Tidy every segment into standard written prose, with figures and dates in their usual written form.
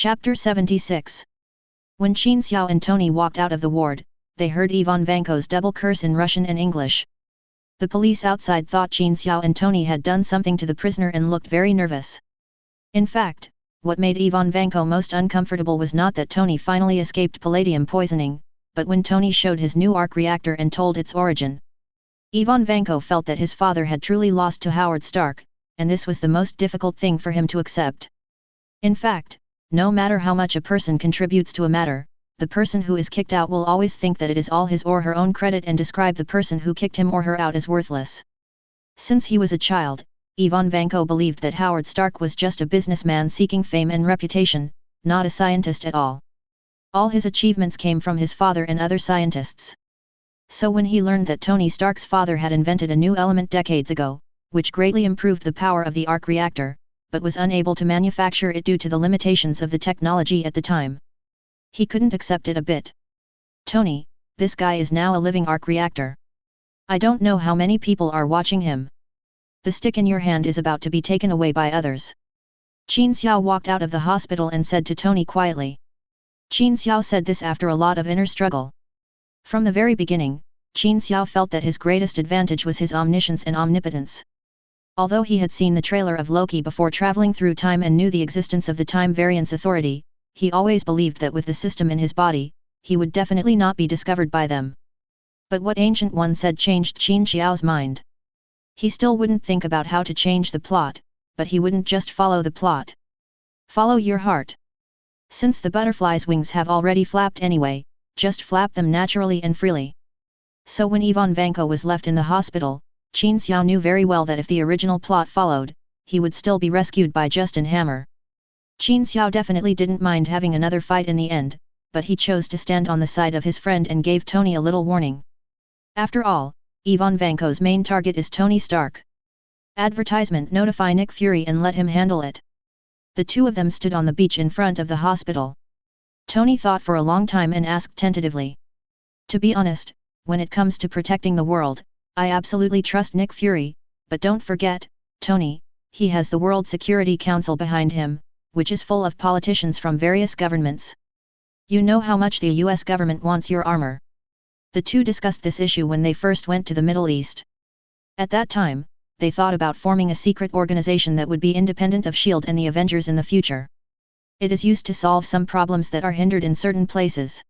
Chapter 76. When Qin Xiao and Tony walked out of the ward, they heard Ivan Vanko's double curse in Russian and English. The police outside thought Qin Xiao and Tony had done something to the prisoner and looked very nervous. In fact, what made Ivan Vanko most uncomfortable was not that Tony finally escaped palladium poisoning, but when Tony showed his new arc reactor and told its origin. Ivan Vanko felt that his father had truly lost to Howard Stark, and this was the most difficult thing for him to accept. In fact, no matter how much a person contributes to a matter, the person who is kicked out will always think that it is all his or her own credit and describe the person who kicked him or her out as worthless. Since he was a child, Ivan Vanko believed that Howard Stark was just a businessman seeking fame and reputation, not a scientist at all. All his achievements came from his father and other scientists. So when he learned that Tony Stark's father had invented a new element decades ago, which greatly improved the power of the arc reactor, but was unable to manufacture it due to the limitations of the technology at the time, he couldn't accept it a bit. Tony, this guy is now a living arc reactor. I don't know how many people are watching him. The stick in your hand is about to be taken away by others. Qin Xiao walked out of the hospital and said to Tony quietly. Qin Xiao said this after a lot of inner struggle. From the very beginning, Qin Xiao felt that his greatest advantage was his omniscience and omnipotence. Although he had seen the trailer of Loki before traveling through time and knew the existence of the Time Variance Authority, he always believed that with the system in his body, he would definitely not be discovered by them. But what Ancient One said changed Qin Xiao's mind. He still wouldn't think about how to change the plot, but he wouldn't just follow the plot. Follow your heart. Since the butterfly's wings have already flapped anyway, just flap them naturally and freely. So when Ivan Vanko was left in the hospital, Qin Xiao knew very well that if the original plot followed, he would still be rescued by Justin Hammer. Qin Xiao definitely didn't mind having another fight in the end, but he chose to stand on the side of his friend and gave Tony a little warning. After all, Ivan Vanko's main target is Tony Stark. Advertisement: notify Nick Fury and let him handle it. The two of them stood on the beach in front of the hospital. Tony thought for a long time and asked tentatively. To be honest, when it comes to protecting the world, I absolutely trust Nick Fury, but don't forget, Tony, he has the World Security Council behind him, which is full of politicians from various governments. You know how much the US government wants your armor. The two discussed this issue when they first went to the Middle East. At that time, they thought about forming a secret organization that would be independent of S.H.I.E.L.D. and the Avengers in the future. It is used to solve some problems that are hindered in certain places.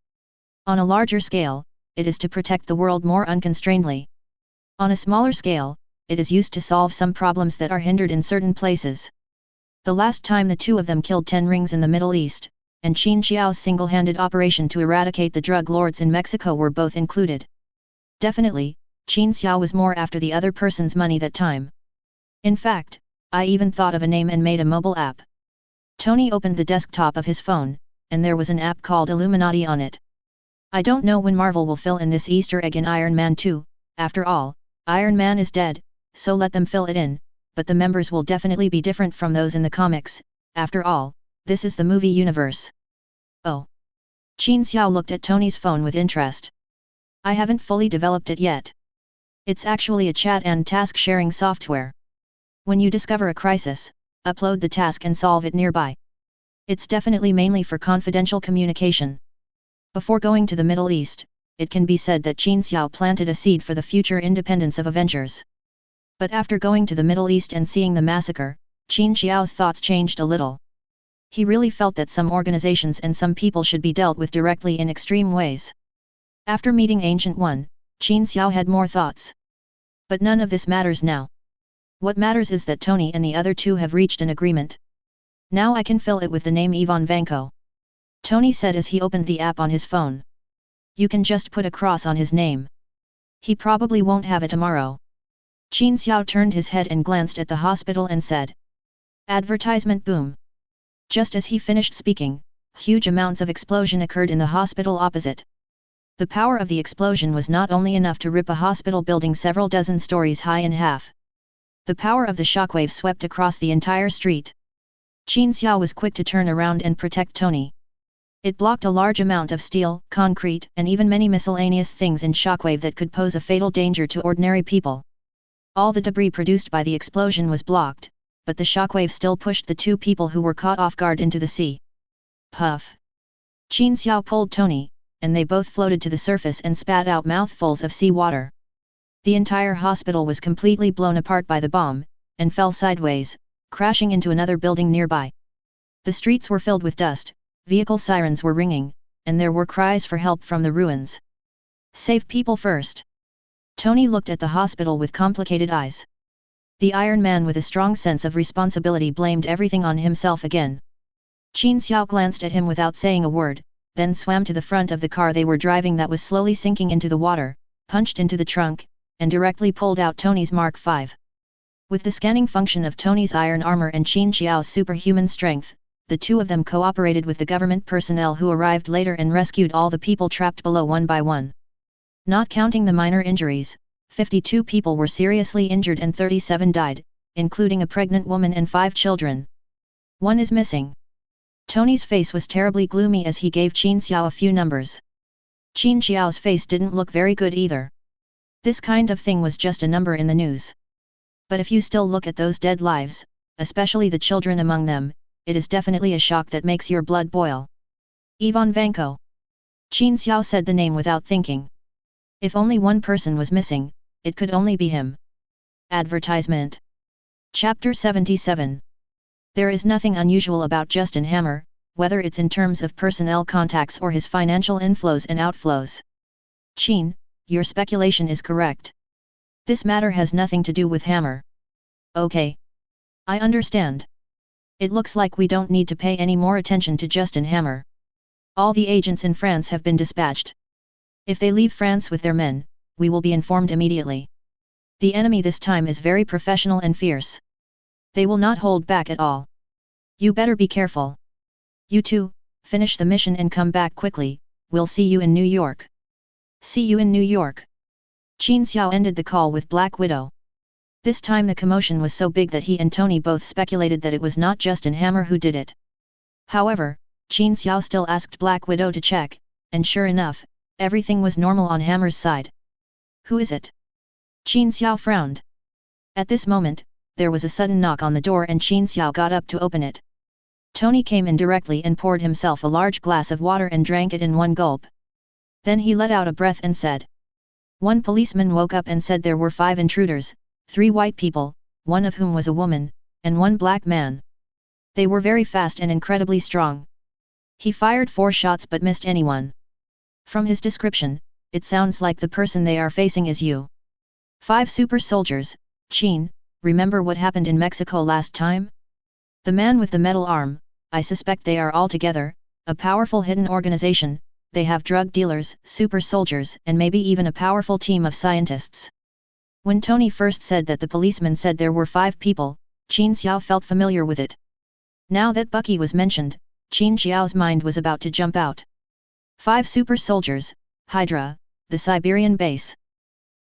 On a larger scale, it is to protect the world more unconstrainedly. On a smaller scale, it is used to solve some problems that are hindered in certain places. The last time the two of them killed 10 rings in the Middle East, and Qin Xiao's single-handed operation to eradicate the drug lords in Mexico were both included. Definitely, Qin Xiao was more after the other person's money that time. In fact, I even thought of a name and made a mobile app. Tony opened the desktop of his phone, and there was an app called Illuminati on it. I don't know when Marvel will fill in this Easter egg in Iron Man 2, after all, Iron Man is dead, so let them fill it in, but the members will definitely be different from those in the comics, after all, this is the movie universe. Oh. Qin Xiao looked at Tony's phone with interest. I haven't fully developed it yet. It's actually a chat and task-sharing software. When you discover a crisis, upload the task and solve it nearby. It's definitely mainly for confidential communication. Before going to the Middle East, it can be said that Qin Xiao planted a seed for the future independence of Avengers. But after going to the Middle East and seeing the massacre, Qin Xiao's thoughts changed a little. He really felt that some organizations and some people should be dealt with directly in extreme ways. After meeting Ancient One, Qin Xiao had more thoughts. But none of this matters now. What matters is that Tony and the other two have reached an agreement. Now I can fill it with the name Ivan Vanko. Tony said as he opened the app on his phone. You can just put a cross on his name. He probably won't have it tomorrow. Qin Xiao turned his head and glanced at the hospital and said. Advertisement boom. Just as he finished speaking, huge amounts of explosion occurred in the hospital opposite. The power of the explosion was not only enough to rip a hospital building several dozen stories high in half. The power of the shockwave swept across the entire street. Qin Xiao was quick to turn around and protect Tony. It blocked a large amount of steel, concrete, and even many miscellaneous things in shockwave that could pose a fatal danger to ordinary people. All the debris produced by the explosion was blocked, but the shockwave still pushed the two people who were caught off guard into the sea. Puff! Qin Xiao pulled Tony, and they both floated to the surface and spat out mouthfuls of sea water. The entire hospital was completely blown apart by the bomb, and fell sideways, crashing into another building nearby. The streets were filled with dust, vehicle sirens were ringing, and there were cries for help from the ruins. Save people first! Tony looked at the hospital with complicated eyes. The Iron Man with a strong sense of responsibility blamed everything on himself again. Qin Xiao glanced at him without saying a word, then swam to the front of the car they were driving that was slowly sinking into the water, punched into the trunk, and directly pulled out Tony's Mark V. With the scanning function of Tony's iron armor and Qin Xiao's superhuman strength, the two of them cooperated with the government personnel who arrived later and rescued all the people trapped below one by one. Not counting the minor injuries, 52 people were seriously injured and 37 died, including a pregnant woman and 5 children. One is missing. Tony's face was terribly gloomy as he gave Qin Xiao a few numbers. Qin Xiao's face didn't look very good either. This kind of thing was just a number in the news. But if you still look at those dead lives, especially the children among them, it is definitely a shock that makes your blood boil. Ivan Vanko. Qin Xiao said the name without thinking. If only one person was missing, it could only be him. Advertisement. Chapter 77. There is nothing unusual about Justin Hammer, whether it's in terms of personnel contacts or his financial inflows and outflows. Qin, your speculation is correct. This matter has nothing to do with Hammer. Okay. I understand. It looks like we don't need to pay any more attention to Justin Hammer. All the agents in France have been dispatched. If they leave France with their men, we will be informed immediately. The enemy this time is very professional and fierce. They will not hold back at all. You better be careful. You two, finish the mission and come back quickly, we'll see you in New York. See you in New York. Qin Xiao ended the call with Black Widow. This time the commotion was so big that he and Tony both speculated that it was not Justin Hammer who did it. However, Qin Xiao still asked Black Widow to check, and sure enough, everything was normal on Hammer's side. Who is it? Qin Xiao frowned. At this moment, there was a sudden knock on the door and Qin Xiao got up to open it. Tony came in directly and poured himself a large glass of water and drank it in one gulp. Then he let out a breath and said. One policeman woke up and said there were 5 intruders, 3 white people, one of whom was a woman, and 1 black man. They were very fast and incredibly strong. He fired 4 shots but missed anyone. From his description, it sounds like the person they are facing is you. 5 super soldiers, Qin, remember what happened in Mexico last time? The man with the metal arm, I suspect they are all together, a powerful hidden organization. They have drug dealers, super soldiers, and maybe even a powerful team of scientists. When Tony first said that the policeman said there were 5 people, Qin Xiao felt familiar with it. Now that Bucky was mentioned, Qin Xiao's mind was about to jump out. 5 super soldiers, Hydra, the Siberian base.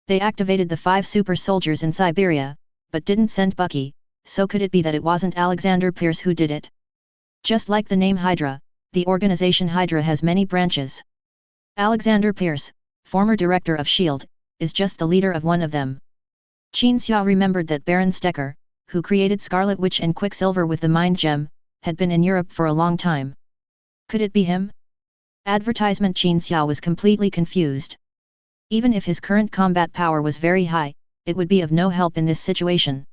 They activated the 5 super soldiers in Siberia, but didn't send Bucky, so could it be that it wasn't Alexander Pierce who did it? Just like the name Hydra, the organization Hydra has many branches. Alexander Pierce, former director of S.H.I.E.L.D., is just the leader of one of them. Qin Xiao remembered that Baron Stecker, who created Scarlet Witch and Quicksilver with the Mind Gem, had been in Europe for a long time. Could it be him? Advertisement. Qin Xiao was completely confused. Even if his current combat power was very high, it would be of no help in this situation.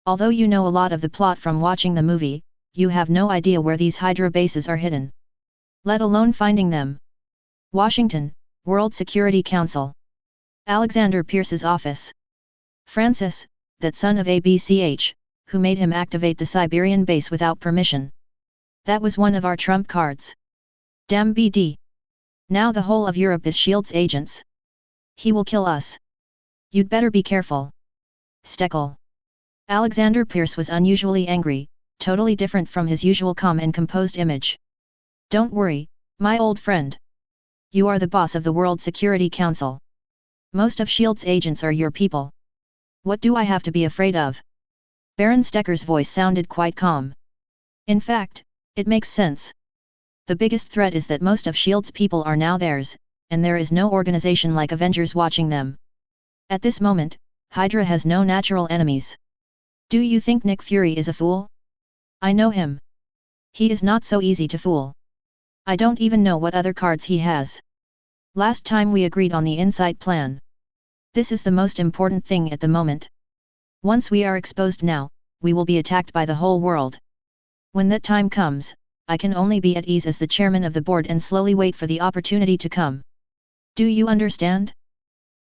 Although you know a lot of the plot from watching the movie, you have no idea where these Hydra bases are hidden. Let alone finding them. Washington, World Security Council. Alexander Pierce's office. Francis, that son of ABCH, who made him activate the Siberian base without permission. That was one of our trump cards. Damn BD. Now the whole of Europe is S.H.I.E.L.D.'s agents. He will kill us. You'd better be careful. Steckel. Alexander Pierce was unusually angry, totally different from his usual calm and composed image. Don't worry, my old friend. You are the boss of the World Security Council. Most of S.H.I.E.L.D.'s agents are your people. What do I have to be afraid of? Baron Stecker's voice sounded quite calm. In fact, it makes sense. The biggest threat is that most of S.H.I.E.L.D.'s people are now theirs, and there is no organization like Avengers watching them. At this moment, Hydra has no natural enemies. Do you think Nick Fury is a fool? I know him. He is not so easy to fool. I don't even know what other cards he has. Last time we agreed on the insight plan. This is the most important thing at the moment. Once we are exposed now, we will be attacked by the whole world. When that time comes, I can only be at ease as the chairman of the board and slowly wait for the opportunity to come. Do you understand?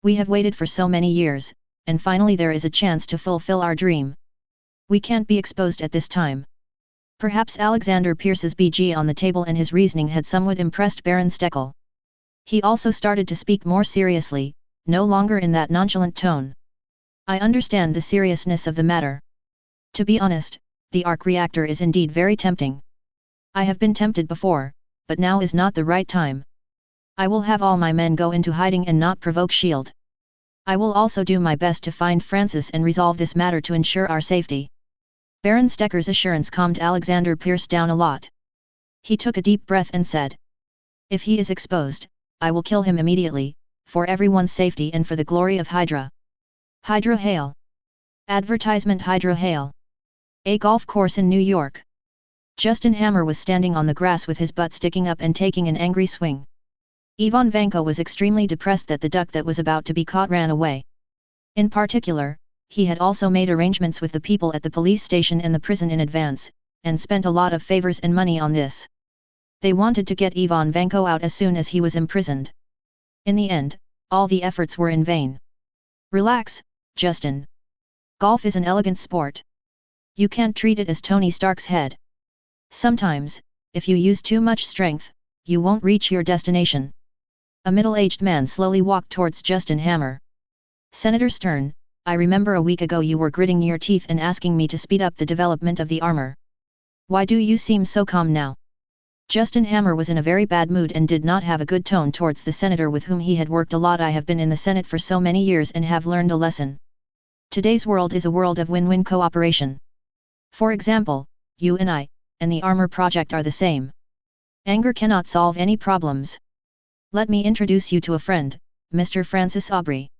We have waited for so many years, and finally there is a chance to fulfill our dream. We can't be exposed at this time. Perhaps Alexander Pierce's BG on the table and his reasoning had somewhat impressed Baron Steckel. He also started to speak more seriously, no longer in that nonchalant tone. I understand the seriousness of the matter. To be honest, the arc reactor is indeed very tempting. I have been tempted before, but now is not the right time. I will have all my men go into hiding and not provoke S.H.I.E.L.D. I will also do my best to find Francis and resolve this matter to ensure our safety. Baron Stecker's assurance calmed Alexander Pierce down a lot. He took a deep breath and said, "If he is exposed, I will kill him immediately, for everyone's safety and for the glory of Hydra. Hydra Hail! Advertisement Hydra Hail! A golf course in New York." Justin Hammer was standing on the grass with his butt sticking up and taking an angry swing. Ivan Vanko was extremely depressed that the duck that was about to be caught ran away. In particular, he had also made arrangements with the people at the police station and the prison in advance, and spent a lot of favors and money on this. They wanted to get Ivan Vanko out as soon as he was imprisoned. In the end, all the efforts were in vain. Relax, Justin. Golf is an elegant sport. You can't treat it as Tony Stark's head. Sometimes, if you use too much strength, you won't reach your destination. A middle-aged man slowly walked towards Justin Hammer. Senator Stern, I remember a week ago you were gritting your teeth and asking me to speed up the development of the armor. Why do you seem so calm now? Justin Hammer was in a very bad mood and did not have a good tone towards the senator with whom he had worked a lot. I have been in the Senate for so many years and have learned a lesson. Today's world is a world of win-win cooperation. For example, you and I, and the armor project are the same. Anger cannot solve any problems. Let me introduce you to a friend, Mr. Francis Aubrey.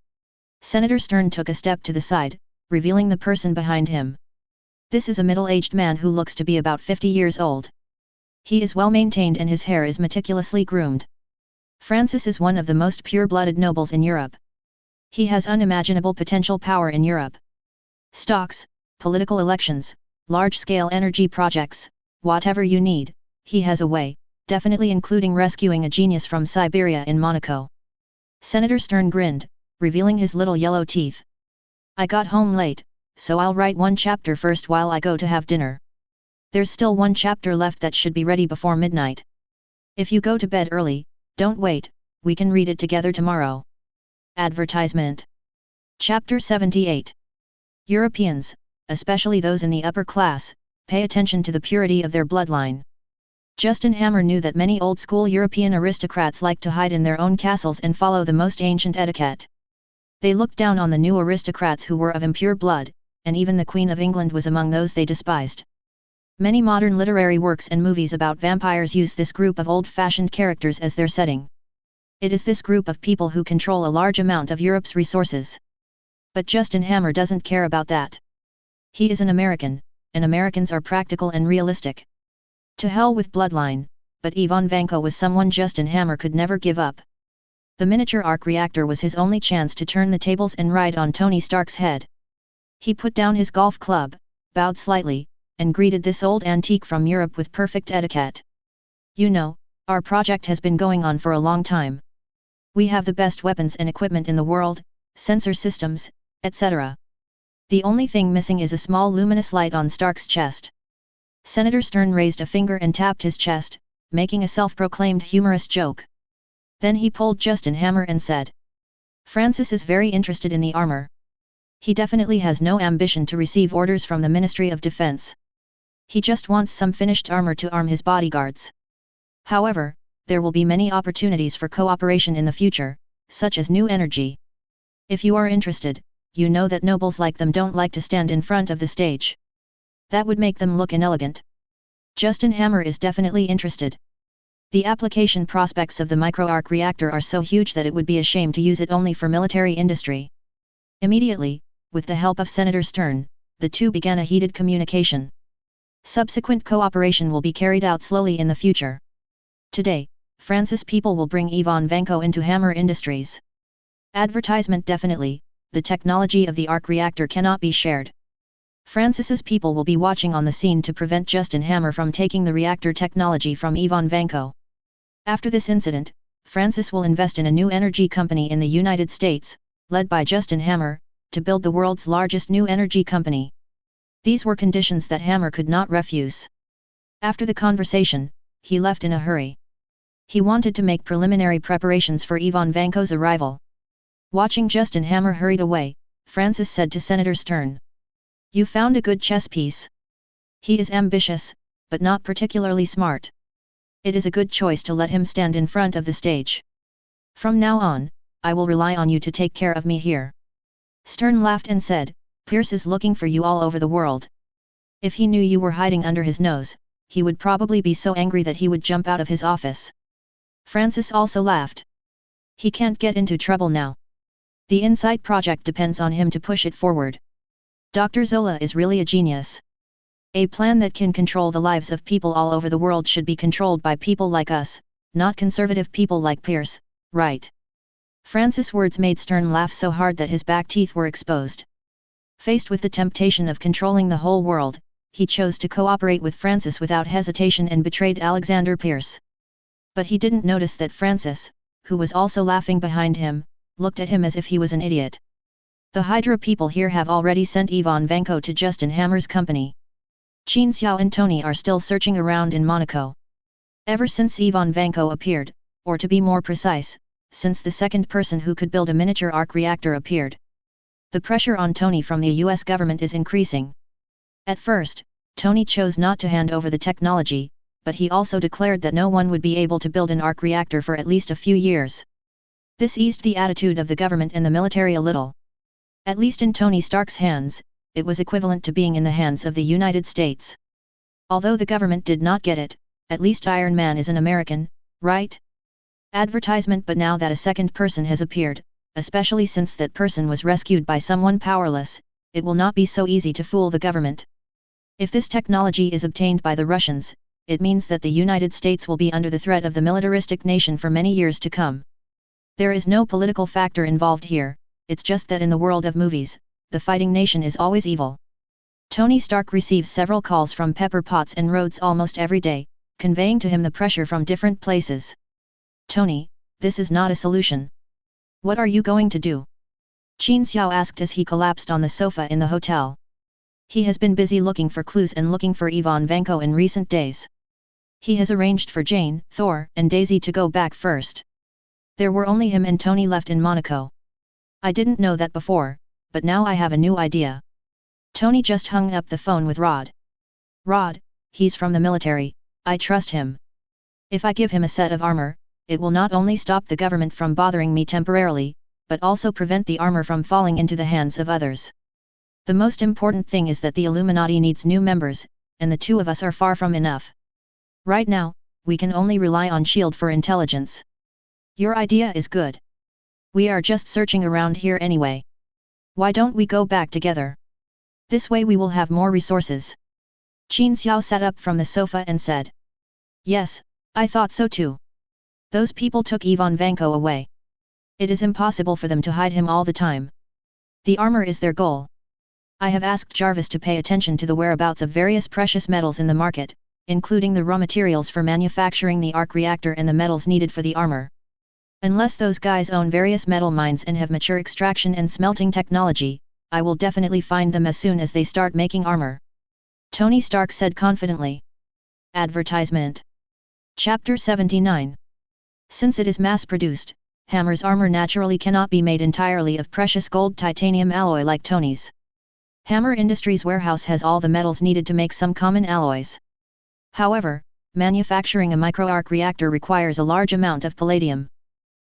Senator Stern took a step to the side, revealing the person behind him. This is a middle-aged man who looks to be about 50 years old. He is well-maintained and his hair is meticulously groomed. Francis is one of the most pure-blooded nobles in Europe. He has unimaginable potential power in Europe. Stocks, political elections, large-scale energy projects, whatever you need, he has a way, definitely including rescuing a genius from Siberia in Monaco. Senator Stern grinned, revealing his little yellow teeth. I got home late, so I'll write one chapter first while I go to have dinner. There's still one chapter left that should be ready before midnight. If you go to bed early, don't wait, we can read it together tomorrow. Advertisement. Chapter 78. Europeans, especially those in the upper class, pay attention to the purity of their bloodline. Justin Hammer knew that many old-school European aristocrats like to hide in their own castles and follow the most ancient etiquette. They looked down on the new aristocrats who were of impure blood, and even the Queen of England was among those they despised. Many modern literary works and movies about vampires use this group of old-fashioned characters as their setting. It is this group of people who control a large amount of Europe's resources. But Justin Hammer doesn't care about that. He is an American, and Americans are practical and realistic. To hell with bloodline, but Ivan Vanko was someone Justin Hammer could never give up. The miniature arc reactor was his only chance to turn the tables and ride on Tony Stark's head. He put down his golf club, bowed slightly, and greeted this old antique from Europe with perfect etiquette. You know, our project has been going on for a long time. We have the best weapons and equipment in the world, sensor systems, etc. The only thing missing is a small luminous light on Stark's chest. Senator Stern raised a finger and tapped his chest, making a self-proclaimed humorous joke. Then he pulled Justin Hammer and said, Francis is very interested in the armor. He definitely has no ambition to receive orders from the Ministry of Defense. He just wants some finished armor to arm his bodyguards. However, there will be many opportunities for cooperation in the future, such as new energy. If you are interested, you know that nobles like them don't like to stand in front of the stage. That would make them look inelegant. Justin Hammer is definitely interested. The application prospects of the micro-arc reactor are so huge that it would be a shame to use it only for military industry. Immediately, with the help of Senator Stern, the two began a heated communication. Subsequent cooperation will be carried out slowly in the future. Today, Francis people will bring Ivan Vanko into Hammer Industries. Advertisement definitely, the technology of the arc reactor cannot be shared. Francis's people will be watching on the scene to prevent Justin Hammer from taking the reactor technology from Ivan Vanko. After this incident, Francis will invest in a new energy company in the United States, led by Justin Hammer, to build the world's largest new energy company. These were conditions that Hammer could not refuse. After the conversation, he left in a hurry. He wanted to make preliminary preparations for Ivan Vanko's arrival. Watching Justin Hammer hurried away, Francis said to Senator Stern, "You found a good chess piece. He is ambitious, but not particularly smart. It is a good choice to let him stand in front of the stage. From now on, I will rely on you to take care of me here." Stern laughed and said, "Pierce is looking for you all over the world. If he knew you were hiding under his nose, he would probably be so angry that he would jump out of his office." Francis also laughed. He can't get into trouble now. The Insight project depends on him to push it forward. Dr. Zola is really a genius. A plan that can control the lives of people all over the world should be controlled by people like us, not conservative people like Pierce, right? Francis' words made Stern laugh so hard that his back teeth were exposed. Faced with the temptation of controlling the whole world, he chose to cooperate with Francis without hesitation and betrayed Alexander Pierce. But he didn't notice that Francis, who was also laughing behind him, looked at him as if he was an idiot. The Hydra people here have already sent Ivan Vanko to Justin Hammer's company. Qin Xiao and Tony are still searching around in Monaco. Ever since Ivan Vanko appeared, or to be more precise, since the second person who could build a miniature arc reactor appeared, the pressure on Tony from the US government is increasing. At first, Tony chose not to hand over the technology, but he also declared that no one would be able to build an arc reactor for at least a few years. This eased the attitude of the government and the military a little. At least in Tony Stark's hands, it was equivalent to being in the hands of the United States. Although the government did not get it, at least Iron Man is an American, right? Advertisement. But now that a second person has appeared, especially since that person was rescued by someone powerless, it will not be so easy to fool the government. If this technology is obtained by the Russians, it means that the United States will be under the threat of the militaristic nation for many years to come. There is no political factor involved here, it's just that in the world of movies, the fighting nation is always evil. Tony Stark receives several calls from Pepper Potts and Rhodes almost every day, conveying to him the pressure from different places. "Tony, this is not a solution. What are you going to do?" Qin Xiao asked as he collapsed on the sofa in the hotel. He has been busy looking for clues and looking for Ivan Vanko in recent days. He has arranged for Jane, Thor, and Daisy to go back first. There were only him and Tony left in Monaco. "I didn't know that before, but now I have a new idea." Tony just hung up the phone with Rod. "Rod, he's from the military, I trust him. If I give him a set of armor, it will not only stop the government from bothering me temporarily, but also prevent the armor from falling into the hands of others. The most important thing is that the Illuminati needs new members, and the two of us are far from enough. Right now, we can only rely on S.H.I.E.L.D. for intelligence." "Your idea is good. We are just searching around here anyway. Why don't we go back together? This way we will have more resources." Qin Xiao sat up from the sofa and said, "Yes, I thought so too. Those people took Ivan Vanko away. It is impossible for them to hide him all the time. The armor is their goal. I have asked Jarvis to pay attention to the whereabouts of various precious metals in the market, including the raw materials for manufacturing the arc reactor and the metals needed for the armor. Unless those guys own various metal mines and have mature extraction and smelting technology, I will definitely find them as soon as they start making armor," Tony Stark said confidently. Advertisement. Chapter 79. Since it is mass-produced, Hammer's armor naturally cannot be made entirely of precious gold titanium alloy like Tony's. Hammer Industries' warehouse has all the metals needed to make some common alloys. However, manufacturing a micro-arc reactor requires a large amount of palladium.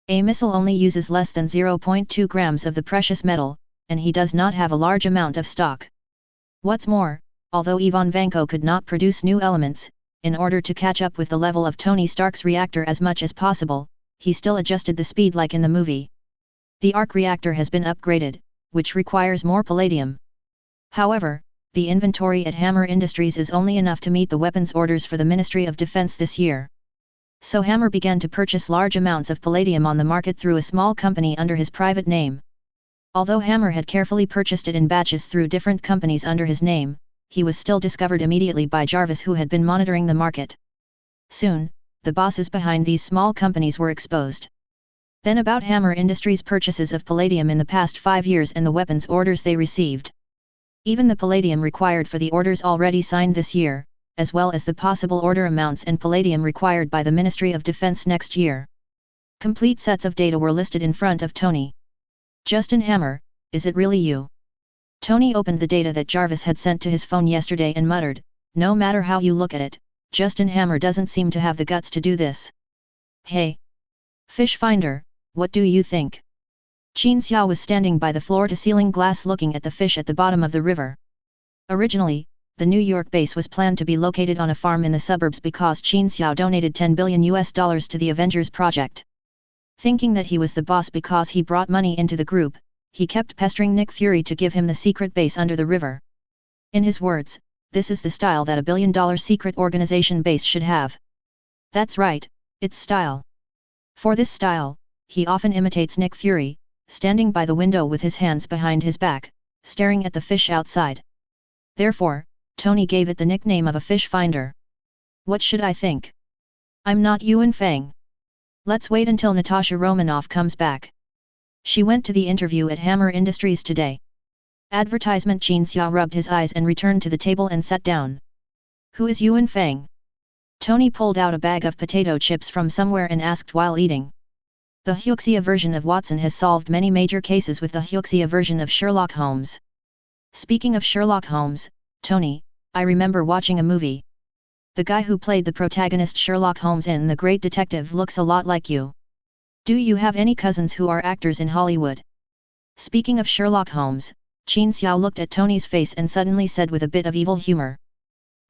A missile only uses less than 0.2 grams of the precious metal, and he does not have a large amount of stock. What's more, although Ivan Vanko could not produce new elements, in order to catch up with the level of Tony Stark's reactor as much as possible, he still adjusted the speed like in the movie. The arc reactor has been upgraded, which requires more palladium. However, the inventory at Hammer Industries is only enough to meet the weapons orders for the Ministry of Defense this year. So Hammer began to purchase large amounts of palladium on the market through a small company under his private name. Although Hammer had carefully purchased it in batches through different companies under his name, he was still discovered immediately by Jarvis, who had been monitoring the market. Soon, the bosses behind these small companies were exposed. Then about Hammer Industries' purchases of palladium in the past 5 years and the weapons orders they received. Even the palladium required for the orders already signed this year, as well as the possible order amounts and palladium required by the Ministry of Defense next year. Complete sets of data were listed in front of Tony. Justin Hammer, is it really you? Tony opened the data that Jarvis had sent to his phone yesterday and muttered, no matter how you look at it, Justin Hammer doesn't seem to have the guts to do this. Hey! Fish finder, what do you think? Qin Xiao was standing by the floor-to-ceiling glass looking at the fish at the bottom of the river. Originally, the New York base was planned to be located on a farm in the suburbs because Qin Xiao donated $10 billion to the Avengers project. Thinking that he was the boss because he brought money into the group, he kept pestering Nick Fury to give him the secret base under the river. In his words, this is the style that a billion-dollar secret organization base should have. That's right, it's style. For this style, he often imitates Nick Fury, standing by the window with his hands behind his back, staring at the fish outside. Therefore, Tony gave it the nickname of a fish finder. What should I think? I'm not Yuan Fang. Let's wait until Natasha Romanoff comes back. She went to the interview at Hammer Industries today. Advertisement. Qin Xiao rubbed his eyes and returned to the table and sat down. Who is Yuan Fang? Tony pulled out a bag of potato chips from somewhere and asked while eating. The Huxia version of Watson has solved many major cases with the Huxia version of Sherlock Holmes. Speaking of Sherlock Holmes, Tony, I remember watching a movie. The guy who played the protagonist Sherlock Holmes in The Great Detective looks a lot like you. Do you have any cousins who are actors in Hollywood? Speaking of Sherlock Holmes, Qin Xiao looked at Tony's face and suddenly said with a bit of evil humor.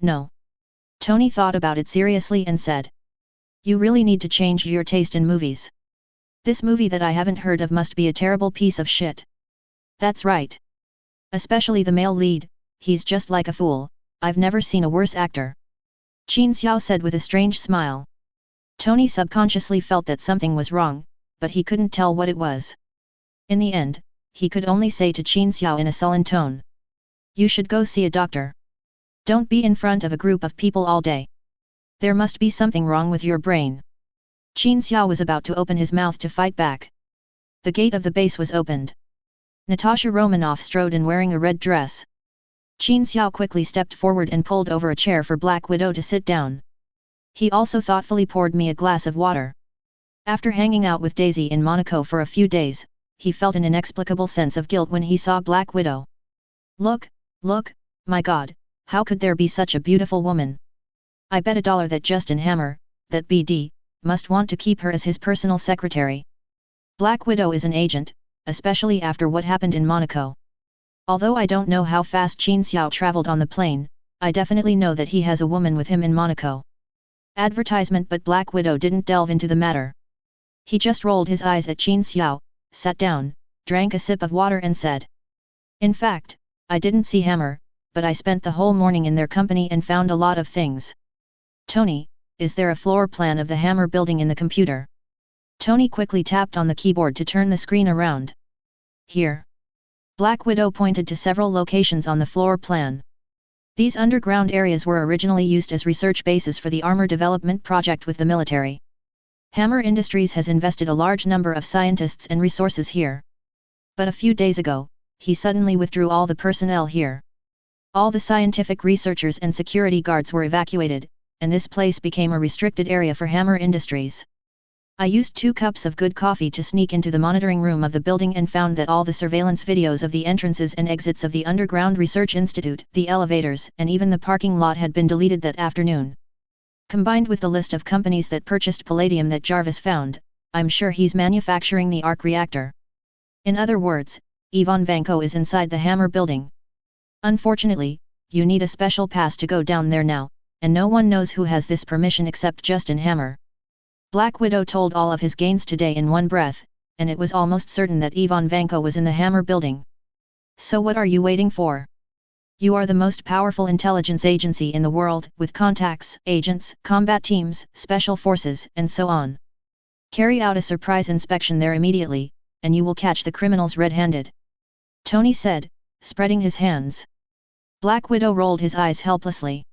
No. Tony thought about it seriously and said. You really need to change your taste in movies. This movie that I haven't heard of must be a terrible piece of shit. That's right. Especially the male lead, he's just like a fool, I've never seen a worse actor. Qin Xiao said with a strange smile. Tony subconsciously felt that something was wrong, but he couldn't tell what it was. In the end, he could only say to Qin Xiao in a sullen tone. You should go see a doctor. Don't be in front of a group of people all day. There must be something wrong with your brain. Qin Xiao was about to open his mouth to fight back. The gate of the base was opened. Natasha Romanoff strode in wearing a red dress. Qin Xiao quickly stepped forward and pulled over a chair for Black Widow to sit down. He also thoughtfully poured me a glass of water. After hanging out with Daisy in Monaco for a few days, he felt an inexplicable sense of guilt when he saw Black Widow. Look, my God, how could there be such a beautiful woman? I bet $1 that Justin Hammer, that BD, must want to keep her as his personal secretary. Black Widow is an agent, especially after what happened in Monaco. Although I don't know how fast Qin Xiao traveled on the plane, I definitely know that he has a woman with him in Monaco. Advertisement. But Black Widow didn't delve into the matter. He just rolled his eyes at Qin Xiao, sat down, drank a sip of water and said. In fact, I didn't see Hammer, but I spent the whole morning in their company and found a lot of things. Tony, is there a floor plan of the Hammer building in the computer? Tony quickly tapped on the keyboard to turn the screen around. Here. Black Widow pointed to several locations on the floor plan. These underground areas were originally used as research bases for the armor development project with the military. Hammer Industries has invested a large number of scientists and resources here. But a few days ago, he suddenly withdrew all the personnel here. All the scientific researchers and security guards were evacuated, and this place became a restricted area for Hammer Industries. I used 2 cups of good coffee to sneak into the monitoring room of the building and found that all the surveillance videos of the entrances and exits of the Underground Research Institute, the elevators, and even the parking lot had been deleted that afternoon. Combined with the list of companies that purchased palladium that Jarvis found, I'm sure he's manufacturing the arc reactor. In other words, Ivan Vanko is inside the Hammer building. Unfortunately, you need a special pass to go down there now, and no one knows who has this permission except Justin Hammer. Black Widow told all of his gains today in one breath, and it was almost certain that Ivan Vanko was in the Hammer building. So what are you waiting for? You are the most powerful intelligence agency in the world, with contacts, agents, combat teams, special forces, and so on. Carry out a surprise inspection there immediately, and you will catch the criminals red-handed. Tony said, spreading his hands. Black Widow rolled his eyes helplessly.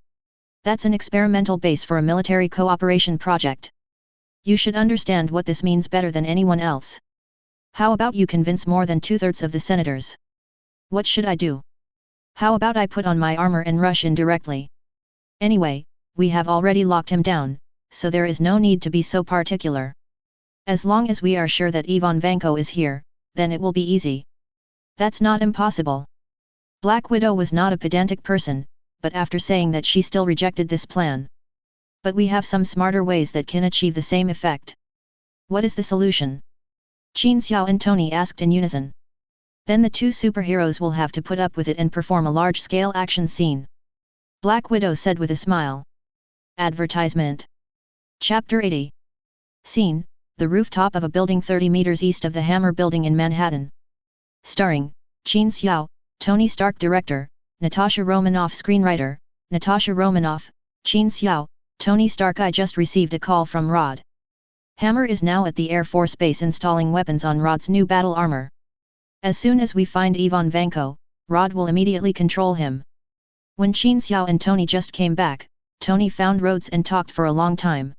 That's an experimental base for a military cooperation project. You should understand what this means better than anyone else. How about you convince more than 2/3 of the senators? What should I do? How about I put on my armor and rush in directly? Anyway, we have already locked him down, so there is no need to be so particular. As long as we are sure that Ivan Vanko is here, then it will be easy. That's not impossible. Black Widow was not a pedantic person, but after saying that she still rejected this plan. But we have some smarter ways that can achieve the same effect. What is the solution? Qin Xiao and Tony asked in unison. Then the two superheroes will have to put up with it and perform a large-scale action scene. Black Widow said with a smile. Advertisement. Chapter 80. Scene, the rooftop of a building 30 meters east of the Hammer Building in Manhattan. Starring, Qin Xiao, Tony Stark director, Natasha Romanoff screenwriter, Natasha Romanoff, Qin Xiao, Tony Stark. I just received a call from Rod. Hammer is now at the Air Force Base installing weapons on Rod's new battle armor. As soon as we find Ivan Vanko, Rod will immediately control him. When Qin Xiao and Tony just came back, Tony found Rhodes and talked for a long time.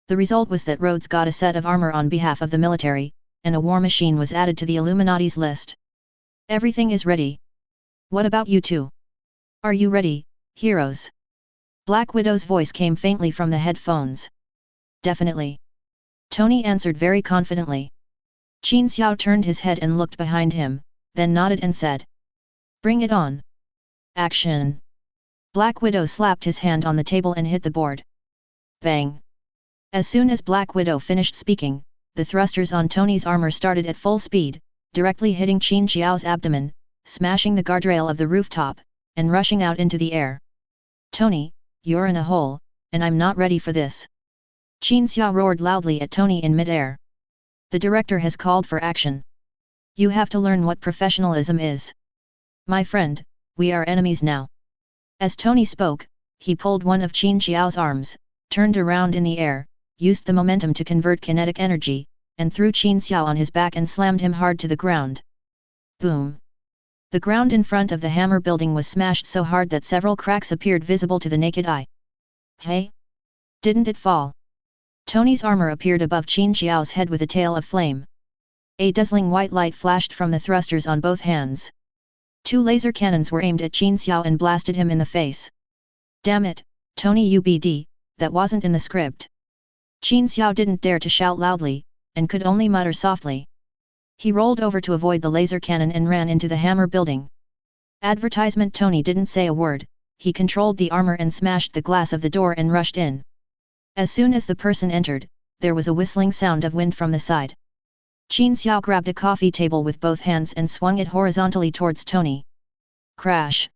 The result was that Rhodes got a set of armor on behalf of the military, and a war machine was added to the Illuminati's list. Everything is ready. What about you two? Are you ready, heroes? Black Widow's voice came faintly from the headphones. Definitely. Tony answered very confidently. Qin Xiao turned his head and looked behind him, then nodded and said. Bring it on. Action. Black Widow slapped his hand on the table and hit the board. Bang. As soon as Black Widow finished speaking, the thrusters on Tony's armor started at full speed, directly hitting Qin Xiao's abdomen, smashing the guardrail of the rooftop, and rushing out into the air. Tony, you're in a hole, and I'm not ready for this. Qin Xiao roared loudly at Tony in midair. The director has called for action. You have to learn what professionalism is. My friend, we are enemies now. As Tony spoke, he pulled one of Qin Xiao's arms, turned around in the air, used the momentum to convert kinetic energy, and threw Qin Xiao on his back and slammed him hard to the ground. Boom! The ground in front of the Hammer Building was smashed so hard that several cracks appeared visible to the naked eye. Hey! Didn't it fall? Tony's armor appeared above Qin Xiao's head with a tail of flame. A dazzling white light flashed from the thrusters on both hands. Two laser cannons were aimed at Qin Xiao and blasted him in the face. Damn it, Tony UBD, that wasn't in the script. Qin Xiao didn't dare to shout loudly, and could only mutter softly. He rolled over to avoid the laser cannon and ran into the Hammer Building. Advertisement. Tony didn't say a word, he controlled the armor and smashed the glass of the door and rushed in. As soon as the person entered, there was a whistling sound of wind from the side. Qin Xiao grabbed a coffee table with both hands and swung it horizontally towards Tony. Crash!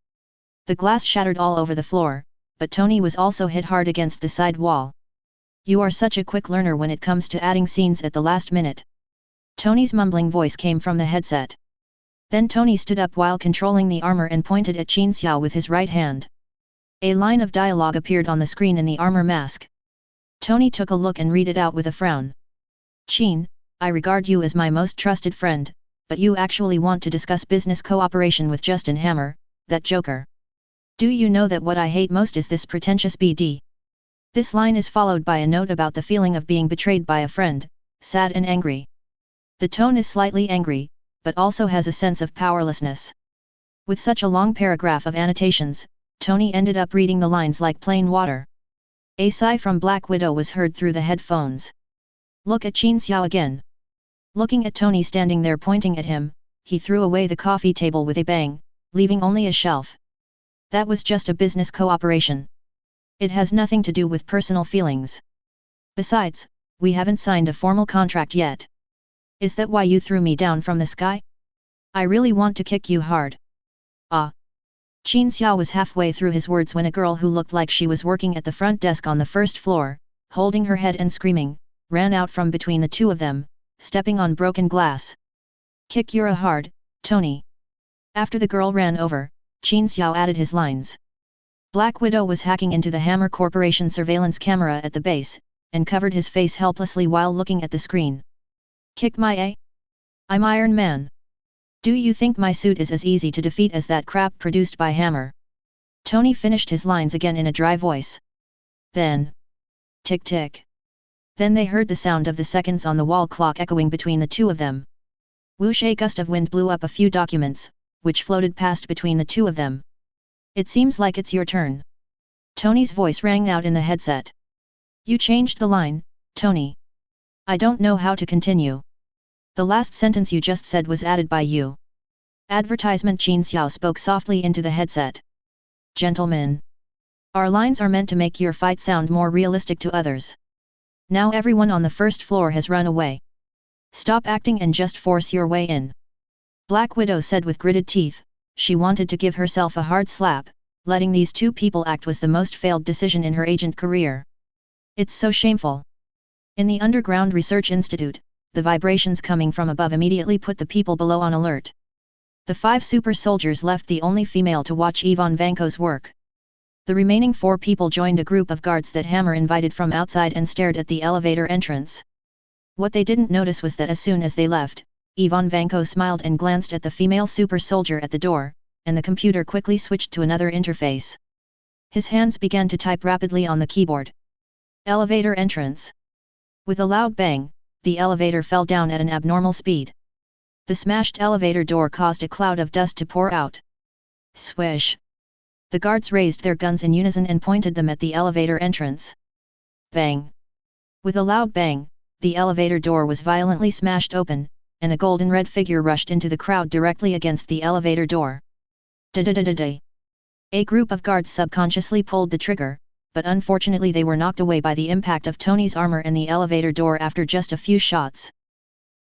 The glass shattered all over the floor, but Tony was also hit hard against the side wall. You are such a quick learner when it comes to adding scenes at the last minute. Tony's mumbling voice came from the headset. Then Tony stood up while controlling the armor and pointed at Qin Xiao with his right hand. A line of dialogue appeared on the screen in the armor mask. Tony took a look and read it out with a frown. Qin, I regard you as my most trusted friend, but you actually want to discuss business cooperation with Justin Hammer, that joker. Do you know that what I hate most is this pretentious BD? This line is followed by a note about the feeling of being betrayed by a friend, sad and angry. The tone is slightly angry, but also has a sense of powerlessness. With such a long paragraph of annotations, Tony ended up reading the lines like plain water. A sigh from Black Widow was heard through the headphones. Look at Qin Xiao again. Looking at Tony standing there pointing at him, he threw away the coffee table with a bang, leaving only a shelf. That was just a business cooperation. It has nothing to do with personal feelings. Besides, we haven't signed a formal contract yet. Is that why you threw me down from the sky? I really want to kick you hard. Ah! Qin Xiao was halfway through his words when a girl who looked like she was working at the front desk on the first floor, holding her head and screaming, ran out from between the two of them, stepping on broken glass. Kick you hard, Tony. After the girl ran over, Qin Xiao added his lines. Black Widow was hacking into the Hammer Corporation surveillance camera at the base, and covered his face helplessly while looking at the screen. Kick my A? I'm Iron Man. Do you think my suit is as easy to defeat as that crap produced by Hammer? Tony finished his lines again in a dry voice. Then. Tick tick. Then they heard the sound of the seconds on the wall clock echoing between the two of them. Whoosh! A gust of wind blew up a few documents, which floated past between the two of them. It seems like it's your turn. Tony's voice rang out in the headset. You changed the line, Tony. I don't know how to continue. The last sentence you just said was added by you. Advertisement. Qin Xiao spoke softly into the headset. Gentlemen. Our lines are meant to make your fight sound more realistic to others. Now everyone on the first floor has run away. Stop acting and just force your way in. Black Widow said with gritted teeth. She wanted to give herself a hard slap. Letting these two people act was the most failed decision in her agent career. It's so shameful. In the underground research institute, the vibrations coming from above immediately put the people below on alert. The 5 super soldiers left the only female to watch Ivan Vanko's work. The remaining 4 people joined a group of guards that Hammer invited from outside and stared at the elevator entrance. What they didn't notice was that as soon as they left, Ivan Vanko smiled and glanced at the female super soldier at the door, and the computer quickly switched to another interface. His hands began to type rapidly on the keyboard. Elevator entrance. With a loud bang, the elevator fell down at an abnormal speed. The smashed elevator door caused a cloud of dust to pour out. Swish! The guards raised their guns in unison and pointed them at the elevator entrance. Bang! With a loud bang, the elevator door was violently smashed open, and a golden red figure rushed into the crowd directly against the elevator door. Da-da-da-da-da. A group of guards subconsciously pulled the trigger, but unfortunately they were knocked away by the impact of Tony's armor and the elevator door after just a few shots.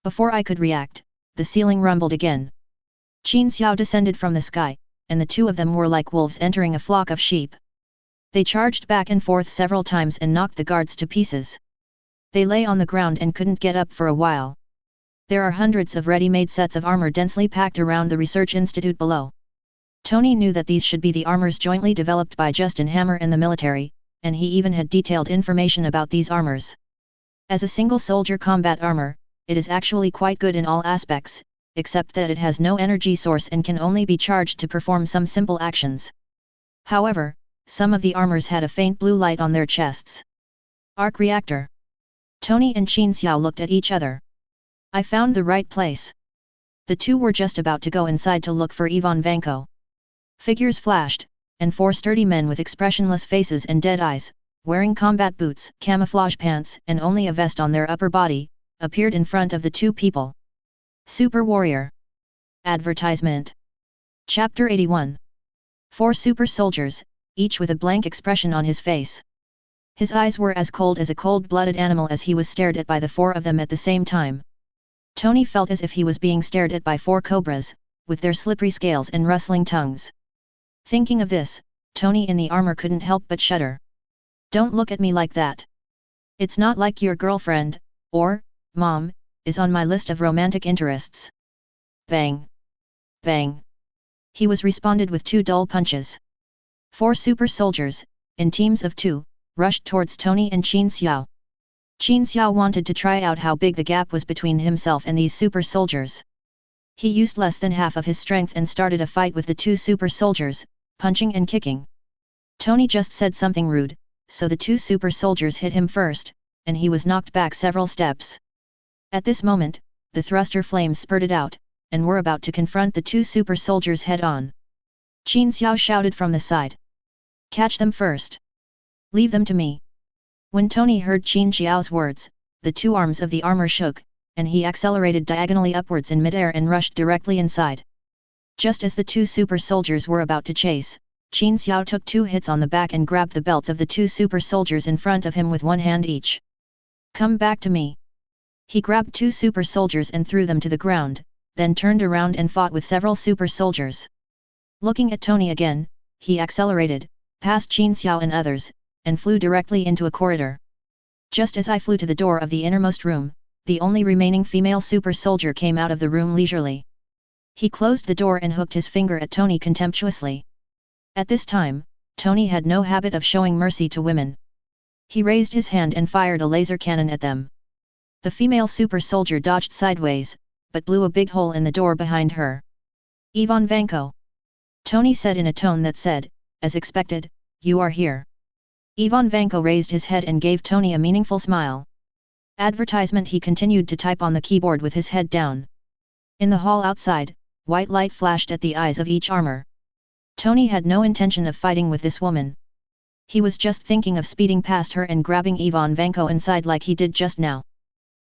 Before I could react, the ceiling rumbled again. Qin Xiao descended from the sky, and the two of them were like wolves entering a flock of sheep. They charged back and forth several times and knocked the guards to pieces. They lay on the ground and couldn't get up for a while. There are hundreds of ready-made sets of armor densely packed around the research institute below. Tony knew that these should be the armors jointly developed by Justin Hammer and the military, and he even had detailed information about these armors. As a single soldier combat armor, it is actually quite good in all aspects, except that it has no energy source and can only be charged to perform some simple actions. However, some of the armors had a faint blue light on their chests. Arc reactor. Tony and Qin Xiao looked at each other. I found the right place. The two were just about to go inside to look for Ivan Vanko. Figures flashed, and 4 sturdy men with expressionless faces and dead eyes, wearing combat boots, camouflage pants and only a vest on their upper body, appeared in front of the two people. Super Warrior. Advertisement. Chapter 81. 4 super soldiers, each with a blank expression on his face. His eyes were as cold as a cold-blooded animal as he was stared at by the 4 of them at the same time. Tony felt as if he was being stared at by 4 cobras, with their slippery scales and rustling tongues. Thinking of this, Tony in the armor couldn't help but shudder. Don't look at me like that. It's not like your girlfriend, or, mom, is on my list of romantic interests. Bang! Bang! He was responded with 2 dull punches. 4 super soldiers, in teams of 2, rushed towards Tony and Qin Xiao. Qin Xiao wanted to try out how big the gap was between himself and these super soldiers. He used less than half of his strength and started a fight with the 2 super soldiers, punching and kicking. Tony just said something rude, so the 2 super soldiers hit him first, and he was knocked back several steps. At this moment, the thruster flames spurted out, and were about to confront the 2 super soldiers head-on. Qin Xiao shouted from the side. Catch them first. Leave them to me. When Tony heard Qin Xiao's words, the 2 arms of the armor shook, and he accelerated diagonally upwards in midair and rushed directly inside. Just as the 2 super soldiers were about to chase, Qin Xiao took 2 hits on the back and grabbed the belts of the 2 super soldiers in front of him with 1 hand each. Come back to me. He grabbed 2 super soldiers and threw them to the ground, then turned around and fought with several super soldiers. Looking at Tony again, he accelerated, past Qin Xiao and others, and flew directly into a corridor. Just as I flew to the door of the innermost room, the only remaining female super soldier came out of the room leisurely. He closed the door and hooked his finger at Tony contemptuously. At this time, Tony had no habit of showing mercy to women. He raised his hand and fired a laser cannon at them. The female super soldier dodged sideways, but blew a big hole in the door behind her. Ivan Vanko. Tony said in a tone that said, as expected, you are here. Ivan Vanko raised his head and gave Tony a meaningful smile. Advertisement. He continued to type on the keyboard with his head down. In the hall outside, white light flashed at the eyes of each armor. Tony had no intention of fighting with this woman. He was just thinking of speeding past her and grabbing Ivan Vanko inside like he did just now.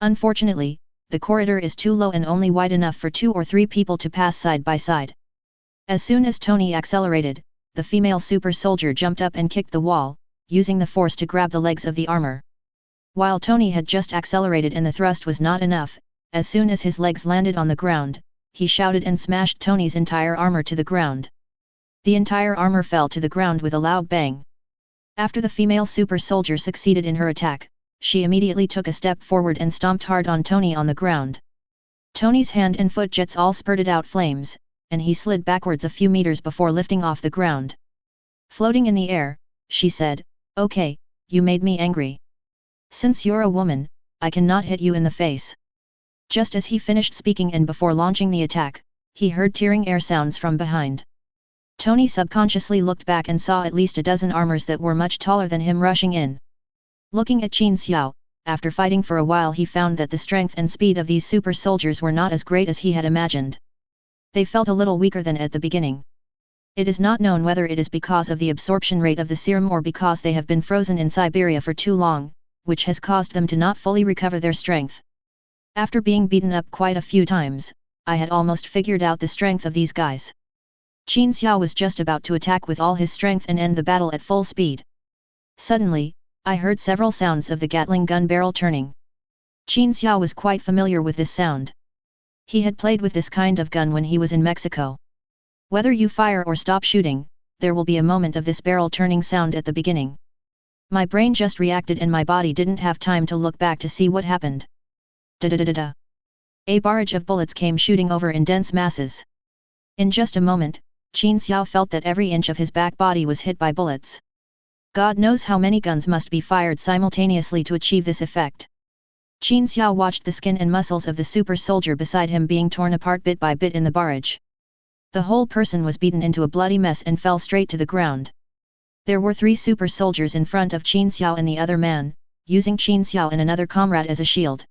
Unfortunately, the corridor is too low and only wide enough for 2 or 3 people to pass side by side. As soon as Tony accelerated, the female super soldier jumped up and kicked the wall, using the force to grab the legs of the armor. While Tony had just accelerated and the thrust was not enough, as soon as his legs landed on the ground, he shouted and smashed Tony's entire armor to the ground. The entire armor fell to the ground with a loud bang. After the female super soldier succeeded in her attack, she immediately took a step forward and stomped hard on Tony on the ground. Tony's hand and foot jets all spurted out flames, and he slid backwards a few meters before lifting off the ground. Floating in the air, she said, "Okay, you made me angry. Since you're a woman, I cannot hit you in the face." Just as he finished speaking and before launching the attack, he heard tearing air sounds from behind. Tony subconsciously looked back and saw at least a dozen armors that were much taller than him rushing in. Looking at Qin Xiao, after fighting for a while he found that the strength and speed of these super soldiers were not as great as he had imagined. They felt a little weaker than at the beginning. It is not known whether it is because of the absorption rate of the serum or because they have been frozen in Siberia for too long, which has caused them to not fully recover their strength. After being beaten up quite a few times, I had almost figured out the strength of these guys. Qin Xiao was just about to attack with all his strength and end the battle at full speed. Suddenly, I heard several sounds of the Gatling gun barrel turning. Qin Xiao was quite familiar with this sound. He had played with this kind of gun when he was in Mexico. Whether you fire or stop shooting, there will be a moment of this barrel turning sound at the beginning. My brain just reacted and my body didn't have time to look back to see what happened. Da-da-da-da-da. A barrage of bullets came shooting over in dense masses. In just a moment, Qin Xiao felt that every inch of his back body was hit by bullets. God knows how many guns must be fired simultaneously to achieve this effect. Qin Xiao watched the skin and muscles of the super soldier beside him being torn apart bit by bit in the barrage. The whole person was beaten into a bloody mess and fell straight to the ground. There were 3 super soldiers in front of Qin Xiao and the other man, using Qin Xiao and another comrade as a shield.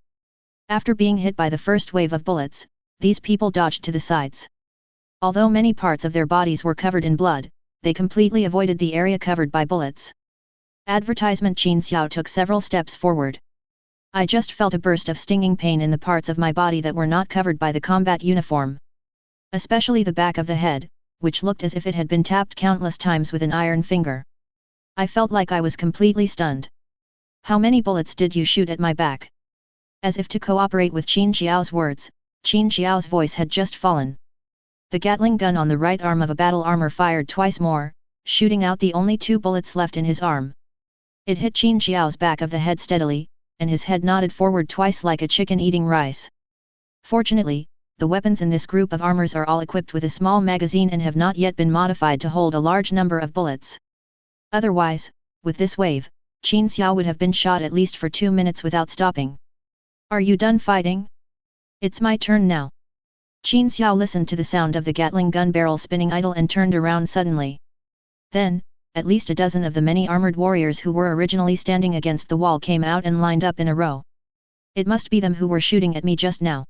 After being hit by the first wave of bullets, these people dodged to the sides. Although many parts of their bodies were covered in blood, they completely avoided the area covered by bullets. Advertisement. Qin Xiao took several steps forward. I just felt a burst of stinging pain in the parts of my body that were not covered by the combat uniform. Especially the back of the head, which looked as if it had been tapped countless times with an iron finger. I felt like I was completely stunned. "How many bullets did you shoot at my back?" As if to cooperate with Qin Xiao's words, Qin Xiao's voice had just fallen. The Gatling gun on the right arm of a battle armor fired twice more, shooting out the only 2 bullets left in his arm. It hit Qin Xiao's back of the head steadily, and his head nodded forward twice like a chicken eating rice. Fortunately, the weapons in this group of armors are all equipped with a small magazine and have not yet been modified to hold a large number of bullets. Otherwise, with this wave, Qin Xiao would have been shot at least for 2 minutes without stopping. "Are you done fighting? It's my turn now." Qin Xiao listened to the sound of the Gatling gun barrel spinning idle and turned around suddenly. Then, at least a dozen of the many armored warriors who were originally standing against the wall came out and lined up in a row. It must be them who were shooting at me just now.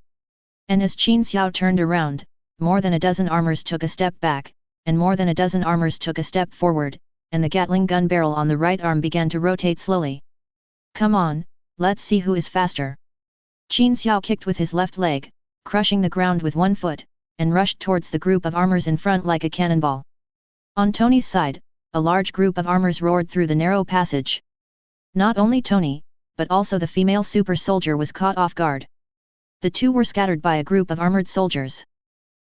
And as Qin Xiao turned around, more than a dozen armors took a step back, and more than a dozen armors took a step forward, and the Gatling gun barrel on the right arm began to rotate slowly. "Come on, let's see who is faster." Qin Xiao kicked with his left leg, crushing the ground with one foot, and rushed towards the group of armors in front like a cannonball. On Tony's side, a large group of armors roared through the narrow passage. Not only Tony, but also the female super soldier was caught off guard. The two were scattered by a group of armored soldiers.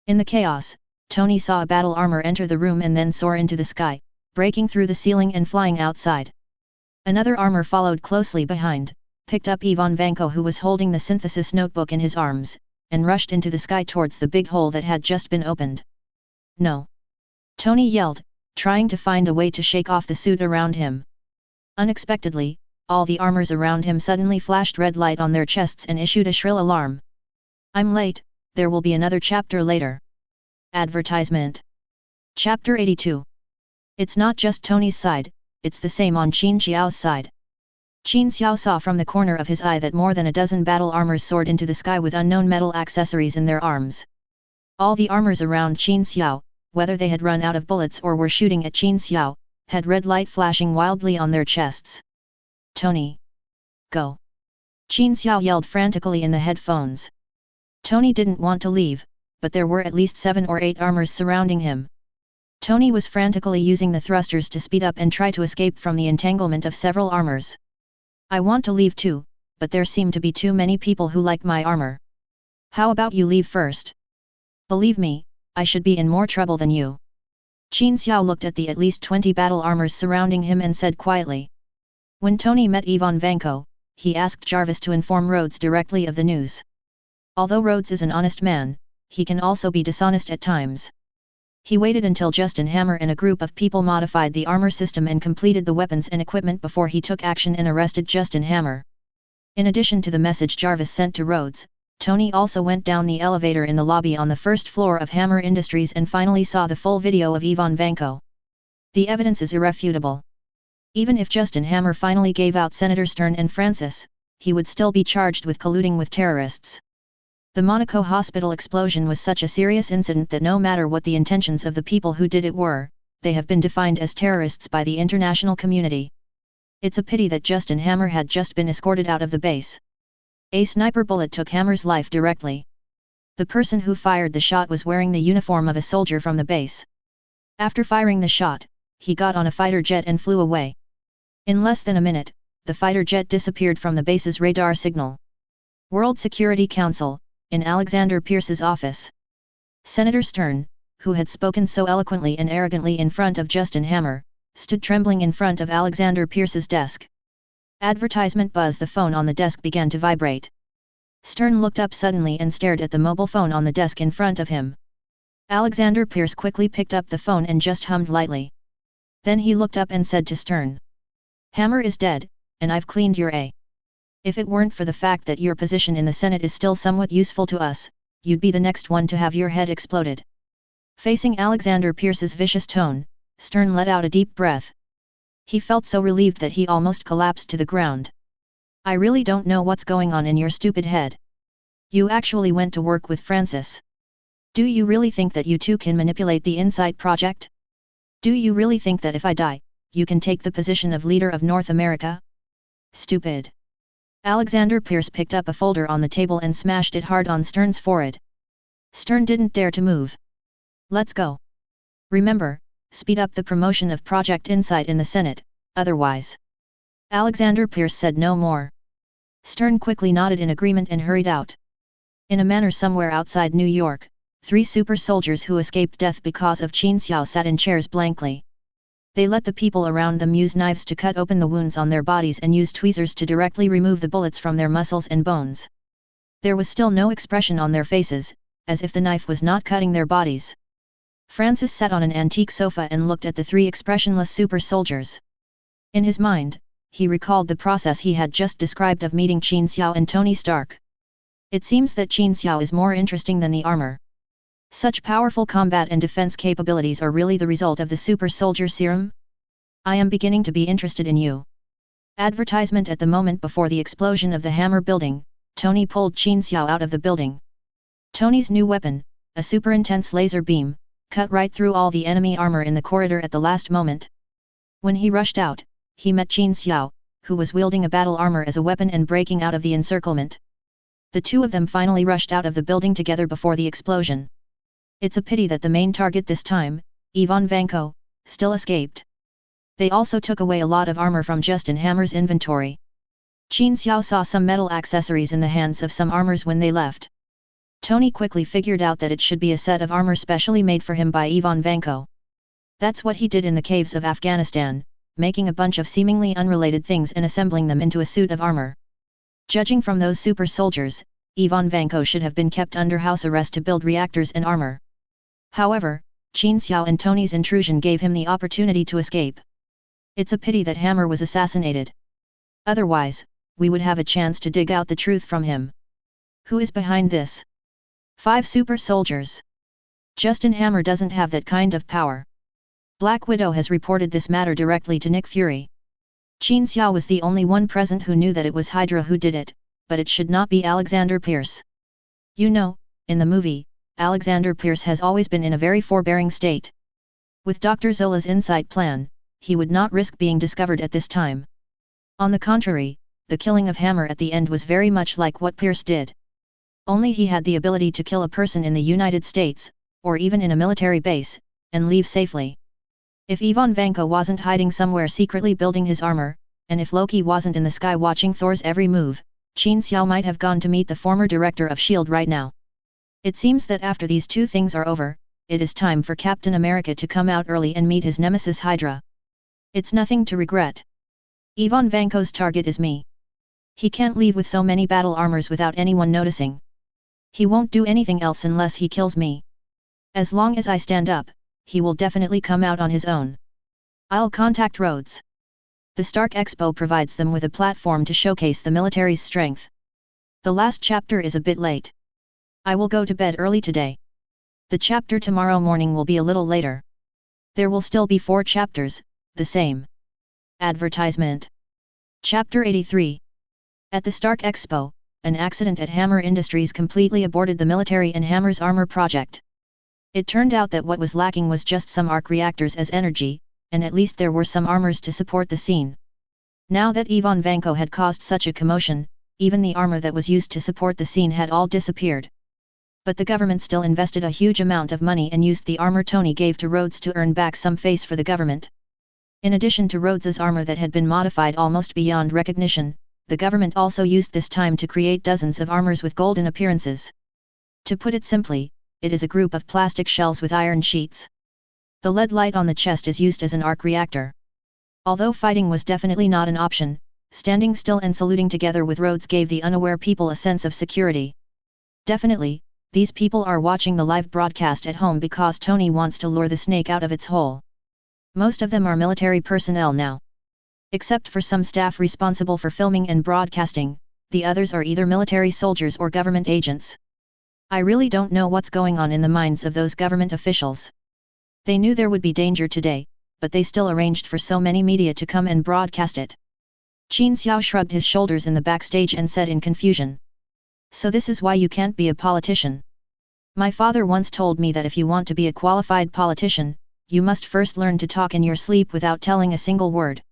In the chaos, Tony saw a battle armor enter the room and then soar into the sky, breaking through the ceiling and flying outside. Another armor followed closely behind, picked up Ivan Vanko who was holding the synthesis notebook in his arms, and rushed into the sky towards the big hole that had just been opened. "No!" Tony yelled, trying to find a way to shake off the suit around him. Unexpectedly, all the armors around him suddenly flashed red light on their chests and issued a shrill alarm. "I'm late, there will be another chapter later." Advertisement. Chapter 82. It's not just Tony's side, it's the same on Qin Xiao's side. Qin Xiao saw from the corner of his eye that more than a dozen battle armors soared into the sky with unknown metal accessories in their arms. All the armors around Qin Xiao, whether they had run out of bullets or were shooting at Qin Xiao, had red light flashing wildly on their chests. "Tony! Go!" Qin Xiao yelled frantically in the headphones. Tony didn't want to leave, but there were at least 7 or 8 armors surrounding him. Tony was frantically using the thrusters to speed up and try to escape from the entanglement of several armors. "I want to leave too, but there seem to be too many people who like my armor. How about you leave first? Believe me, I should be in more trouble than you." Qin Xiao looked at the at least 20 battle armors surrounding him and said quietly. When Tony met Ivan Vanko, he asked Jarvis to inform Rhodes directly of the news. Although Rhodes is an honest man, he can also be dishonest at times. He waited until Justin Hammer and a group of people modified the armor system and completed the weapons and equipment before he took action and arrested Justin Hammer. In addition to the message Jarvis sent to Rhodes, Tony also went down the elevator in the lobby on the first floor of Hammer Industries and finally saw the full video of Ivan Vanko. The evidence is irrefutable. Even if Justin Hammer finally gave out Senator Stern and Francis, he would still be charged with colluding with terrorists. The Monaco hospital explosion was such a serious incident that no matter what the intentions of the people who did it were, they have been defined as terrorists by the international community. It's a pity that Justin Hammer had just been escorted out of the base. A sniper bullet took Hammer's life directly. The person who fired the shot was wearing the uniform of a soldier from the base. After firing the shot, he got on a fighter jet and flew away. In less than a minute, the fighter jet disappeared from the base's radar signal. World Security Council, in Alexander Pierce's office. Senator Stern, who had spoken so eloquently and arrogantly in front of Justin Hammer, stood trembling in front of Alexander Pierce's desk. Advertisement buzz. The phone on the desk began to vibrate. Stern looked up suddenly and stared at the mobile phone on the desk in front of him. Alexander Pierce quickly picked up the phone and just hummed lightly. Then he looked up and said to Stern. "Hammer is dead, and I've cleaned your A. If it weren't for the fact that your position in the Senate is still somewhat useful to us, you'd be the next one to have your head exploded." Facing Alexander Pierce's vicious tone, Stern let out a deep breath. He felt so relieved that he almost collapsed to the ground. "I really don't know what's going on in your stupid head. You actually went to work with Francis. Do you really think that you two can manipulate the Insight Project? Do you really think that if I die, you can take the position of leader of North America? Stupid." Alexander Pierce picked up a folder on the table and smashed it hard on Stern's forehead. Stern didn't dare to move. "Let's go. Remember, speed up the promotion of Project Insight in the Senate, otherwise." Alexander Pierce said no more. Stern quickly nodded in agreement and hurried out. In a manor somewhere outside New York, 3 super soldiers who escaped death because of Qin Xiao sat in chairs blankly. They let the people around them use knives to cut open the wounds on their bodies and use tweezers to directly remove the bullets from their muscles and bones. There was still no expression on their faces, as if the knife was not cutting their bodies. Francis sat on an antique sofa and looked at the 3 expressionless super soldiers. In his mind, he recalled the process he had just described of meeting Qin Xiao and Tony Stark. It seems that Qin Xiao is more interesting than the armor. Such powerful combat and defense capabilities are really the result of the Super Soldier Serum? I am beginning to be interested in you. Advertisement. At the moment before the explosion of the Hammer building, Tony pulled Qin Xiao out of the building. Tony's new weapon, a super intense laser beam, cut right through all the enemy armor in the corridor at the last moment. When he rushed out, he met Qin Xiao, who was wielding a battle armor as a weapon and breaking out of the encirclement. The two of them finally rushed out of the building together before the explosion. It's a pity that the main target this time, Ivan Vanko, still escaped. They also took away a lot of armor from Justin Hammer's inventory. Qin Xiao saw some metal accessories in the hands of some armors when they left. Tony quickly figured out that it should be a set of armor specially made for him by Ivan Vanko. That's what he did in the caves of Afghanistan, making a bunch of seemingly unrelated things and assembling them into a suit of armor. Judging from those super soldiers, Ivan Vanko should have been kept under house arrest to build reactors and armor. However, Qin Xiao and Tony's intrusion gave him the opportunity to escape. It's a pity that Hammer was assassinated. Otherwise, we would have a chance to dig out the truth from him. Who is behind this? 5 super soldiers. Justin Hammer doesn't have that kind of power. Black Widow has reported this matter directly to Nick Fury. Qin Xiao was the only one present who knew that it was Hydra who did it, but it should not be Alexander Pierce. You know, in the movie, Alexander Pierce has always been in a very forbearing state. With Dr. Zola's insight plan, he would not risk being discovered at this time. On the contrary, the killing of Hammer at the end was very much like what Pierce did. Only he had the ability to kill a person in the United States, or even in a military base, and leave safely. If Ivan Vanko wasn't hiding somewhere secretly building his armor, and if Loki wasn't in the sky watching Thor's every move, Qin Xiao might have gone to meet the former director of S.H.I.E.L.D. right now. It seems that after these two things are over, it is time for Captain America to come out early and meet his nemesis Hydra. It's nothing to regret. Ivan Vanko's target is me. He can't leave with so many battle armors without anyone noticing. He won't do anything else unless he kills me. As long as I stand up, he will definitely come out on his own. I'll contact Rhodes. The Stark Expo provides them with a platform to showcase the military's strength. The last chapter is a bit late. I will go to bed early today. The chapter tomorrow morning will be a little later. There will still be 4 chapters, the same. Advertisement. Chapter 83. At the Stark Expo, an accident at Hammer Industries completely aborted the military and Hammer's armor project. It turned out that what was lacking was just some arc reactors as energy, and at least there were some armors to support the scene. Now that Ivan Vanko had caused such a commotion, even the armor that was used to support the scene had all disappeared. But the government still invested a huge amount of money and used the armor Tony gave to Rhodes to earn back some face for the government. In addition to Rhodes's armor that had been modified almost beyond recognition, the government also used this time to create dozens of armors with golden appearances. To put it simply, it is a group of plastic shells with iron sheets. The lead light on the chest is used as an arc reactor. Although fighting was definitely not an option, standing still and saluting together with Rhodes gave the unaware people a sense of security. Definitely, these people are watching the live broadcast at home because Tony wants to lure the snake out of its hole. Most of them are military personnel now. Except for some staff responsible for filming and broadcasting, the others are either military soldiers or government agents. I really don't know what's going on in the minds of those government officials. They knew there would be danger today, but they still arranged for so many media to come and broadcast it. Qin Xiao shrugged his shoulders in the backstage and said in confusion. So this is why you can't be a politician. My father once told me that if you want to be a qualified politician, you must first learn to talk in your sleep without telling a single word.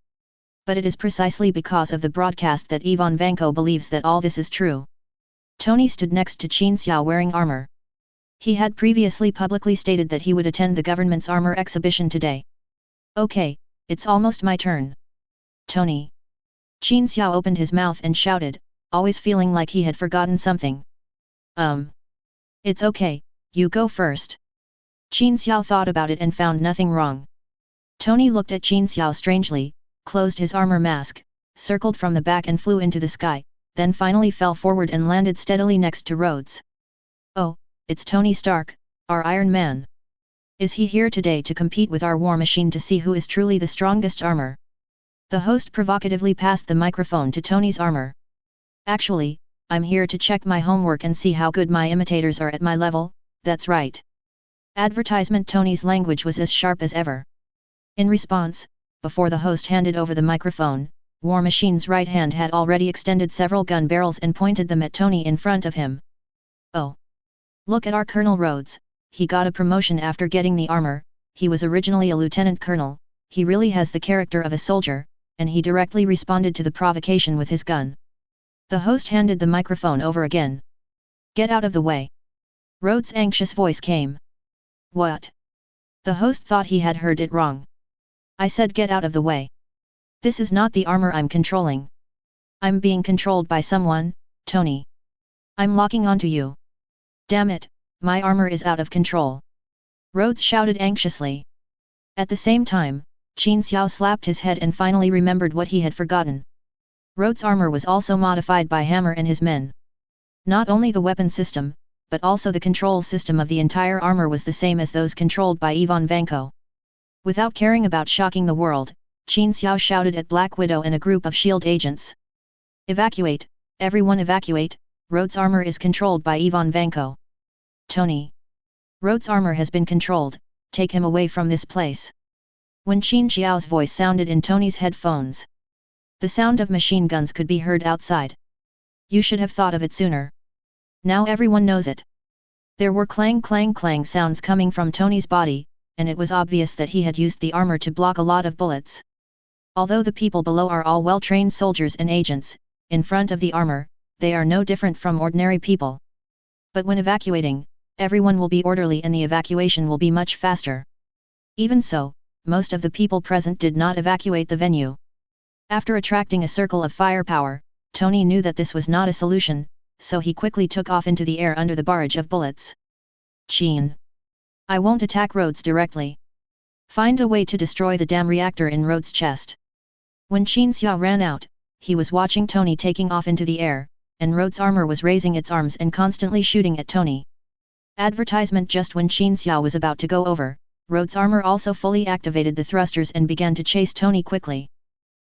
But it is precisely because of the broadcast that Ivan Vanko believes that all this is true. Tony stood next to Qin Xiao wearing armor. He had previously publicly stated that he would attend the government's armor exhibition today. Okay, it's almost my turn. Tony. Qin Xiao opened his mouth and shouted, always feeling like he had forgotten something. It's okay, you go first. Qin Xiao thought about it and found nothing wrong. Tony looked at Qin Xiao strangely, closed his armor mask, circled from the back and flew into the sky, then finally fell forward and landed steadily next to Rhodes. Oh, it's Tony Stark, our Iron Man. Is he here today to compete with our War Machine to see who is truly the strongest armor? The host provocatively passed the microphone to Tony's armor. Actually, I'm here to check my homework and see how good my imitators are at my level, that's right. Advertisement. Tony's language was as sharp as ever. In response, before the host handed over the microphone, War Machine's right hand had already extended several gun barrels and pointed them at Tony in front of him. Oh! Look at our Colonel Rhodes, he got a promotion after getting the armor, he was originally a lieutenant colonel, he really has the character of a soldier, and he directly responded to the provocation with his gun. The host handed the microphone over again. Get out of the way. Rhodes' anxious voice came. What? The host thought he had heard it wrong. I said get out of the way. This is not the armor I'm controlling. I'm being controlled by someone, Tony. I'm locking onto you. Damn it, my armor is out of control. Rhodes shouted anxiously. At the same time, Qin Xiao slapped his head and finally remembered what he had forgotten. Rhodes' armor was also modified by Hammer and his men. Not only the weapon system, but also the control system of the entire armor was the same as those controlled by Ivan Vanko. Without caring about shocking the world, Qin Xiao shouted at Black Widow and a group of SHIELD agents. Evacuate, everyone evacuate, Rhodes' armor is controlled by Ivan Vanko. Tony. Rhodes' armor has been controlled, take him away from this place. When Qin Xiao's voice sounded in Tony's headphones, the sound of machine guns could be heard outside. You should have thought of it sooner. Now everyone knows it. There were clang clang clang sounds coming from Tony's body, and it was obvious that he had used the armor to block a lot of bullets. Although the people below are all well-trained soldiers and agents, in front of the armor, they are no different from ordinary people. But when evacuating, everyone will be orderly and the evacuation will be much faster. Even so, most of the people present did not evacuate the venue. After attracting a circle of firepower, Tony knew that this was not a solution, so he quickly took off into the air under the barrage of bullets. Qin. I won't attack Rhodes directly. Find a way to destroy the damn reactor in Rhodes' chest. When Qin Xiao ran out, he was watching Tony taking off into the air, and Rhodes' armor was raising its arms and constantly shooting at Tony. Advertisement. Just when Qin Xiao was about to go over, Rhodes' armor also fully activated the thrusters and began to chase Tony quickly.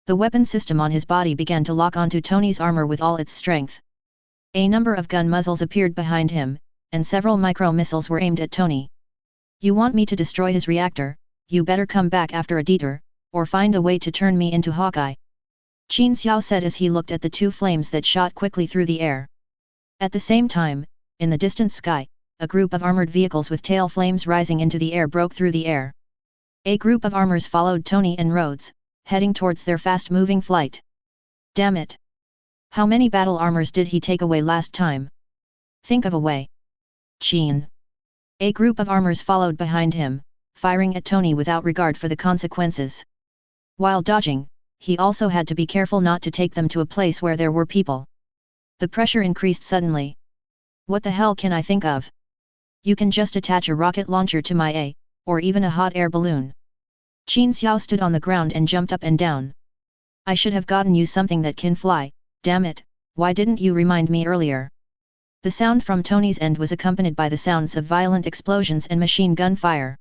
The weapon system on his body began to lock onto Tony's armor with all its strength. A number of gun muzzles appeared behind him, and several micro-missiles were aimed at Tony. You want me to destroy his reactor, you better come back after a detour, or find a way to turn me into Hawkeye. Qin Xiao said as he looked at the two flames that shot quickly through the air. At the same time, in the distant sky, a group of armored vehicles with tail flames rising into the air broke through the air. A group of armors followed Tony and Rhodes, heading towards their fast-moving flight. Damn it! How many battle armors did he take away last time? Think of a way. Qin. A group of armors followed behind him, firing at Tony without regard for the consequences. While dodging, he also had to be careful not to take them to a place where there were people. The pressure increased suddenly. What the hell can I think of? You can just attach a rocket launcher to my A, or even a hot air balloon. Qin Xiao stood on the ground and jumped up and down. I should have gotten you something that can fly, damn it, why didn't you remind me earlier? The sound from Tony's end was accompanied by the sounds of violent explosions and machine gun fire.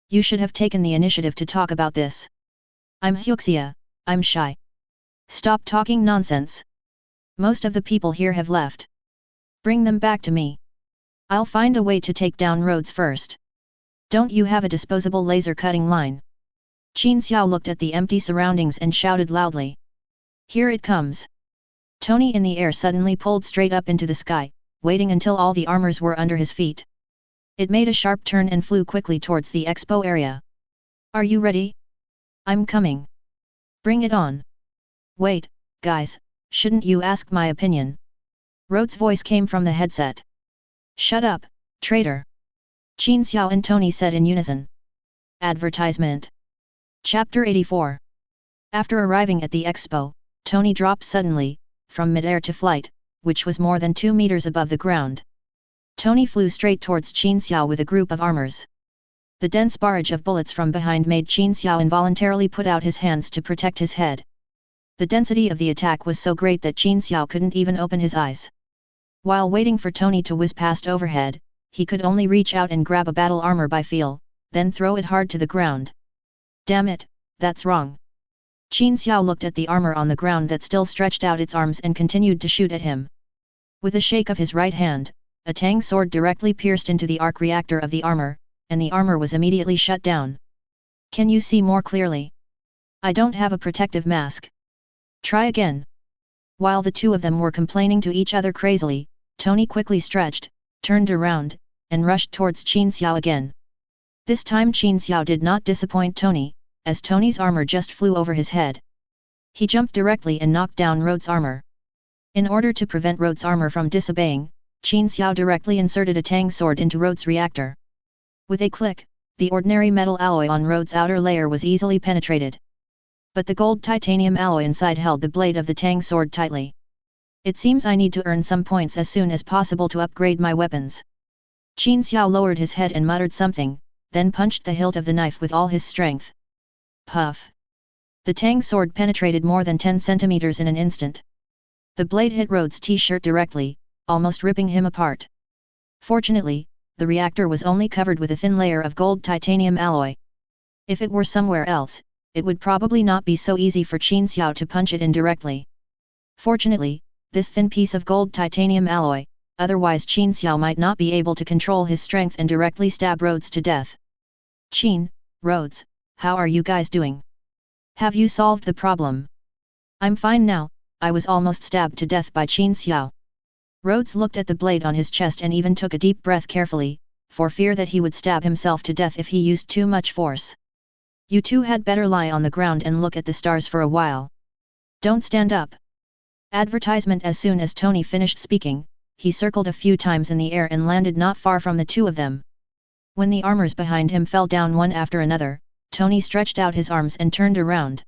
You should have taken the initiative to talk about this. I'm Hyuxia, I'm shy. Stop talking nonsense. Most of the people here have left. Bring them back to me. I'll find a way to take down Rhodes first. Don't you have a disposable laser cutting line? Qin Xiao looked at the empty surroundings and shouted loudly. Here it comes. Tony in the air suddenly pulled straight up into the sky, waiting until all the armors were under his feet. It made a sharp turn and flew quickly towards the expo area. Are you ready? I'm coming. Bring it on. Wait, guys, shouldn't you ask my opinion? Rhodes' voice came from the headset. Shut up, traitor. Qin Xiao and Tony said in unison. Advertisement. Chapter 84. After arriving at the expo, Tony dropped suddenly, from midair to flight, which was more than 2 meters above the ground. Tony flew straight towards Qin Xiao with a group of armors. The dense barrage of bullets from behind made Qin Xiao involuntarily put out his hands to protect his head. The density of the attack was so great that Qin Xiao couldn't even open his eyes. While waiting for Tony to whiz past overhead, he could only reach out and grab a battle armor by feel, then throw it hard to the ground. Damn it, that's wrong. Qin Xiao looked at the armor on the ground that still stretched out its arms and continued to shoot at him. With a shake of his right hand, a tang sword directly pierced into the arc reactor of the armor, and the armor was immediately shut down. Can you see more clearly? I don't have a protective mask. Try again. While the two of them were complaining to each other crazily, Tony quickly stretched, turned around, and rushed towards Qin Xiao again. This time Qin Xiao did not disappoint Tony, as Tony's armor just flew over his head. He jumped directly and knocked down Rhodes' armor. In order to prevent Rhodes' armor from disobeying, Qin Xiao directly inserted a tang sword into Rhodes' reactor. With a click, the ordinary metal alloy on Rhodes' outer layer was easily penetrated. But the gold titanium alloy inside held the blade of the tang sword tightly. It seems I need to earn some points as soon as possible to upgrade my weapons. Qin Xiao lowered his head and muttered something, then punched the hilt of the knife with all his strength. Puff! The tang sword penetrated more than 10 centimeters in an instant. The blade hit Rhodes' t-shirt directly, almost ripping him apart. Fortunately, the reactor was only covered with a thin layer of gold titanium alloy. If it were somewhere else, it would probably not be so easy for Qin Xiao to punch it in directly. Fortunately, this thin piece of gold titanium alloy, otherwise Qin Xiao might not be able to control his strength and directly stab Rhodes to death. Qin, Rhodes, how are you guys doing? Have you solved the problem? I'm fine now, I was almost stabbed to death by Qin Xiao. Rhodes looked at the blade on his chest and even took a deep breath carefully, for fear that he would stab himself to death if he used too much force. You two had better lie on the ground and look at the stars for a while. Don't stand up. Advertisement. As soon as Tony finished speaking, he circled a few times in the air and landed not far from the two of them. When the armors behind him fell down one after another, Tony stretched out his arms and turned around.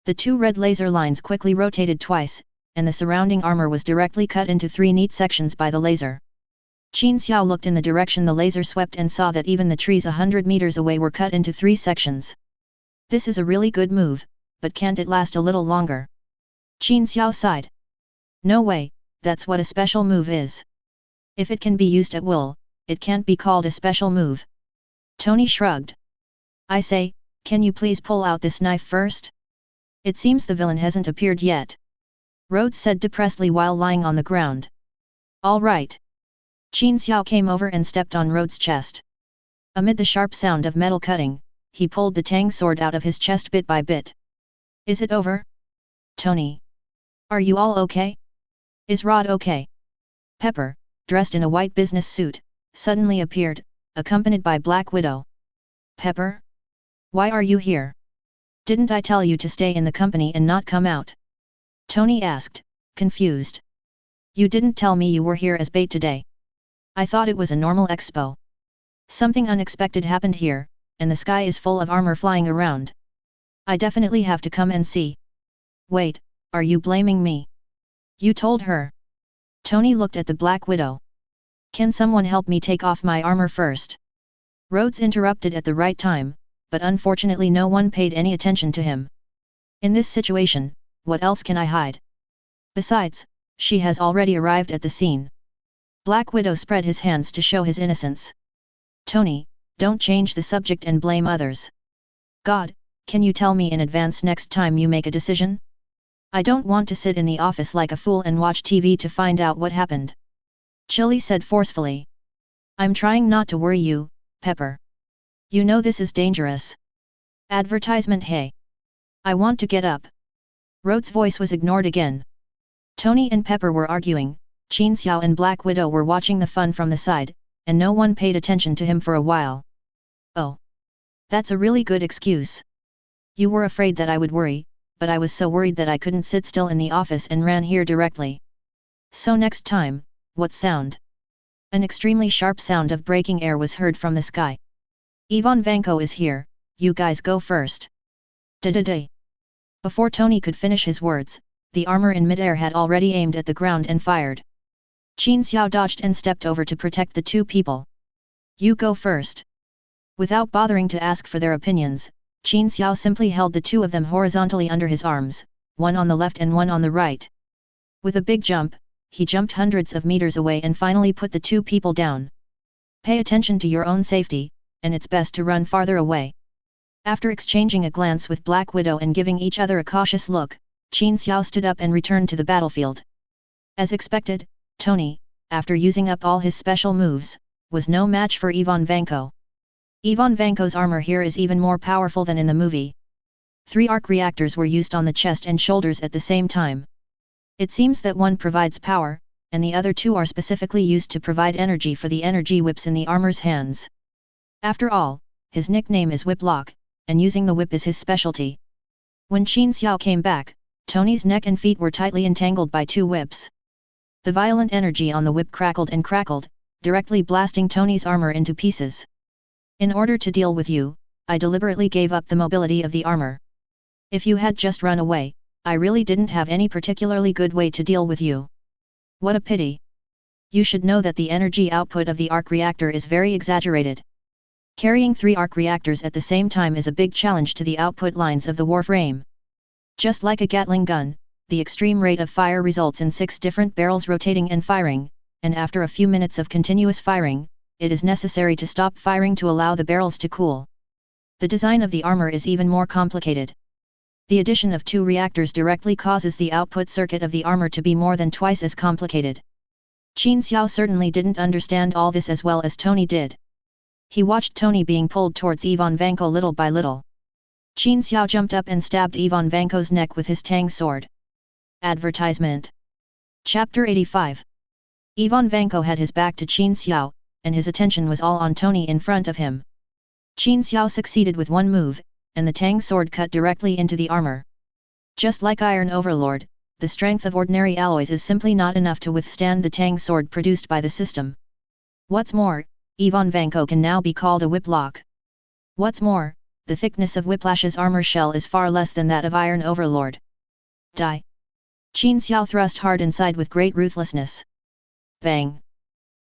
The two red laser lines quickly rotated twice, and the surrounding armor was directly cut into 3 neat sections by the laser. Qin Xiao looked in the direction the laser swept and saw that even the trees 100 meters away were cut into 3 sections. This is a really good move, but can't it last a little longer? Qin Xiao sighed. No way, that's what a special move is. If it can be used at will, it can't be called a special move. Tony shrugged. I say, can you please pull out this knife first? It seems the villain hasn't appeared yet. Rhodes said depressedly while lying on the ground. All right. Qin Xiao came over and stepped on Rhodes' chest. Amid the sharp sound of metal cutting, he pulled the tang sword out of his chest bit by bit. Is it over? Tony. Are you all okay? Is Rod okay? Pepper, dressed in a white business suit, suddenly appeared, accompanied by Black Widow. Pepper? Why are you here? Didn't I tell you to stay in the company and not come out? Tony asked, confused. You didn't tell me you were here as bait today. I thought it was a normal expo. Something unexpected happened here, and the sky is full of armor flying around. I definitely have to come and see. Wait, are you blaming me? You told her. Tony looked at the Black Widow. Can someone help me take off my armor first? Rhodes interrupted at the right time, but unfortunately no one paid any attention to him. In this situation, what else can I hide? Besides, she has already arrived at the scene. Black Widow spread his hands to show his innocence. Tony, don't change the subject and blame others. God, can you tell me in advance next time you make a decision? I don't want to sit in the office like a fool and watch TV to find out what happened. Chili said forcefully. I'm trying not to worry you, Pepper. You know this is dangerous. Advertisement. Hey. I want to get up. Rhodes' voice was ignored again. Tony and Pepper were arguing, Qin Xiao and Black Widow were watching the fun from the side, and no one paid attention to him for a while. Oh. That's a really good excuse. You were afraid that I would worry, but I was so worried that I couldn't sit still in the office and ran here directly. So next time, what sound? An extremely sharp sound of breaking air was heard from the sky. Ivan Vanko is here, you guys go first. Da-da-da. Before Tony could finish his words, the armor in midair had already aimed at the ground and fired. Qin Xiao dodged and stepped over to protect the two people. You go first. Without bothering to ask for their opinions, Qin Xiao simply held the two of them horizontally under his arms, one on the left and one on the right. With a big jump, he jumped hundreds of meters away and finally put the two people down. Pay attention to your own safety, and it's best to run farther away. After exchanging a glance with Black Widow and giving each other a cautious look, Qin Xiao stood up and returned to the battlefield. As expected, Tony, after using up all his special moves, was no match for Ivan Vanko. Ivan Vanko's armor here is even more powerful than in the movie. 3 arc reactors were used on the chest and shoulders at the same time. It seems that one provides power, and the other 2 are specifically used to provide energy for the energy whips in the armor's hands. After all, his nickname is Whiplock, and using the whip is his specialty. When Qin Xiao came back, Tony's neck and feet were tightly entangled by 2 whips. The violent energy on the whip crackled and crackled, directly blasting Tony's armor into pieces. In order to deal with you, I deliberately gave up the mobility of the armor. If you had just run away, I really didn't have any particularly good way to deal with you. What a pity. You should know that the energy output of the arc reactor is very exaggerated. Carrying 3 arc reactors at the same time is a big challenge to the output lines of the warframe. Just like a Gatling gun, the extreme rate of fire results in 6 different barrels rotating and firing, and after a few minutes of continuous firing, it is necessary to stop firing to allow the barrels to cool. The design of the armor is even more complicated. The addition of 2 reactors directly causes the output circuit of the armor to be more than twice as complicated. Qin Xiao certainly didn't understand all this as well as Tony did. He watched Tony being pulled towards Ivan Vanko little by little. Qin Xiao jumped up and stabbed Ivan Vanko's neck with his tang sword. Advertisement. Chapter 85. Ivan Vanko had his back to Qin Xiao, and his attention was all on Tony in front of him. Qin Xiao succeeded with one move, and the tang sword cut directly into the armor. Just like Iron Overlord, the strength of ordinary alloys is simply not enough to withstand the tang sword produced by the system. What's more, Ivan Vanko can now be called a whiplock. What's more, the thickness of Whiplash's armor shell is far less than that of Iron Overlord. Die! Qin Xiao thrust hard inside with great ruthlessness. Bang!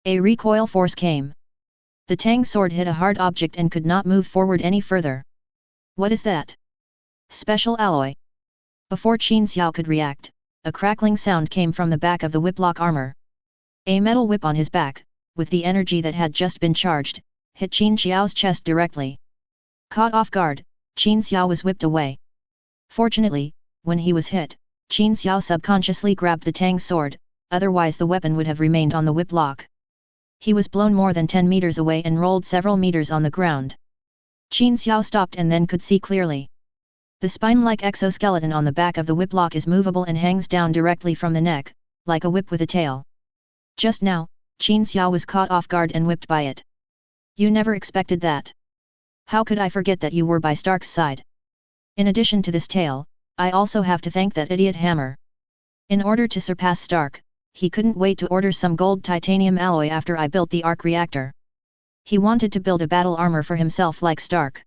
A recoil force came. The tang sword hit a hard object and could not move forward any further. What is that? Special alloy. Before Qin Xiao could react, a crackling sound came from the back of the whiplock armor. A metal whip on his back, with the energy that had just been charged, hit Qin Xiao's chest directly. Caught off guard, Qin Xiao was whipped away. Fortunately, when he was hit, Qin Xiao subconsciously grabbed the tang sword, otherwise the weapon would have remained on the whiplock. He was blown more than 10 meters away and rolled several meters on the ground. Qin Xiao stopped and then could see clearly. The spine-like exoskeleton on the back of the whiplock is movable and hangs down directly from the neck, like a whip with a tail. Just now, Qin Xiao was caught off guard and whipped by it. You never expected that. How could I forget that you were by Stark's side? In addition to this tale, I also have to thank that idiot hammer. In order to surpass Stark, he couldn't wait to order some gold titanium alloy after I built the arc reactor. He wanted to build a battle armor for himself like Stark.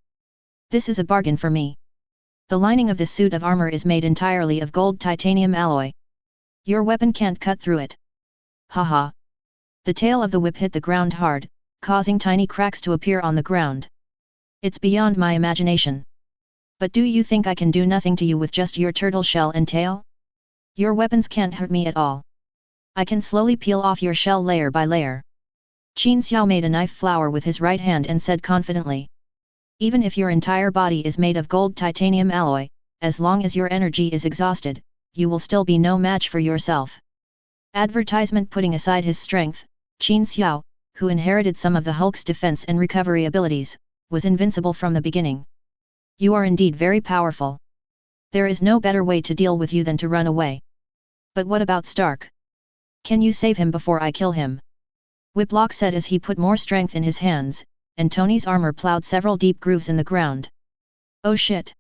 This is a bargain for me. The lining of this suit of armor is made entirely of gold titanium alloy. Your weapon can't cut through it. Haha. The tail of the whip hit the ground hard, causing tiny cracks to appear on the ground. It's beyond my imagination. But do you think I can do nothing to you with just your turtle shell and tail? Your weapons can't hurt me at all. I can slowly peel off your shell layer by layer. Qin Xiao made a knife flower with his right hand and said confidently. Even if your entire body is made of gold titanium alloy, as long as your energy is exhausted, you will still be no match for yourself. Advertisement. Putting aside his strength, Qin Xiao, who inherited some of the Hulk's defense and recovery abilities, was invincible from the beginning. You are indeed very powerful. There is no better way to deal with you than to run away. But what about Stark? Can you save him before I kill him? Whiplock said as he put more strength in his hands, and Tony's armor plowed several deep grooves in the ground. Oh shit!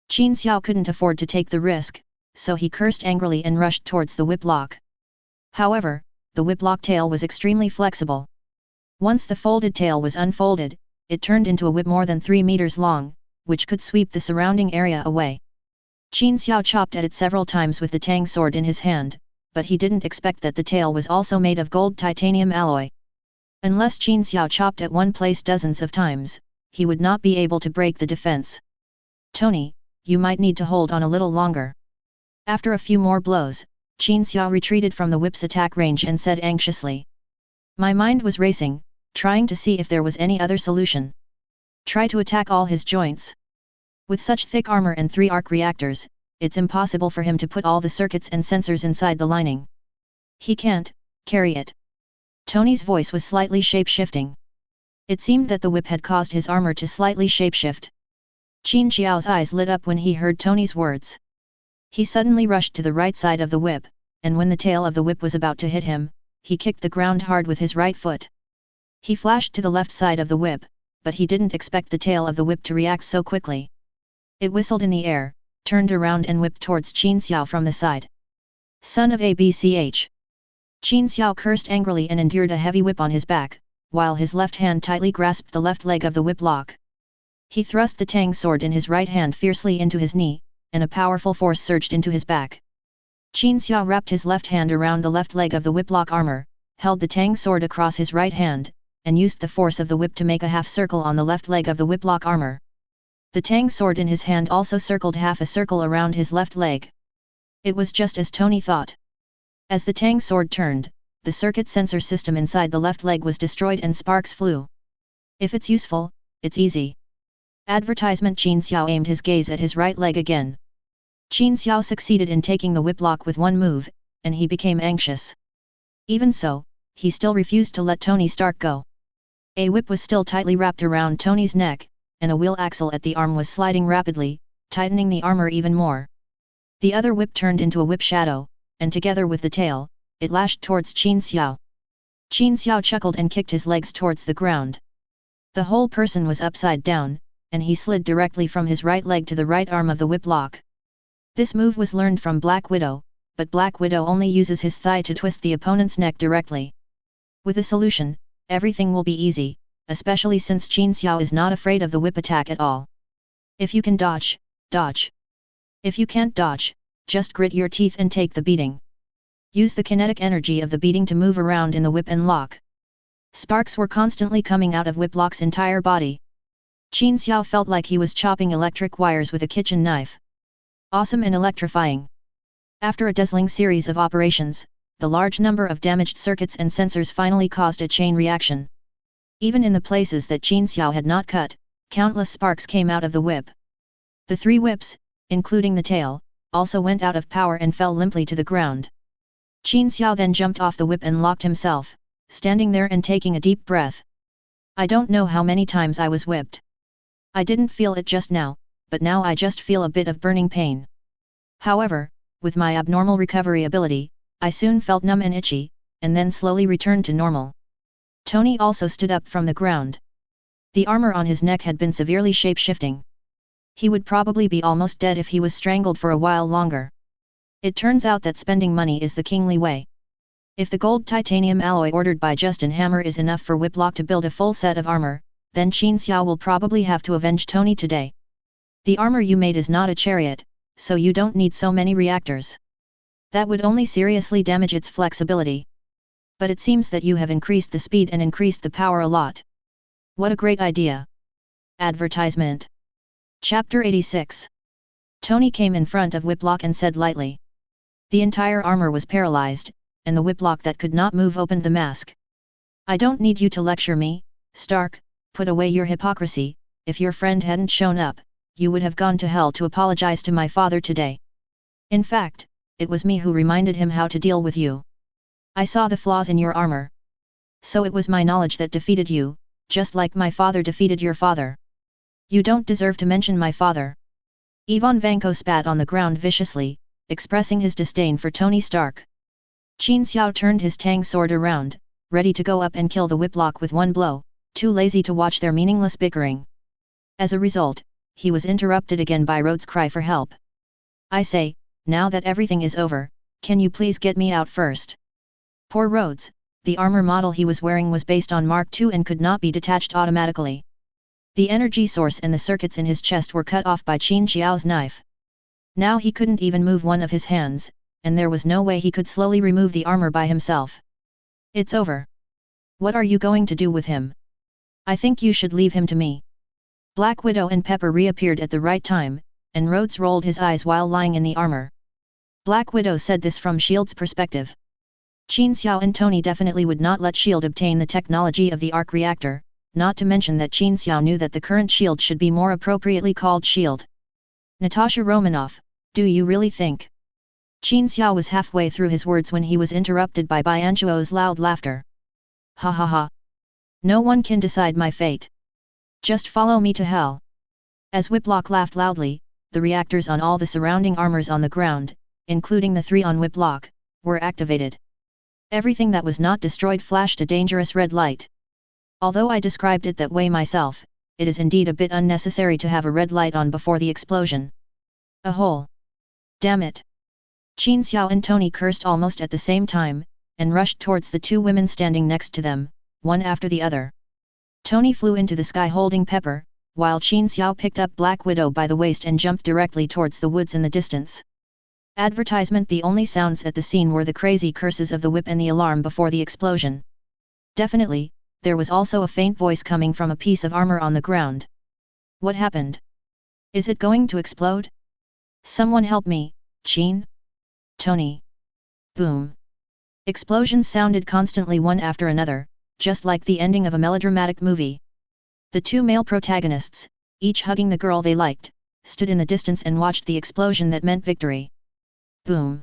Qin Xiao couldn't afford to take the risk, so he cursed angrily and rushed towards the whiplock. However, the whiplock tail was extremely flexible. Once the folded tail was unfolded, it turned into a whip more than 3 meters long, which could sweep the surrounding area away. Qin Xiao chopped at it several times with the tang sword in his hand, but he didn't expect that the tail was also made of gold titanium alloy. Unless Qin Xiao chopped at one place dozens of times, he would not be able to break the defense. Tony, you might need to hold on a little longer. After a few more blows, Qin Xiao retreated from the whip's attack range and said anxiously. My mind was racing, trying to see if there was any other solution. Try to attack all his joints. With such thick armor and 3 arc reactors, it's impossible for him to put all the circuits and sensors inside the lining. He can't carry it. Tony's voice was slightly shape-shifting. It seemed that the whip had caused his armor to slightly shape-shift. Qin Xiao's eyes lit up when he heard Tony's words. He suddenly rushed to the right side of the whip, and when the tail of the whip was about to hit him, he kicked the ground hard with his right foot. He flashed to the left side of the whip, but he didn't expect the tail of the whip to react so quickly. It whistled in the air, turned around and whipped towards Qin Xiao from the side. Son of a BCH! Qin Xiao cursed angrily and endured a heavy whip on his back, while his left hand tightly grasped the left leg of the whiplock. He thrust the tang sword in his right hand fiercely into his knee, and a powerful force surged into his back. Qin Xiao wrapped his left hand around the left leg of the whiplock armor, held the tang sword across his right hand, and used the force of the whip to make a half circle on the left leg of the whiplock armor. The tang sword in his hand also circled half a circle around his left leg. It was just as Tony thought. As the tang sword turned, the circuit sensor system inside the left leg was destroyed and sparks flew. If it's useful, it's easy. Advertisement. Qin Xiao aimed his gaze at his right leg again. Qin Xiao succeeded in taking the whip lock with one move, and he became anxious. Even so, he still refused to let Tony Stark go. A whip was still tightly wrapped around Tony's neck, and a wheel axle at the arm was sliding rapidly, tightening the armor even more. The other whip turned into a whip shadow, and together with the tail, it lashed towards Qin Xiao. Qin Xiao chuckled and kicked his legs towards the ground. The whole person was upside down, and he slid directly from his right leg to the right arm of the whip lock. This move was learned from Black Widow, but Black Widow only uses his thigh to twist the opponent's neck directly. With a solution, everything will be easy, especially since Qin Xiao is not afraid of the whip attack at all. If you can dodge, dodge. If you can't dodge, just grit your teeth and take the beating. Use the kinetic energy of the beating to move around in the whip and lock. Sparks were constantly coming out of Whiplock's entire body. Qin Xiao felt like he was chopping electric wires with a kitchen knife. Awesome and electrifying. After a dazzling series of operations, the large number of damaged circuits and sensors finally caused a chain reaction. Even in the places that Qin Xiao had not cut, countless sparks came out of the whip. The 3 whips, including the tail, also went out of power and fell limply to the ground. Qin Xiao then jumped off the whip and locked himself, standing there and taking a deep breath. I don't know how many times I was whipped. I didn't feel it just now, but now I just feel a bit of burning pain. However, with my abnormal recovery ability, I soon felt numb and itchy, and then slowly returned to normal. Tony also stood up from the ground. The armor on his neck had been severely shape-shifting. He would probably be almost dead if he was strangled for a while longer. It turns out that spending money is the kingly way. If the gold titanium alloy ordered by Justin Hammer is enough for Whiplock to build a full set of armor, then Qin Xiao will probably have to avenge Tony today. The armor you made is not a chariot, so you don't need so many reactors. That would only seriously damage its flexibility. But it seems that you have increased the speed and increased the power a lot. What a great idea. Advertisement. Chapter 86. Tony came in front of Whiplock and said lightly. The entire armor was paralyzed, and the Whiplock that could not move opened the mask. I don't need you to lecture me, Stark, put away your hypocrisy. If your friend hadn't shown up, you would have gone to hell to apologize to my father today. In fact, it was me who reminded him how to deal with you. I saw the flaws in your armor. So it was my knowledge that defeated you, just like my father defeated your father. You don't deserve to mention my father. Ivan Vanko spat on the ground viciously, expressing his disdain for Tony Stark. Qin Xiao turned his tang sword around, ready to go up and kill the Whiplock with one blow, too lazy to watch their meaningless bickering. As a result, he was interrupted again by Rhodes' cry for help. I say, now that everything is over, can you please get me out first? Poor Rhodes, the armor model he was wearing was based on Mark II and could not be detached automatically. The energy source and the circuits in his chest were cut off by Qin Xiao's knife. Now he couldn't even move one of his hands, and there was no way he could slowly remove the armor by himself. It's over. What are you going to do with him? I think you should leave him to me. Black Widow and Pepper reappeared at the right time, and Rhodes rolled his eyes while lying in the armor. Black Widow said this from S.H.I.E.L.D.'s perspective. Qin Xiao and Tony definitely would not let S.H.I.E.L.D. obtain the technology of the arc reactor, not to mention that Qin Xiao knew that the current S.H.I.E.L.D. should be more appropriately called S.H.I.E.L.D. Natasha Romanoff, do you really think? Qin Xiao was halfway through his words when he was interrupted by Bianchuo's loud laughter. Ha ha ha. No one can decide my fate. Just follow me to hell. As Whiplock laughed loudly, the reactors on all the surrounding armors on the ground, including the 3 on Whiplock, were activated. Everything that was not destroyed flashed a dangerous red light. Although I described it that way myself, it is indeed a bit unnecessary to have a red light on before the explosion. A hole. Damn it. Qin Xiao and Tony cursed almost at the same time, and rushed towards the 2 women standing next to them, one after the other. Tony flew into the sky holding Pepper, while Qin Xiao picked up Black Widow by the waist and jumped directly towards the woods in the distance. Advertisement. The only sounds at the scene were the crazy curses of the whip and the alarm before the explosion. Definitely, there was also a faint voice coming from a piece of armor on the ground. What happened? Is it going to explode? Someone help me, Qin? Tony. Boom. Explosions sounded constantly one after another, just like the ending of a melodramatic movie. The two male protagonists, each hugging the girl they liked, stood in the distance and watched the explosion that meant victory. Boom!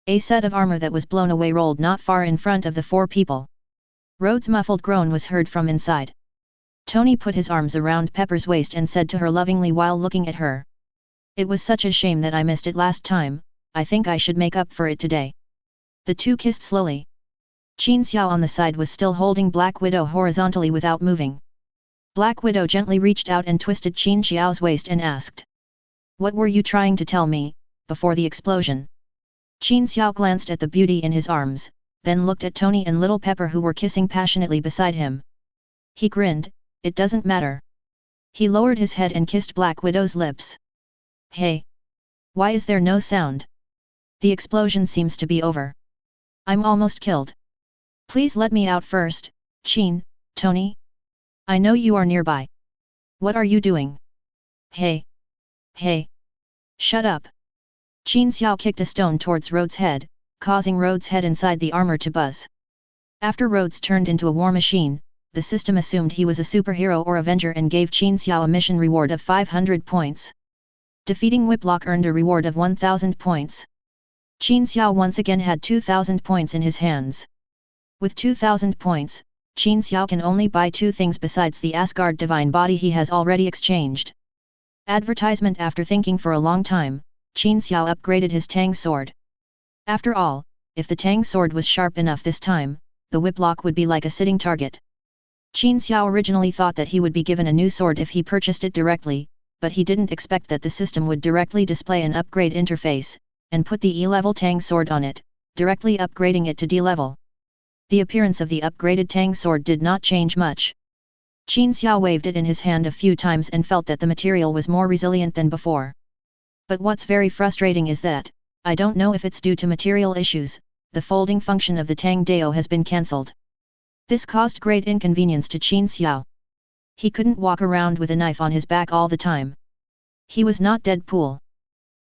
A set of armor that was blown away rolled not far in front of the four people. Rhodes' muffled groan was heard from inside. Tony put his arms around Pepper's waist and said to her lovingly while looking at her. "It was such a shame that I missed it last time, I think I should make up for it today." The two kissed slowly. Qin Xiao on the side was still holding Black Widow horizontally without moving. Black Widow gently reached out and twisted Qin Xiao's waist and asked, "What were you trying to tell me, before the explosion?" Qin Xiao glanced at the beauty in his arms, then looked at Tony and Little Pepper who were kissing passionately beside him. He grinned, "It doesn't matter." He lowered his head and kissed Black Widow's lips. "Hey! Why is there no sound? The explosion seems to be over. I'm almost killed. Please let me out first, Qin, Tony. I know you are nearby. What are you doing? Hey! Hey! Shut up!" Qin Xiao kicked a stone towards Rhodes' head, causing Rhodes' head inside the armor to buzz. After Rhodes turned into a war machine, the system assumed he was a superhero or Avenger and gave Qin Xiao a mission reward of 500 points. Defeating Whiplock earned a reward of 1000 points. Qin Xiao once again had 2000 points in his hands. With 2000 points, Qin Xiao can only buy two things besides the Asgard divine body he has already exchanged. Advertisement. After thinking for a long time, Qin Xiao upgraded his Tang sword. After all, if the Tang sword was sharp enough this time, the Whiplock would be like a sitting target. Qin Xiao originally thought that he would be given a new sword if he purchased it directly, but he didn't expect that the system would directly display an upgrade interface, and put the E-level Tang sword on it, directly upgrading it to D-level. The appearance of the upgraded Tang sword did not change much. Qin Xiao waved it in his hand a few times and felt that the material was more resilient than before. But what's very frustrating is that, I don't know if it's due to material issues, the folding function of the Tang Dao has been cancelled. This caused great inconvenience to Qin Xiao. He couldn't walk around with a knife on his back all the time. He was not Deadpool.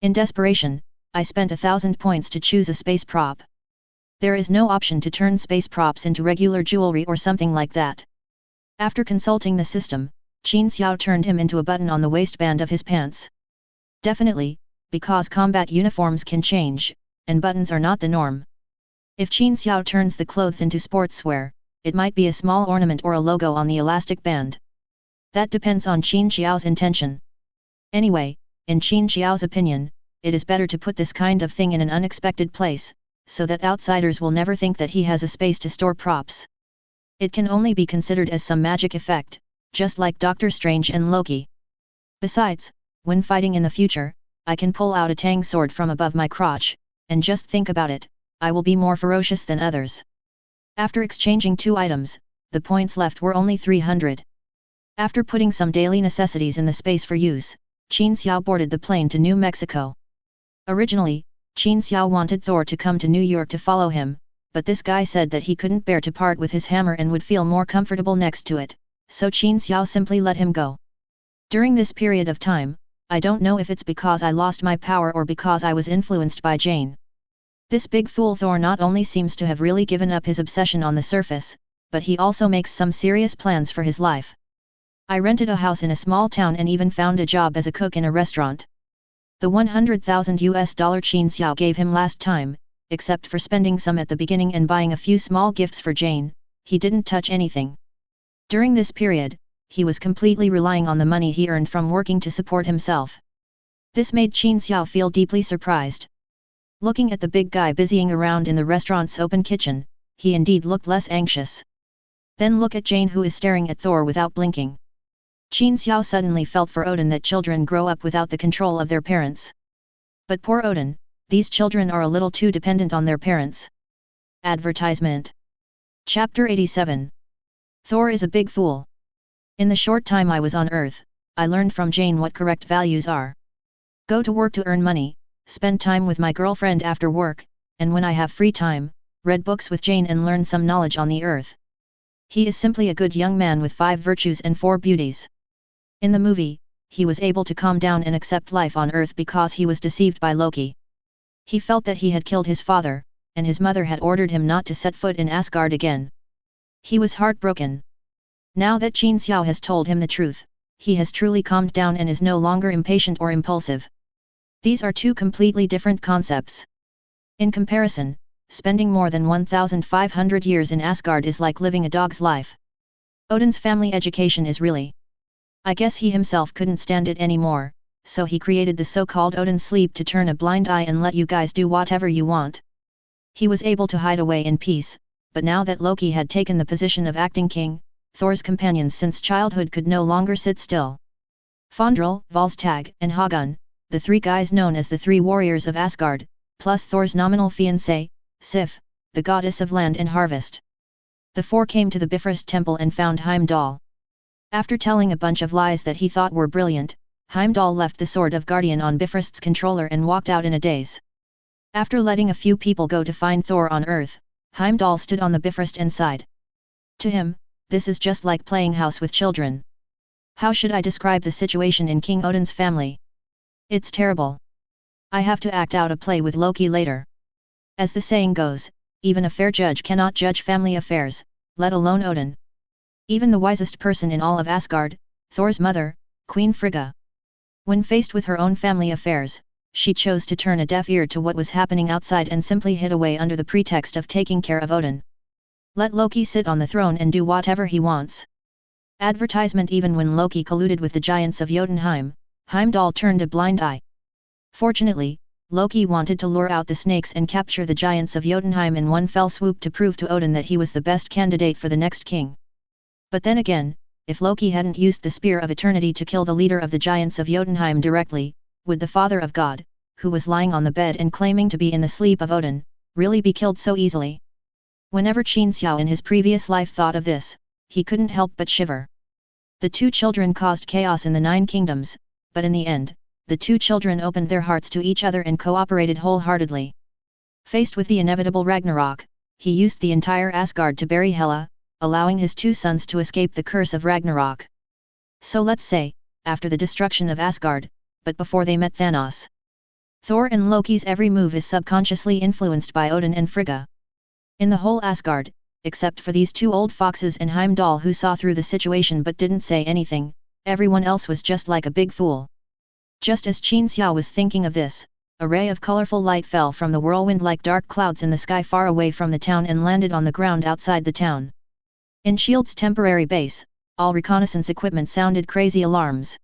In desperation, I spent 1000 points to choose a space prop. There is no option to turn space props into regular jewelry or something like that. After consulting the system, Qin Xiao turned him into a button on the waistband of his pants. Definitely, because combat uniforms can change, and buttons are not the norm. If Qin Xiao turns the clothes into sportswear, it might be a small ornament or a logo on the elastic band. That depends on Qin Xiao's intention. Anyway, in Qin Xiao's opinion, it is better to put this kind of thing in an unexpected place, so that outsiders will never think that he has a space to store props. It can only be considered as some magic effect, just like Doctor Strange and Loki. Besides, when fighting in the future, I can pull out a Tang sword from above my crotch, and just think about it, I will be more ferocious than others. After exchanging two items, the points left were only 300. After putting some daily necessities in the space for use, Qin Xiao boarded the plane to New Mexico. Originally, Qin Xiao wanted Thor to come to New York to follow him, but this guy said that he couldn't bear to part with his hammer and would feel more comfortable next to it, so Qin Xiao simply let him go. During this period of time, I don't know if it's because I lost my power or because I was influenced by Jane. This big fool Thor not only seems to have really given up his obsession on the surface, but he also makes some serious plans for his life. I rented a house in a small town and even found a job as a cook in a restaurant. The $100,000 Qin Xiao gave him last time, except for spending some at the beginning and buying a few small gifts for Jane, he didn't touch anything. During this period, he was completely relying on the money he earned from working to support himself. This made Qin Xiao feel deeply surprised. Looking at the big guy busying around in the restaurant's open kitchen, he indeed looked less anxious. Then look at Jane who is staring at Thor without blinking. Qin Xiao suddenly felt for Odin that children grow up without the control of their parents. But poor Odin, these children are a little too dependent on their parents. Advertisement. Chapter 87. Thor is a big fool. In the short time I was on Earth, I learned from Jane what correct values are. Go to work to earn money, spend time with my girlfriend after work, and when I have free time, read books with Jane and learn some knowledge on the Earth. He is simply a good young man with 5 virtues and 4 beauties. In the movie, he was able to calm down and accept life on Earth because he was deceived by Loki. He felt that he had killed his father, and his mother had ordered him not to set foot in Asgard again. He was heartbroken. Now that Qin Xiao has told him the truth, he has truly calmed down and is no longer impatient or impulsive. These are two completely different concepts. In comparison, spending more than 1,500 years in Asgard is like living a dog's life. Odin's family education is really... I guess he himself couldn't stand it anymore, so he created the so-called Odin sleep to turn a blind eye and let you guys do whatever you want. He was able to hide away in peace, but now that Loki had taken the position of acting king, Thor's companions since childhood could no longer sit still. Fandral, Volstagg, and Hagun, the three guys known as the Three Warriors of Asgard, plus Thor's nominal fiancée, Sif, the goddess of land and harvest. The four came to the Bifrost temple and found Heimdall. After telling a bunch of lies that he thought were brilliant, Heimdall left the Sword of Guardian on Bifrost's controller and walked out in a daze. After letting a few people go to find Thor on Earth, Heimdall stood on the Bifrost and sighed. To him, this is just like playing house with children. How should I describe the situation in King Odin's family? It's terrible. I have to act out a play with Loki later. As the saying goes, even a fair judge cannot judge family affairs, let alone Odin. Even the wisest person in all of Asgard, Thor's mother, Queen Frigga. When faced with her own family affairs, she chose to turn a deaf ear to what was happening outside and simply hid away under the pretext of taking care of Odin. Let Loki sit on the throne and do whatever he wants. Advertisement. Even when Loki colluded with the giants of Jotunheim, Heimdall turned a blind eye. Fortunately, Loki wanted to lure out the snakes and capture the giants of Jotunheim in one fell swoop to prove to Odin that he was the best candidate for the next king. But then again, if Loki hadn't used the Spear of Eternity to kill the leader of the giants of Jotunheim directly, would the Father of God, who was lying on the bed and claiming to be in the sleep of Odin, really be killed so easily? Whenever Qin Xiao in his previous life thought of this, he couldn't help but shiver. The two children caused chaos in the 9 kingdoms, but in the end, the two children opened their hearts to each other and cooperated wholeheartedly. Faced with the inevitable Ragnarok, he used the entire Asgard to bury Hela, allowing his 2 sons to escape the curse of Ragnarok. So let's say, after the destruction of Asgard, but before they met Thanos. Thor and Loki's every move is subconsciously influenced by Odin and Frigga. In the whole Asgard, except for these 2 old foxes and Heimdall who saw through the situation but didn't say anything, everyone else was just like a big fool. Just as Qin Xiao was thinking of this, a ray of colorful light fell from the whirlwind like dark clouds in the sky far away from the town and landed on the ground outside the town. In S.H.I.E.L.D.'s temporary base, all reconnaissance equipment sounded crazy alarms.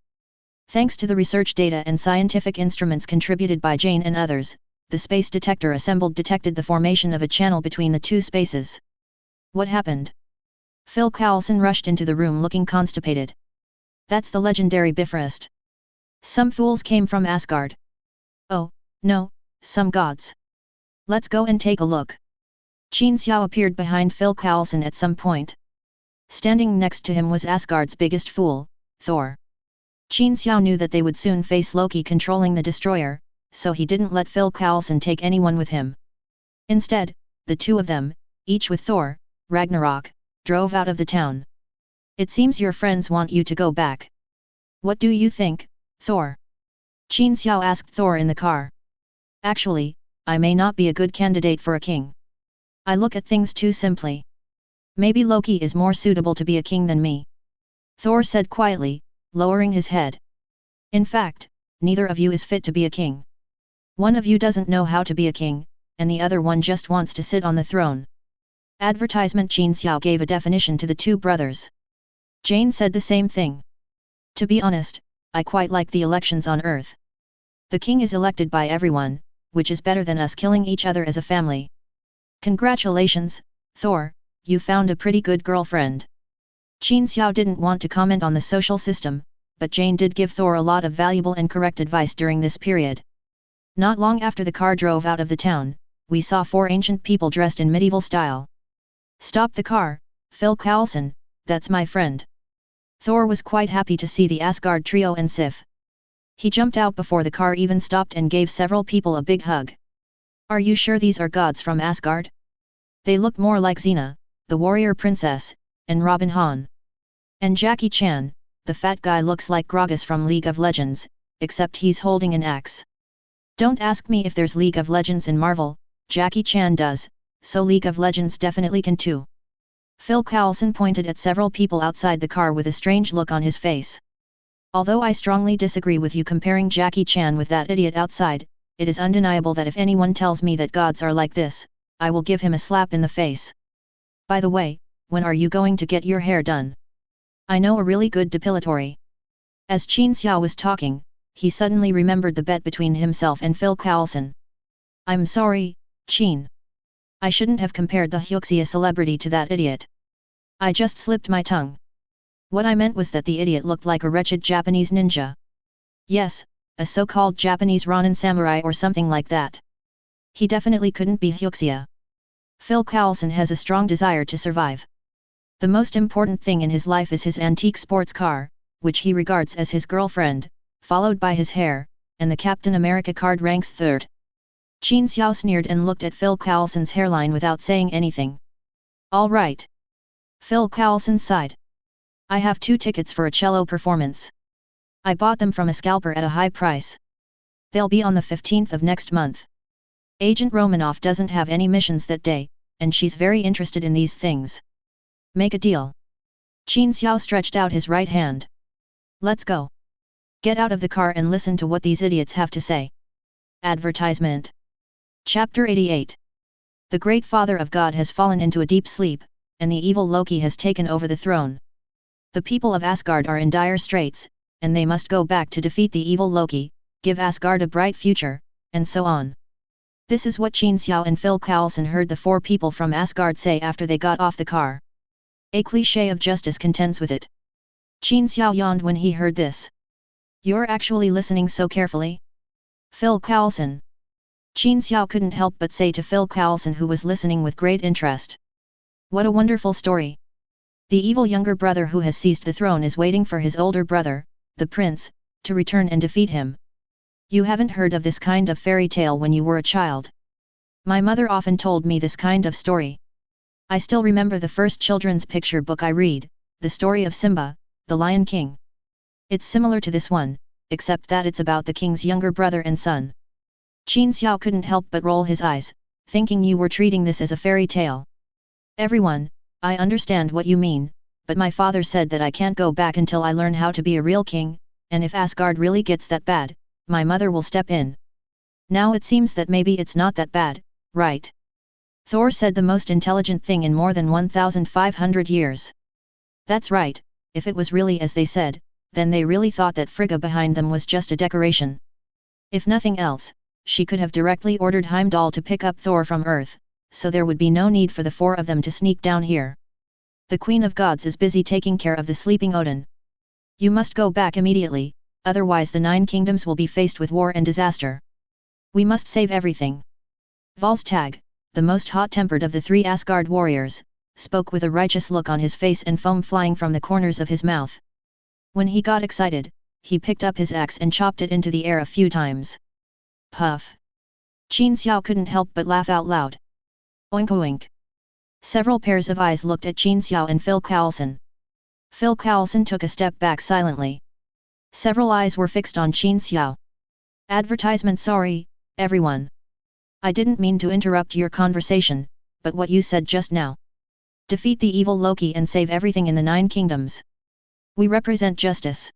Thanks to the research data and scientific instruments contributed by Jane and others, the space detector assembled detected the formation of a channel between the 2 spaces. What happened? Phil Coulson rushed into the room looking constipated. That's the legendary Bifrost. Some fools came from Asgard. Oh, no, some gods. Let's go and take a look. Qin Xiao appeared behind Phil Coulson at some point. Standing next to him was Asgard's biggest fool, Thor. Qin Xiao knew that they would soon face Loki controlling the destroyer, so he didn't let Phil Coulson take anyone with him. Instead, the 2 of them, each with Thor, Ragnarok, drove out of the town. It seems your friends want you to go back. What do you think, Thor? Qin Xiao asked Thor in the car. Actually, I may not be a good candidate for a king. I look at things too simply. Maybe Loki is more suitable to be a king than me. Thor said quietly, lowering his head. In fact, neither of you is fit to be a king. One of you doesn't know how to be a king, and the other one just wants to sit on the throne. Advertisement. Qin Xiao gave a definition to the 2 brothers. Jane said the same thing. To be honest, I quite like the elections on Earth. The king is elected by everyone, which is better than us killing each other as a family. Congratulations, Thor, you found a pretty good girlfriend. Qin Xiao didn't want to comment on the social system, but Jane did give Thor a lot of valuable and correct advice during this period. Not long after the car drove out of the town, we saw 4 ancient people dressed in medieval style. Stop the car, Phil Coulson, that's my friend. Thor was quite happy to see the Asgard trio and Sif. He jumped out before the car even stopped and gave several people a big hug. Are you sure these are gods from Asgard? They look more like Xena, the warrior princess, and Robin Han. And Jackie Chan, the fat guy looks like Gragas from League of Legends, except he's holding an axe. Don't ask me if there's League of Legends in Marvel, Jackie Chan does, so League of Legends definitely can too. Phil Coulson pointed at several people outside the car with a strange look on his face. Although I strongly disagree with you comparing Jackie Chan with that idiot outside, it is undeniable that if anyone tells me that gods are like this, I will give him a slap in the face. By the way, when are you going to get your hair done? I know a really good depilatory. As Qin Xiao was talking, he suddenly remembered the bet between himself and Phil Coulson. I'm sorry, Qin. I shouldn't have compared the Huxia celebrity to that idiot. I just slipped my tongue. What I meant was that the idiot looked like a wretched Japanese ninja. Yes, a so-called Japanese Ronin samurai or something like that. He definitely couldn't be Huxia. Phil Coulson has a strong desire to survive. The most important thing in his life is his antique sports car, which he regards as his girlfriend, followed by his hair, and the Captain America card ranks third. Qin Xiao sneered and looked at Phil Coulson's hairline without saying anything. All right. Phil Coulson sighed. I have 2 tickets for a cello performance. I bought them from a scalper at a high price. They'll be on the 15th of next month. Agent Romanoff doesn't have any missions that day, and she's very interested in these things. Make a deal. Qin Xiao stretched out his right hand. Let's go. Get out of the car and listen to what these idiots have to say. Advertisement. Chapter 88. The Great Father of God has fallen into a deep sleep, and the evil Loki has taken over the throne. The people of Asgard are in dire straits, and they must go back to defeat the evil Loki, give Asgard a bright future, and so on. This is what Qin Xiao and Phil Coulson heard the 4 people from Asgard say after they got off the car. A cliché of justice contends with it. Qin Xiao yawned when he heard this. You're actually listening so carefully? Phil Coulson. Qin Xiao couldn't help but say to Phil Coulson, who was listening with great interest. What a wonderful story. The evil younger brother who has seized the throne is waiting for his older brother, the prince, to return and defeat him. You haven't heard of this kind of fairy tale when you were a child. My mother often told me this kind of story. I still remember the first children's picture book I read, the story of Simba, the Lion King. It's similar to this one, except that it's about the king's younger brother and son. Qin Xiao couldn't help but roll his eyes, thinking you were treating this as a fairy tale. Everyone, I understand what you mean, but my father said that I can't go back until I learn how to be a real king, and if Asgard really gets that bad, my mother will step in. Now it seems that maybe it's not that bad, right? Thor said the most intelligent thing in more than 1,500 years. That's right, if it was really as they said, then they really thought that Frigga behind them was just a decoration. If nothing else, she could have directly ordered Heimdall to pick up Thor from Earth, so there would be no need for the 4 of them to sneak down here. The Queen of Gods is busy taking care of the sleeping Odin. You must go back immediately, otherwise the 9 kingdoms will be faced with war and disaster. We must save everything. Volstagg, the most hot-tempered of the 3 Asgard warriors, spoke with a righteous look on his face and foam flying from the corners of his mouth. When he got excited, he picked up his axe and chopped it into the air a few times. Puff! Qin Xiao couldn't help but laugh out loud. Oink oink! Several pairs of eyes looked at Qin Xiao and Phil Coulson. Phil Coulson took a step back silently. Several eyes were fixed on Qin Xiao. Advertisement. Sorry, everyone. I didn't mean to interrupt your conversation, but what you said just now. Defeat the evil Loki and save everything in the 9 kingdoms. We represent justice.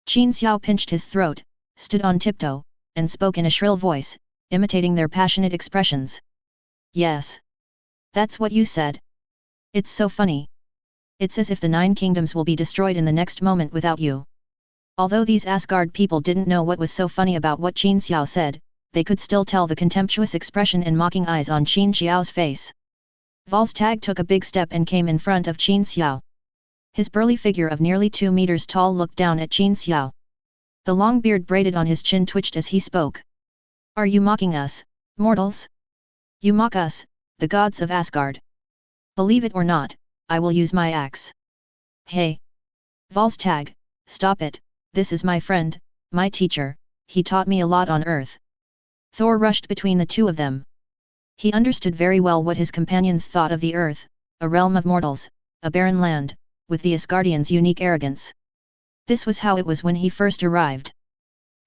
Qin Xiao pinched his throat, stood on tiptoe, and spoke in a shrill voice, imitating their passionate expressions. Yes. That's what you said. It's so funny. It's as if the 9 kingdoms will be destroyed in the next moment without you. Although these Asgard people didn't know what was so funny about what Qin Xiao said, they could still tell the contemptuous expression and mocking eyes on Qin Xiao's face. Volstagg took a big step and came in front of Qin Xiao. His burly figure of nearly 2 meters tall looked down at Qin Xiao. The long beard braided on his chin twitched as he spoke. Are you mocking us, mortals? You mock us, the gods of Asgard. Believe it or not, I will use my axe. Hey! Volstagg, stop it, this is my friend, my teacher, he taught me a lot on Earth. Thor rushed between the 2 of them. He understood very well what his companions thought of the Earth, a realm of mortals, a barren land, with the Asgardians' unique arrogance. This was how it was when he first arrived.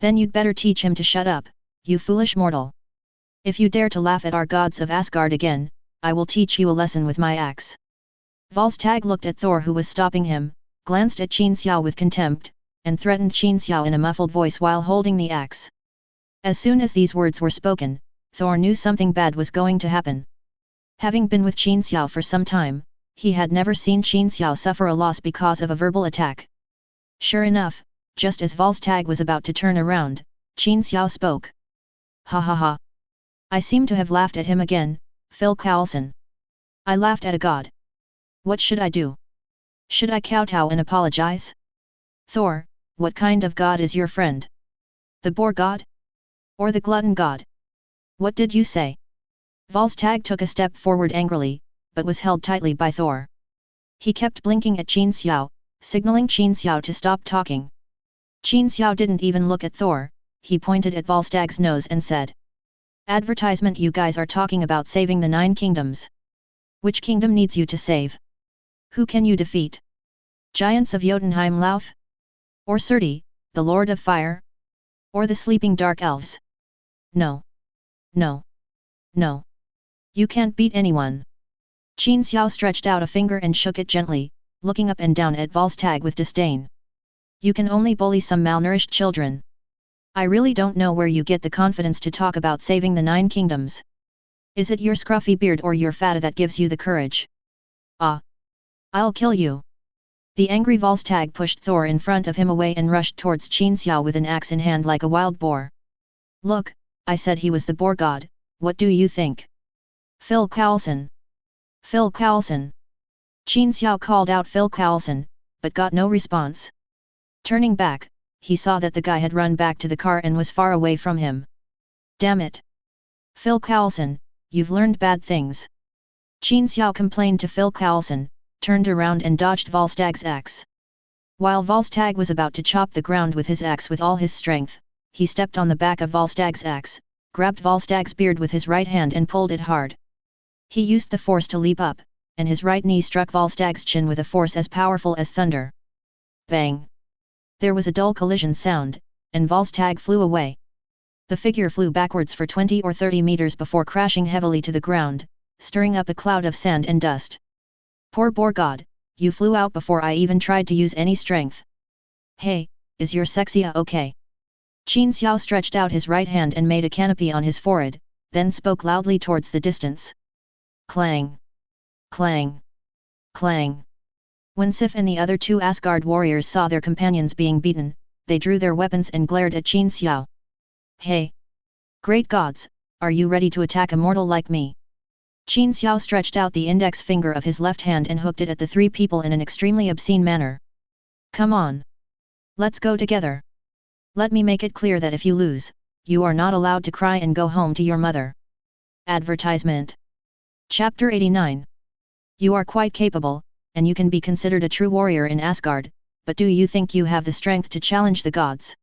Then you'd better teach him to shut up, you foolish mortal. If you dare to laugh at our gods of Asgard again, I will teach you a lesson with my axe. Volstagg looked at Thor, who was stopping him, glanced at Qin Xiao with contempt, and threatened Qin Xiao in a muffled voice while holding the axe. As soon as these words were spoken, Thor knew something bad was going to happen. Having been with Qin Xiao for some time, he had never seen Qin Xiao suffer a loss because of a verbal attack. Sure enough, just as Volstagg was about to turn around, Qin Xiao spoke. Ha ha ha. I seem to have laughed at him again, Phil Coulson. I laughed at a god. What should I do? Should I kowtow and apologize? Thor, what kind of god is your friend? The boar god? Or the glutton god? What did you say? Volstagg took a step forward angrily, but was held tightly by Thor. He kept blinking at Qin Xiao, signaling Qin Xiao to stop talking. Qin Xiao didn't even look at Thor, he pointed at Volstagg's nose and said. Advertisement, you guys are talking about saving the 9 kingdoms. Which kingdom needs you to save? Who can you defeat? Giants of Jotunheim Lauf? Or Surti, the Lord of Fire? Or the sleeping dark elves? No. No. No. You can't beat anyone. Qin Xiao stretched out a finger and shook it gently, looking up and down at Volstagg with disdain. You can only bully some malnourished children. I really don't know where you get the confidence to talk about saving the 9 kingdoms. Is it your scruffy beard or your fata that gives you the courage? Ah! I'll kill you! The angry Volstagg pushed Thor in front of him away and rushed towards Qin Xiao with an axe in hand like a wild boar. Look, I said he was the boar god, what do you think? Phil Coulson! Phil Coulson! Qin Xiao called out Phil Coulson, but got no response. Turning back, he saw that the guy had run back to the car and was far away from him. Damn it! Phil Coulson, you've learned bad things. Qin Xiao complained to Phil Coulson, turned around and dodged Volstagg's axe. While Volstagg was about to chop the ground with his axe with all his strength, he stepped on the back of Volstagg's axe, grabbed Volstagg's beard with his right hand and pulled it hard. He used the force to leap up, and his right knee struck Volstagg's chin with a force as powerful as thunder. Bang! There was a dull collision sound, and Volstagg flew away. The figure flew backwards for 20 or 30 meters before crashing heavily to the ground, stirring up a cloud of sand and dust. Poor boar god, you flew out before I even tried to use any strength. Hey, is your sexia okay? Qin Xiao stretched out his right hand and made a canopy on his forehead, then spoke loudly towards the distance. Clang! Clang! Clang! When Sif and the other 2 Asgard warriors saw their companions being beaten, they drew their weapons and glared at Qin Xiao. Hey! Great gods, are you ready to attack a mortal like me? Qin Xiao stretched out the index finger of his left hand and hooked it at the 3 people in an extremely obscene manner. Come on! Let's go together! Let me make it clear that if you lose, you are not allowed to cry and go home to your mother. Advertisement. Chapter 89. You are quite capable, and you can be considered a true warrior in Asgard, but do you think you have the strength to challenge the gods?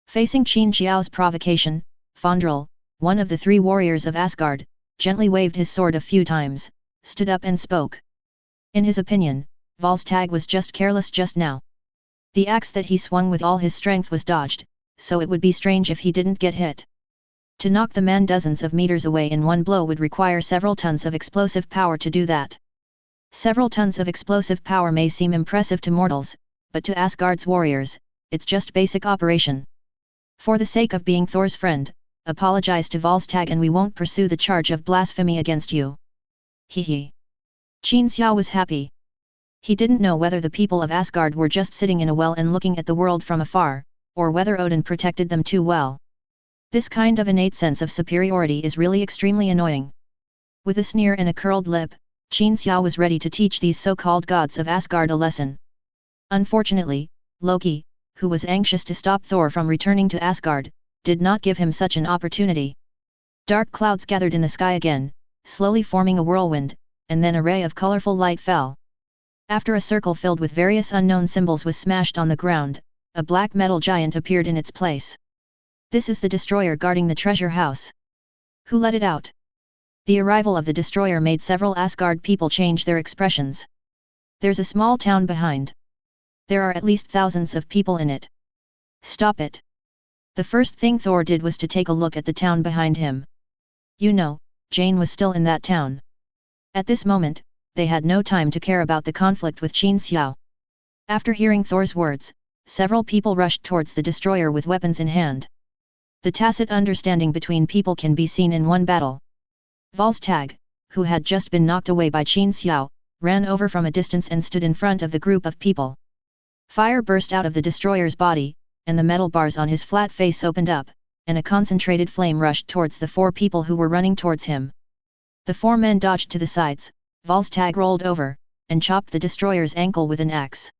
Facing Qin Xiao's provocation, Fandral, one of the 3 warriors of Asgard, gently waved his sword a few times, stood up and spoke. In his opinion, Volstagg was just careless just now. The axe that he swung with all his strength was dodged, so it would be strange if he didn't get hit. To knock the man dozens of meters away in one blow would require several tons of explosive power to do that. Several tons of explosive power may seem impressive to mortals, but to Asgard's warriors, it's just basic operation. For the sake of being Thor's friend, apologize to Volstagg and we won't pursue the charge of blasphemy against you. Hee. Qin Xiao was happy. He didn't know whether the people of Asgard were just sitting in a well and looking at the world from afar, or whether Odin protected them too well. This kind of innate sense of superiority is really extremely annoying. With a sneer and a curled lip, Qin Xiao was ready to teach these so-called gods of Asgard a lesson. Unfortunately, Loki, who was anxious to stop Thor from returning to Asgard, did not give him such an opportunity. Dark clouds gathered in the sky again, slowly forming a whirlwind, and then a ray of colorful light fell. After a circle filled with various unknown symbols was smashed on the ground, a black metal giant appeared in its place. This is the destroyer guarding the treasure house. Who let it out? The arrival of the destroyer made several Asgard people change their expressions. There's a small town behind. There are at least thousands of people in it. Stop it. The first thing Thor did was to take a look at the town behind him. You know, Jane was still in that town. At this moment, they had no time to care about the conflict with Qin Xiao. After hearing Thor's words, several people rushed towards the destroyer with weapons in hand. The tacit understanding between people can be seen in one battle. Volstagg, who had just been knocked away by Qin Xiao, ran over from a distance and stood in front of the group of people. Fire burst out of the destroyer's body, and the metal bars on his flat face opened up, and a concentrated flame rushed towards the 4 people who were running towards him. The 4 men dodged to the sides, Volstagg rolled over, and chopped the destroyer's ankle with an axe.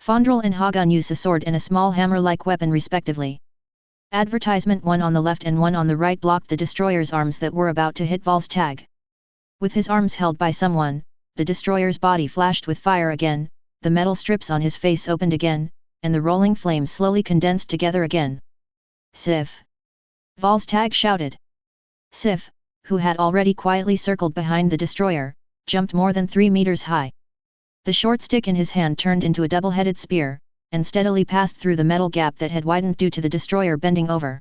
Fondrel and Hagan used a sword and a small hammer-like weapon respectively. Advertisement, one on the left and one on the right, blocked the destroyer's arms that were about to hit Volstagg. With his arms held by someone, the destroyer's body flashed with fire again, the metal strips on his face opened again, and the rolling flames slowly condensed together again. Sif! Volstagg shouted. Sif, who had already quietly circled behind the destroyer, jumped more than 3 meters high. The short stick in his hand turned into a double-headed spear, and steadily passed through the metal gap that had widened due to the destroyer bending over.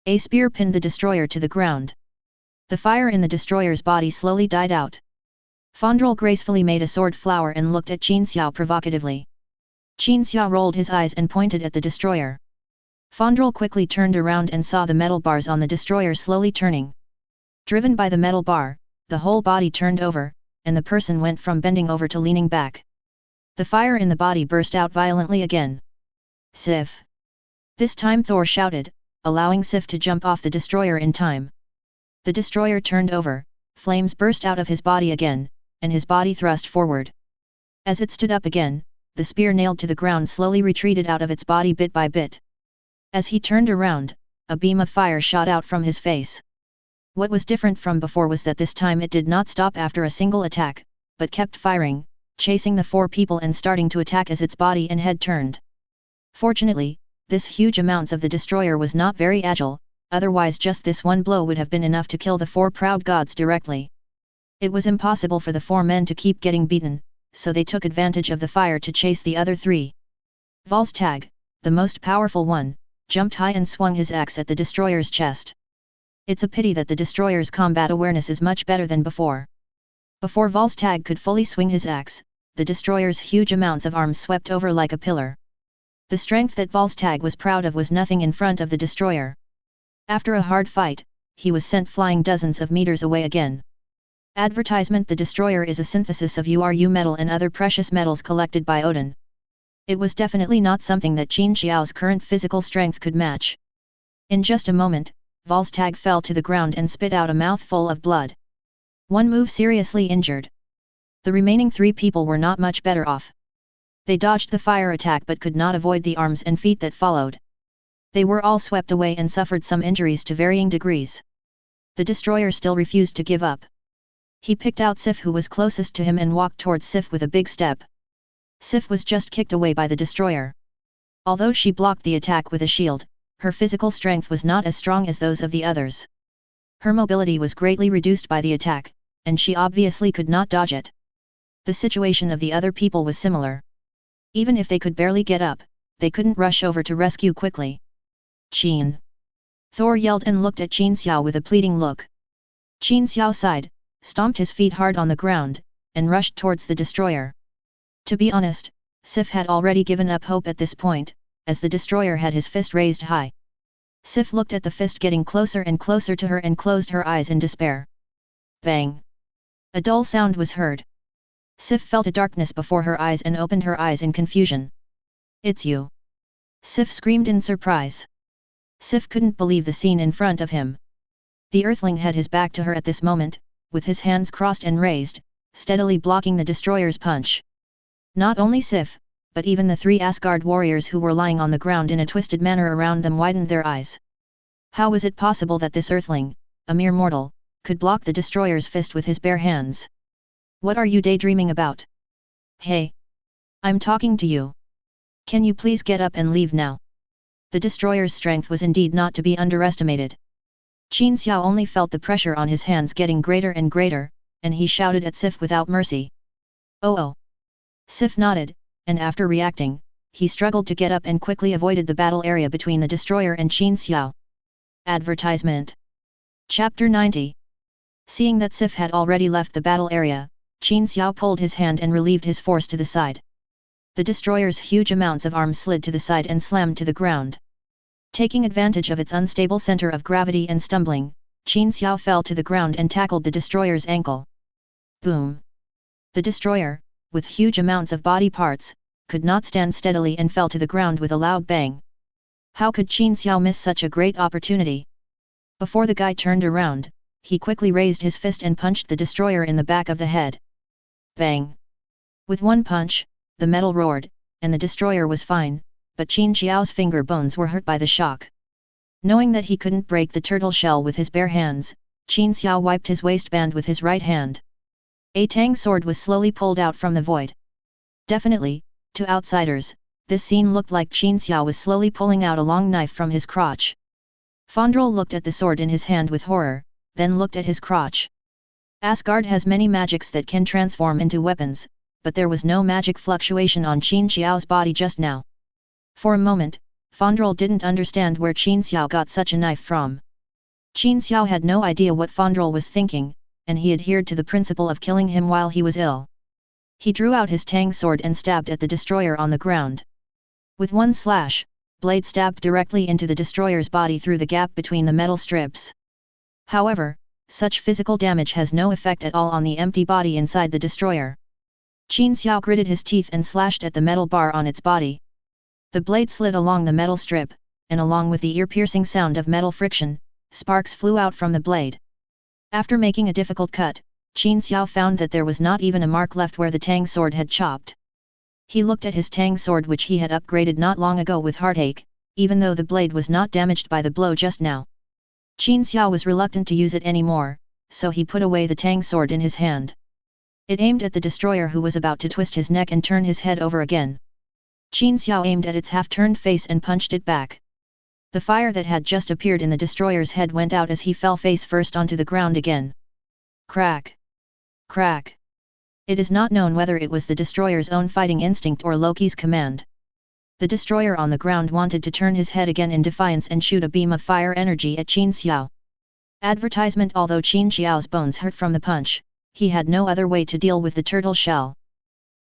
A spear pinned the destroyer to the ground. The fire in the destroyer's body slowly died out. Fondrel gracefully made a sword flower and looked at Qin Xiao provocatively. Qin Xiao rolled his eyes and pointed at the destroyer. Fondrel quickly turned around and saw the metal bars on the destroyer slowly turning. Driven by the metal bar, the whole body turned over, and the person went from bending over to leaning back. The fire in the body burst out violently again. Sif! This time Thor shouted, allowing Sif to jump off the destroyer in time. The destroyer turned over, flames burst out of his body again, and his body thrust forward. As it stood up again, the spear nailed to the ground slowly retreated out of its body bit by bit. As he turned around, a beam of fire shot out from his face. What was different from before was that this time it did not stop after a single attack, but kept firing, chasing the 4 people and starting to attack as its body and head turned. Fortunately, this huge amounts of the destroyer was not very agile, otherwise just this one blow would have been enough to kill the 4 proud gods directly. It was impossible for the 4 men to keep getting beaten, so they took advantage of the fire to chase the other 3. Volstagg, the most powerful one, jumped high and swung his axe at the destroyer's chest. It's a pity that the destroyer's combat awareness is much better than before. Before Volstagg could fully swing his axe, the destroyer's huge amounts of arms swept over like a pillar. The strength that Volstagg was proud of was nothing in front of the destroyer. After a hard fight, he was sent flying dozens of meters away again. Advertisement: the destroyer is a synthesis of URU metal and other precious metals collected by Odin. It was definitely not something that Qin Xiao's current physical strength could match. In just a moment, Volstagg fell to the ground and spit out a mouthful of blood. One move seriously injured. The remaining 3 people were not much better off. They dodged the fire attack but could not avoid the arms and feet that followed. They were all swept away and suffered some injuries to varying degrees. The destroyer still refused to give up. He picked out Sif, who was closest to him, and walked towards Sif with a big step. Sif was just kicked away by the destroyer. Although she blocked the attack with a shield, her physical strength was not as strong as those of the others. Her mobility was greatly reduced by the attack, and she obviously could not dodge it. The situation of the other people was similar. Even if they could barely get up, they couldn't rush over to rescue quickly. Qin! Thor yelled and looked at Qin Xiao with a pleading look. Qin Xiao sighed, stomped his feet hard on the ground, and rushed towards the destroyer. To be honest, Sif had already given up hope at this point, as the destroyer had his fist raised high. Sif looked at the fist getting closer and closer to her and closed her eyes in despair. Bang! A dull sound was heard. Sif felt a darkness before her eyes and opened her eyes in confusion. It's you! Sif screamed in surprise. Sif couldn't believe the scene in front of him. The Earthling had his back to her at this moment, with his hands crossed and raised, steadily blocking the destroyer's punch. Not only Sif, but even the 3 Asgard warriors who were lying on the ground in a twisted manner around them widened their eyes. How was it possible that this Earthling, a mere mortal, could block the destroyer's fist with his bare hands? What are you daydreaming about? Hey! I'm talking to you. Can you please get up and leave now? The destroyer's strength was indeed not to be underestimated. Qin Xiao only felt the pressure on his hands getting greater and greater, and he shouted at Sif without mercy. Oh! Sif nodded, and after reacting, he struggled to get up and quickly avoided the battle area between the destroyer and Qin Xiao. Advertisement. Chapter 90. Seeing that Sif had already left the battle area, Qin Xiao pulled his hand and relieved his force to the side. The destroyer's huge amounts of arms slid to the side and slammed to the ground. Taking advantage of its unstable center of gravity and stumbling, Qin Xiao fell to the ground and tackled the destroyer's ankle. Boom! The destroyer, with huge amounts of body parts, could not stand steadily and fell to the ground with a loud bang. How could Qin Xiao miss such a great opportunity? Before the guy turned around, he quickly raised his fist and punched the destroyer in the back of the head. Bang! With one punch, the metal roared, and the destroyer was fine, but Qin Xiao's finger bones were hurt by the shock. Knowing that he couldn't break the turtle shell with his bare hands, Qin Xiao wiped his waistband with his right hand. A tang sword was slowly pulled out from the void. Definitely, to outsiders, this scene looked like Qin Xiao was slowly pulling out a long knife from his crotch. Fondrel looked at the sword in his hand with horror, then looked at his crotch. Asgard has many magics that can transform into weapons, but there was no magic fluctuation on Qin Xiao's body just now. For a moment, Fondrel didn't understand where Qin Xiao got such a knife from. Qin Xiao had no idea what Fondrel was thinking, and he adhered to the principle of killing him while he was ill. He drew out his tang sword and stabbed at the destroyer on the ground. With one slash, blade stabbed directly into the destroyer's body through the gap between the metal strips. However, such physical damage has no effect at all on the empty body inside the destroyer. Qin Xiao gritted his teeth and slashed at the metal bar on its body. The blade slid along the metal strip, and along with the ear-piercing sound of metal friction, sparks flew out from the blade. After making a difficult cut, Qin Xiao found that there was not even a mark left where the tang sword had chopped. He looked at his tang sword which he had upgraded not long ago with heartache, even though the blade was not damaged by the blow just now. Qin Xiao was reluctant to use it anymore, so he put away the tang sword in his hand. It aimed at the destroyer who was about to twist his neck and turn his head over again. Qin Xiao aimed at its half-turned face and punched it back. The fire that had just appeared in the destroyer's head went out as he fell face first onto the ground again. Crack! Crack! It is not known whether it was the destroyer's own fighting instinct or Loki's command. The destroyer on the ground wanted to turn his head again in defiance and shoot a beam of fire energy at Qin Xiao. Advertisement. Although Qin Xiao's bones hurt from the punch, he had no other way to deal with the turtle shell.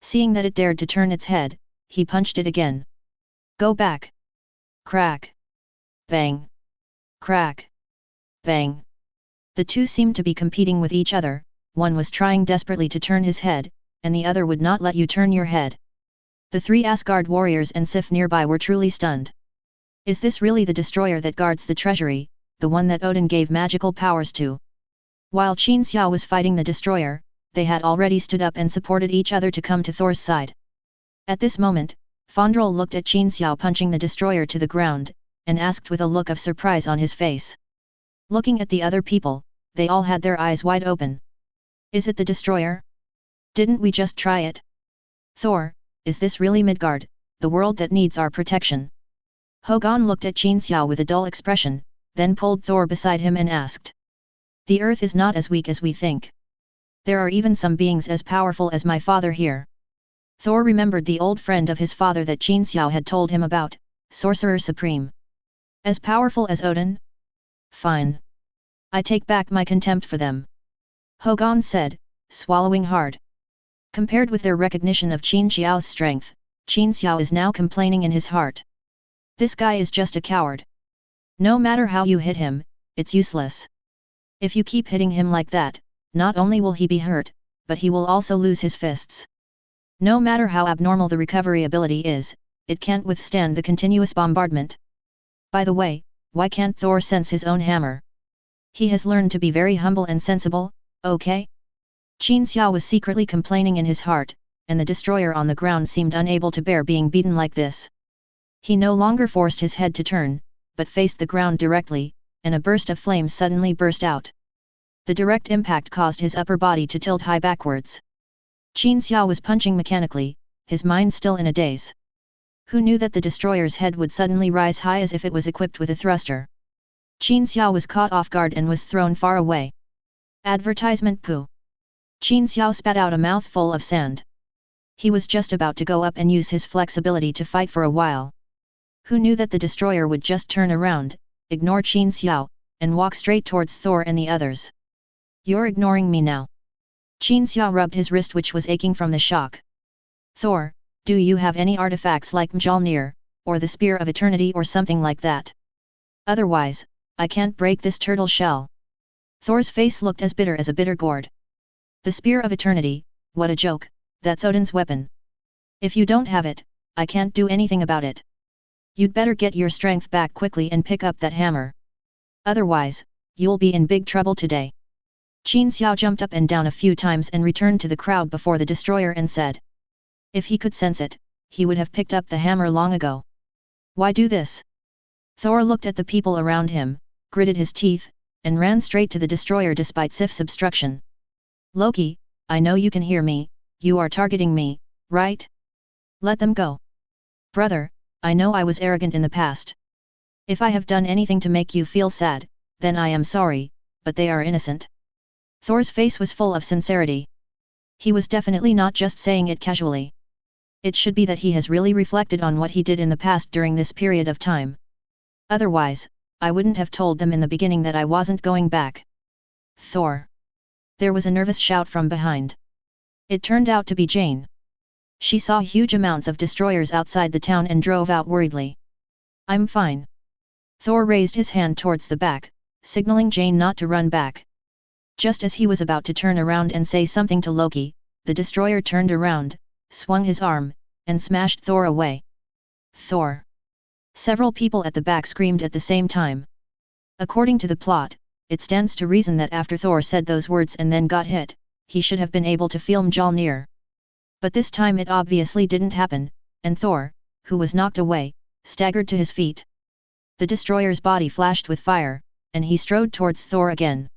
Seeing that it dared to turn its head, he punched it again. Go back! Crack! Bang! Crack! Bang! The two seemed to be competing with each other. One was trying desperately to turn his head, and the other would not let you turn your head. The three Asgard warriors and Sif nearby were truly stunned. Is this really the destroyer that guards the treasury, the one that Odin gave magical powers to? While Qin Xiao was fighting the destroyer, they had already stood up and supported each other to come to Thor's side. At this moment, Fondrel looked at Qin Xiao punching the destroyer to the ground, and asked with a look of surprise on his face. Looking at the other people, they all had their eyes wide open. Is it the destroyer? Didn't we just try it? Thor, is this really Midgard, the world that needs our protection? Hogun looked at Qin Xiao with a dull expression, then pulled Thor beside him and asked. The earth is not as weak as we think. There are even some beings as powerful as my father here. Thor remembered the old friend of his father that Qin Xiao had told him about, Sorcerer Supreme. As powerful as Odin? Fine. I take back my contempt for them. Hogun said, swallowing hard. Compared with their recognition of Qin Xiao's strength, Qin Xiao is now complaining in his heart. This guy is just a coward. No matter how you hit him, it's useless. If you keep hitting him like that, not only will he be hurt, but he will also lose his fists. No matter how abnormal the recovery ability is, it can't withstand the continuous bombardment. By the way, why can't Thor sense his own hammer? He has learned to be very humble and sensible, okay? Qin Xiao was secretly complaining in his heart, and the destroyer on the ground seemed unable to bear being beaten like this. He no longer forced his head to turn, but faced the ground directly, and a burst of flames suddenly burst out. The direct impact caused his upper body to tilt high backwards. Qin Xiao was punching mechanically, his mind still in a daze. Who knew that the destroyer's head would suddenly rise high as if it was equipped with a thruster? Qin Xiao was caught off guard and was thrown far away. Advertisement poo. Qin Xiao spat out a mouthful of sand. He was just about to go up and use his flexibility to fight for a while. Who knew that the destroyer would just turn around, ignore Qin Xiao, and walk straight towards Thor and the others. You're ignoring me now. Qin Xiao rubbed his wrist which was aching from the shock. Thor, do you have any artifacts like Mjolnir, or the Spear of Eternity or something like that? Otherwise, I can't break this turtle shell. Thor's face looked as bitter as a bitter gourd. The Spear of Eternity, what a joke, that's Odin's weapon. If you don't have it, I can't do anything about it. You'd better get your strength back quickly and pick up that hammer. Otherwise, you'll be in big trouble today. Qin Xiao jumped up and down a few times and returned to the crowd before the destroyer and said. If he could sense it, he would have picked up the hammer long ago. Why do this? Thor looked at the people around him, gritted his teeth, and ran straight to the destroyer despite Sif's obstruction. Loki, I know you can hear me, you are targeting me, right? Let them go. Brother, I know I was arrogant in the past. If I have done anything to make you feel sad, then I am sorry, but they are innocent. Thor's face was full of sincerity. He was definitely not just saying it casually. It should be that he has really reflected on what he did in the past during this period of time. Otherwise, I wouldn't have told them in the beginning that I wasn't going back. Thor. There was a nervous shout from behind. It turned out to be Jane. She saw huge amounts of destroyers outside the town and drove out worriedly. I'm fine. Thor raised his hand towards the back, signaling Jane not to run back. Just as he was about to turn around and say something to Loki, the destroyer turned around, swung his arm, and smashed Thor away. Thor. Several people at the back screamed at the same time. According to the plot, it stands to reason that after Thor said those words and then got hit, he should have been able to feel Mjolnir. But this time it obviously didn't happen, and Thor, who was knocked away, staggered to his feet. The destroyer's body flashed with fire, and he strode towards Thor again.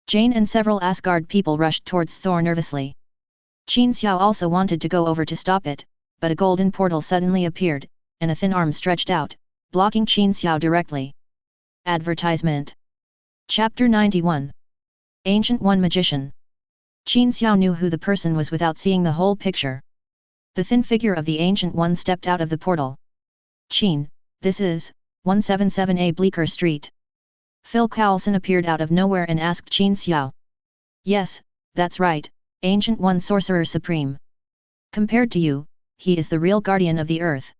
Jane and several Asgard people rushed towards Thor nervously. Qin Xiao also wanted to go over to stop it, but a golden portal suddenly appeared, and a thin arm stretched out, blocking Qin Xiao directly. Advertisement. Chapter 91. Ancient One Magician. Qin Xiao knew who the person was without seeing the whole picture. The thin figure of the Ancient One stepped out of the portal. Qin, this is 177A Bleecker Street. Phil Coulson appeared out of nowhere and asked Qin Xiao. Yes, that's right, Ancient One Sorcerer Supreme. Compared to you, he is the real guardian of the earth.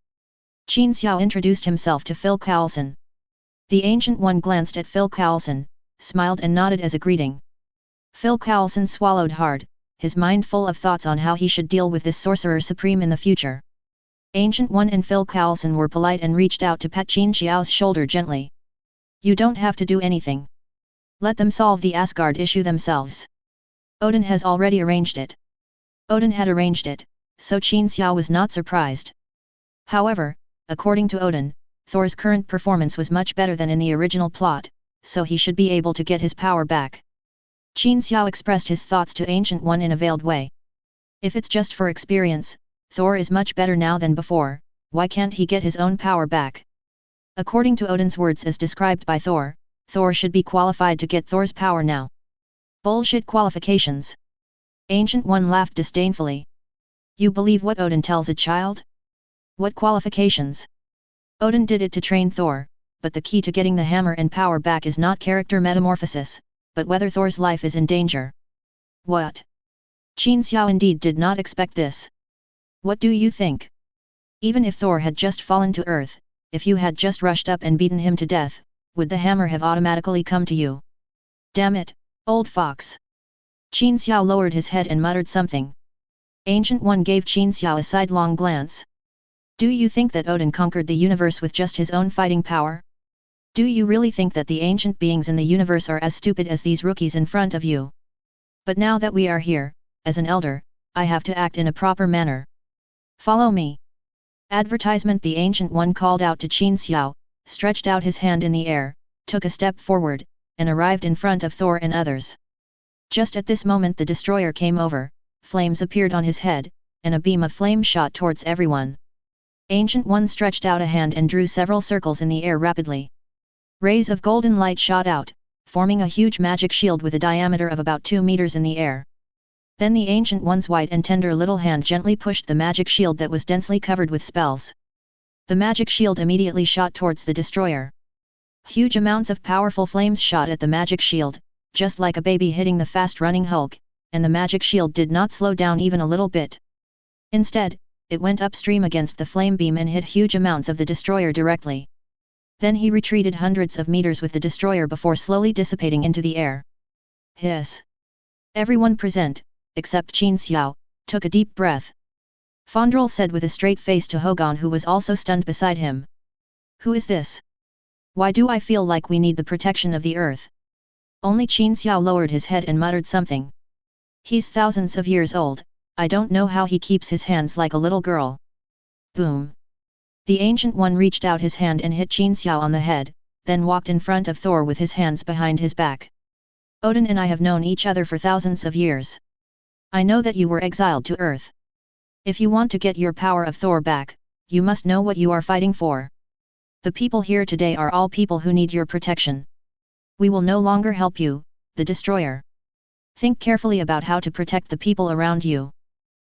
Qin Xiao introduced himself to Phil Coulson. The Ancient One glanced at Phil Coulson, smiled and nodded as a greeting. Phil Coulson swallowed hard, his mind full of thoughts on how he should deal with this Sorcerer Supreme in the future. Ancient One and Phil Coulson were polite and reached out to pat Qin Xiao's shoulder gently. You don't have to do anything. Let them solve the Asgard issue themselves. Odin has already arranged it. Odin had arranged it, so Qin Xiao was not surprised. However, according to Odin, Thor's current performance was much better than in the original plot, so he should be able to get his power back. Qin Xiao expressed his thoughts to Ancient One in a veiled way. If it's just for experience, Thor is much better now than before, why can't he get his own power back? According to Odin's words as described by Thor, Thor should be qualified to get Thor's power now. Bullshit qualifications. Ancient One laughed disdainfully. You believe what Odin tells a child? What qualifications? Odin did it to train Thor, but the key to getting the hammer and power back is not character metamorphosis, but whether Thor's life is in danger. What? Qin Xiao indeed did not expect this. What do you think? Even if Thor had just fallen to earth, if you had just rushed up and beaten him to death, would the hammer have automatically come to you? Damn it, old fox. Qin Xiao lowered his head and muttered something. Ancient One gave Qin Xiao a sidelong glance. Do you think that Odin conquered the universe with just his own fighting power? Do you really think that the ancient beings in the universe are as stupid as these rookies in front of you? But now that we are here, as an elder, I have to act in a proper manner. Follow me. Advertisement. The Ancient One called out to Qin Xiao, stretched out his hand in the air, took a step forward, and arrived in front of Thor and others. Just at this moment the destroyer came over, flames appeared on his head, and a beam of flame shot towards everyone. Ancient One stretched out a hand and drew several circles in the air rapidly. Rays of golden light shot out, forming a huge magic shield with a diameter of about 2 meters in the air. Then the Ancient One's white and tender little hand gently pushed the magic shield that was densely covered with spells. The magic shield immediately shot towards the destroyer. Huge amounts of powerful flames shot at the magic shield, just like a baby hitting the fast-running Hulk, and the magic shield did not slow down even a little bit. Instead, it went upstream against the flame beam and hit huge amounts of the destroyer directly. Then he retreated hundreds of meters with the destroyer before slowly dissipating into the air. Hiss! Everyone present, except Qin Xiao, took a deep breath. Fondrel said with a straight face to Hogan, who was also stunned beside him. Who is this? Why do I feel like we need the protection of the earth? Only Qin Xiao lowered his head and muttered something. He's thousands of years old, I don't know how he keeps his hands like a little girl. Boom! The Ancient One reached out his hand and hit Qin Xiao on the head, then walked in front of Thor with his hands behind his back. Odin and I have known each other for thousands of years. I know that you were exiled to Earth. If you want to get your power of Thor back, you must know what you are fighting for. The people here today are all people who need your protection. We will no longer help you, the Destroyer. Think carefully about how to protect the people around you.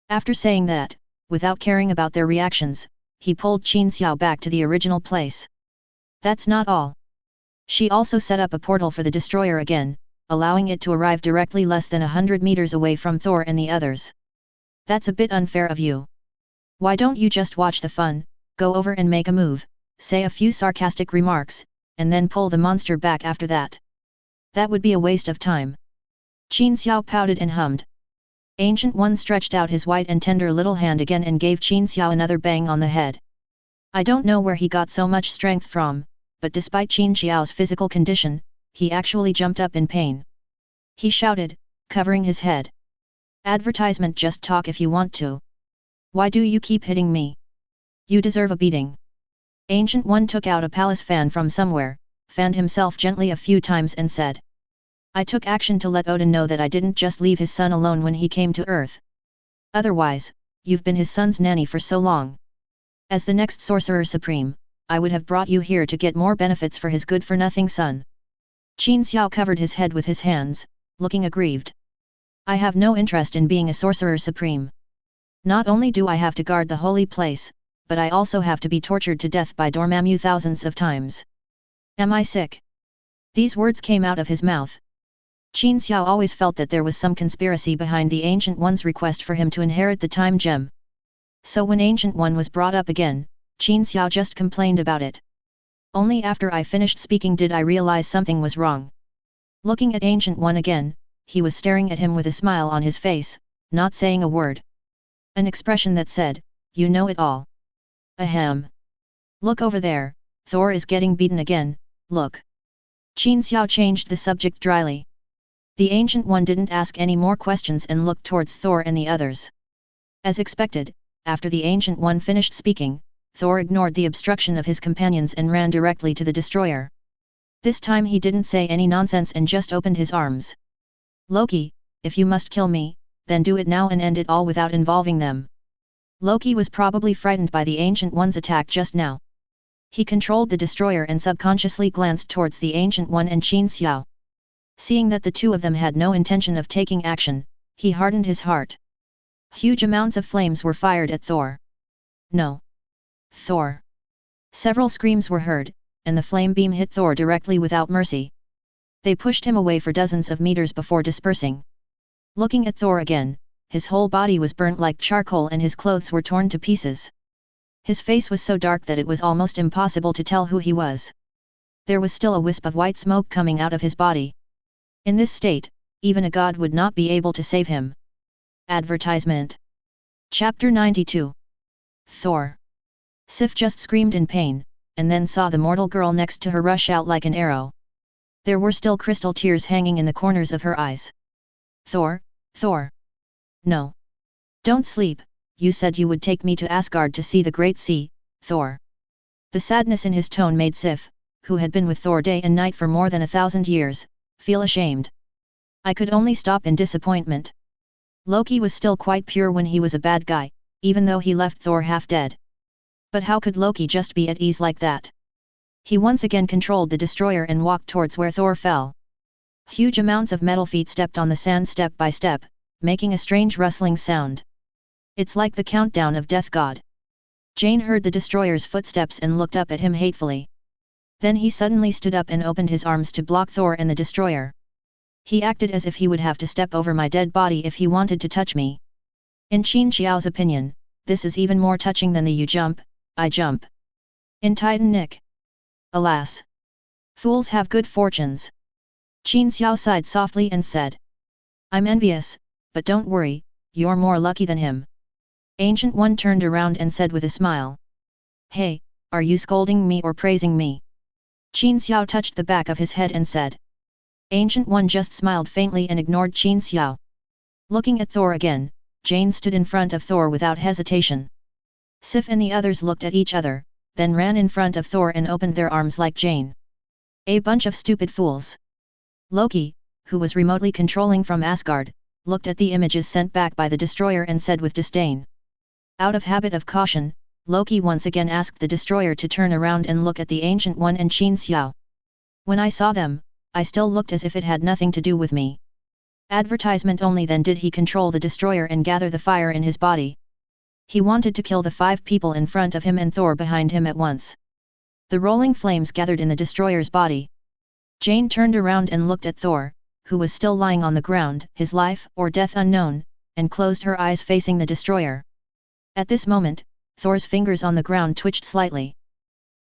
After saying that, without caring about their reactions, he pulled Qin Xiao back to the original place. That's not all. She also set up a portal for the Destroyer again, allowing it to arrive directly less than 100 meters away from Thor and the others. That's a bit unfair of you. Why don't you just watch the fun, go over and make a move, say a few sarcastic remarks, and then pull the monster back after that? That would be a waste of time. Qin Xiao pouted and hummed. Ancient One stretched out his white and tender little hand again and gave Qin Xiao another bang on the head. I don't know where he got so much strength from, but despite Qin Xiao's physical condition, he actually jumped up in pain. He shouted, covering his head. Advertisement, just talk if you want to. Why do you keep hitting me? You deserve a beating. Ancient One took out a palace fan from somewhere, fanned himself gently a few times and said. I took action to let Odin know that I didn't just leave his son alone when he came to Earth. Otherwise, you've been his son's nanny for so long. As the next Sorcerer Supreme, I would have brought you here to get more benefits for his good-for-nothing son. Qin Xiao covered his head with his hands, looking aggrieved. I have no interest in being a Sorcerer Supreme. Not only do I have to guard the holy place, but I also have to be tortured to death by Dormammu thousands of times. Am I sick? These words came out of his mouth. Qin Xiao always felt that there was some conspiracy behind the Ancient One's request for him to inherit the time gem. So when Ancient One was brought up again, Qin Xiao just complained about it. Only after I finished speaking did I realize something was wrong. Looking at Ancient One again, he was staring at him with a smile on his face, not saying a word. An expression that said, you know it all. Ahem. Look over there, Thor is getting beaten again, look. Qin Xiao changed the subject dryly. The Ancient One didn't ask any more questions and looked towards Thor and the others. As expected, after the Ancient One finished speaking, Thor ignored the obstruction of his companions and ran directly to the Destroyer. This time he didn't say any nonsense and just opened his arms. Loki, if you must kill me, then do it now and end it all without involving them. Loki was probably frightened by the Ancient One's attack just now. He controlled the Destroyer and subconsciously glanced towards the Ancient One and Qin Xiao. Seeing that the two of them had no intention of taking action, he hardened his heart. Huge amounts of flames were fired at Thor. No! Thor! Several screams were heard, and the flame beam hit Thor directly without mercy. They pushed him away for dozens of meters before dispersing. Looking at Thor again, his whole body was burnt like charcoal and his clothes were torn to pieces. His face was so dark that it was almost impossible to tell who he was. There was still a wisp of white smoke coming out of his body. In this state, even a god would not be able to save him. Advertisement. Chapter 92. Thor. Sif just screamed in pain, and then saw the mortal girl next to her rush out like an arrow. There were still crystal tears hanging in the corners of her eyes. Thor, Thor. No. Don't sleep, you said you would take me to Asgard to see the Great Sea, Thor. The sadness in his tone made Sif, who had been with Thor day and night for more than 1,000 years, feel ashamed. I could only stop in disappointment. Loki was still quite pure when he was a bad guy, even though he left Thor half dead. But how could Loki just be at ease like that? He once again controlled the Destroyer and walked towards where Thor fell. Huge amounts of metal feet stepped on the sand step by step, making a strange rustling sound. It's like the countdown of Death God. Jane heard the Destroyer's footsteps and looked up at him hatefully. Then he suddenly stood up and opened his arms to block Thor and the destroyer. He acted as if he would have to step over my dead body if he wanted to touch me. In Qin Xiao's opinion, this is even more touching than the you jump, I jump in Titanic. Alas! Fools have good fortunes. Qin Xiao sighed softly and said. I'm envious, but don't worry, you're more lucky than him. Ancient One turned around and said with a smile. Hey, are you scolding me or praising me? Qin Xiao touched the back of his head and said. Ancient One just smiled faintly and ignored Qin Xiao. Looking at Thor again, Jane stood in front of Thor without hesitation. Sif and the others looked at each other, then ran in front of Thor and opened their arms like Jane. A bunch of stupid fools. Loki, who was remotely controlling from Asgard, looked at the images sent back by the destroyer and said with disdain. Out of habit of caution, Loki once again asked the destroyer to turn around and look at the Ancient One and Qin Xiao. When I saw them, I still looked as if it had nothing to do with me. Advertisement only then did he control the destroyer and gather the fire in his body. He wanted to kill the 5 people in front of him and Thor behind him at once. The rolling flames gathered in the destroyer's body. Jane turned around and looked at Thor, who was still lying on the ground, his life or death unknown, and closed her eyes facing the destroyer. At this moment, Thor's fingers on the ground twitched slightly.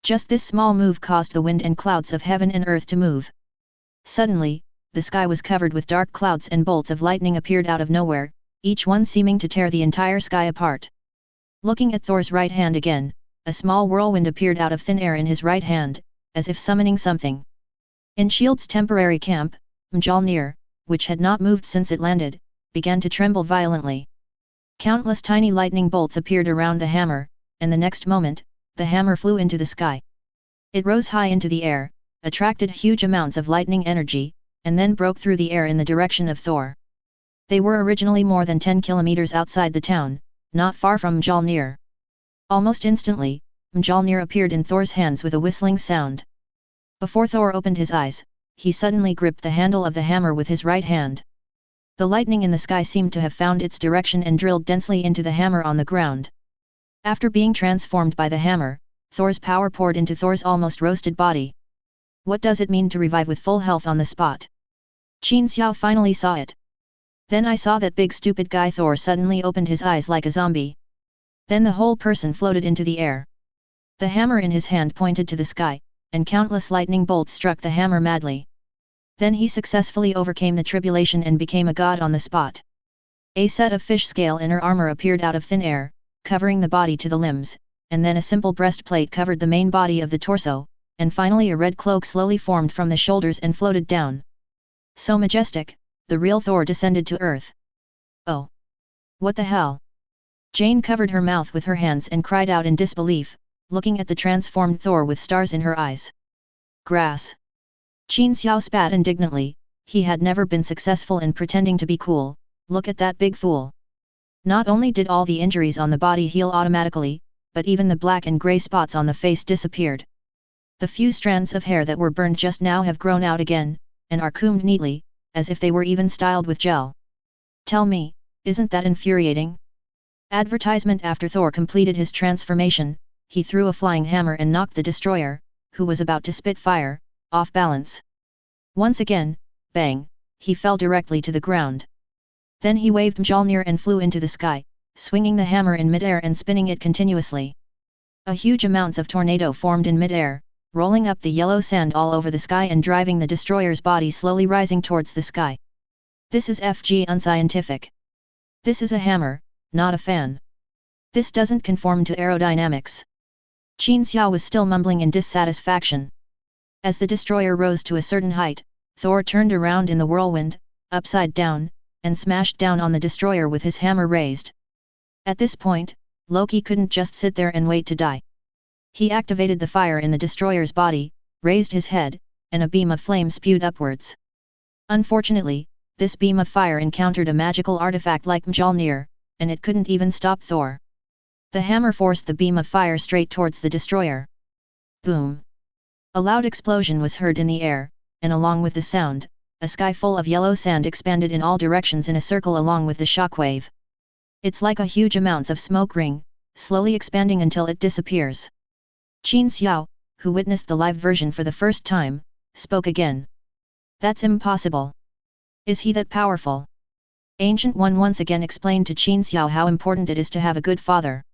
Just this small move caused the wind and clouds of heaven and earth to move. Suddenly, the sky was covered with dark clouds and bolts of lightning appeared out of nowhere, each one seeming to tear the entire sky apart. Looking at Thor's right hand again, a small whirlwind appeared out of thin air in his right hand, as if summoning something. In S.H.I.E.L.D's temporary camp, Mjolnir, which had not moved since it landed, began to tremble violently. Countless tiny lightning bolts appeared around the hammer, and the next moment, the hammer flew into the sky. It rose high into the air, attracted huge amounts of lightning energy, and then broke through the air in the direction of Thor. They were originally more than 10 kilometers outside the town, not far from Mjolnir. Almost instantly, Mjolnir appeared in Thor's hands with a whistling sound. Before Thor opened his eyes, he suddenly gripped the handle of the hammer with his right hand. The lightning in the sky seemed to have found its direction and drilled densely into the hammer on the ground. After being transformed by the hammer, Thor's power poured into Thor's almost roasted body. What does it mean to revive with full health on the spot? Qin Xiao finally saw it. Then I saw that big stupid guy. Thor suddenly opened his eyes like a zombie. Then the whole person floated into the air. The hammer in his hand pointed to the sky, and countless lightning bolts struck the hammer madly. Then he successfully overcame the tribulation and became a god on the spot. A set of fish scale inner armor appeared out of thin air, covering the body to the limbs, and then a simple breastplate covered the main body of the torso, and finally a red cloak slowly formed from the shoulders and floated down. So majestic, the real Thor descended to earth. Oh! What the hell? Jane covered her mouth with her hands and cried out in disbelief, looking at the transformed Thor with stars in her eyes. Grass! Qin Xiao spat indignantly. He had never been successful in pretending to be cool. Look at that big fool. Not only did all the injuries on the body heal automatically, but even the black and grey spots on the face disappeared. The few strands of hair that were burned just now have grown out again, and are combed neatly, as if they were even styled with gel. Tell me, isn't that infuriating? Advertisement. After Thor completed his transformation, he threw a flying hammer and knocked the destroyer, who was about to spit fire, off balance. Once again, bang, he fell directly to the ground. Then he waved Mjolnir and flew into the sky, swinging the hammer in midair and spinning it continuously. A huge amounts of tornado formed in midair, rolling up the yellow sand all over the sky and driving the destroyer's body slowly rising towards the sky. This is FG unscientific. This is a hammer, not a fan. This doesn't conform to aerodynamics. Qin Xiao was still mumbling in dissatisfaction. As the destroyer rose to a certain height, Thor turned around in the whirlwind, upside down, and smashed down on the destroyer with his hammer raised. At this point, Loki couldn't just sit there and wait to die. He activated the fire in the destroyer's body, raised his head, and a beam of flame spewed upwards. Unfortunately, this beam of fire encountered a magical artifact like Mjolnir, and it couldn't even stop Thor. The hammer forced the beam of fire straight towards the destroyer. Boom! A loud explosion was heard in the air, and along with the sound, a sky full of yellow sand expanded in all directions in a circle along with the shockwave. It's like a huge amounts of smoke ring, slowly expanding until it disappears. Qin Xiao, who witnessed the live version for the first time, spoke again. That's impossible. Is he that powerful? Ancient One once again explained to Qin Xiao how important it is to have a good father.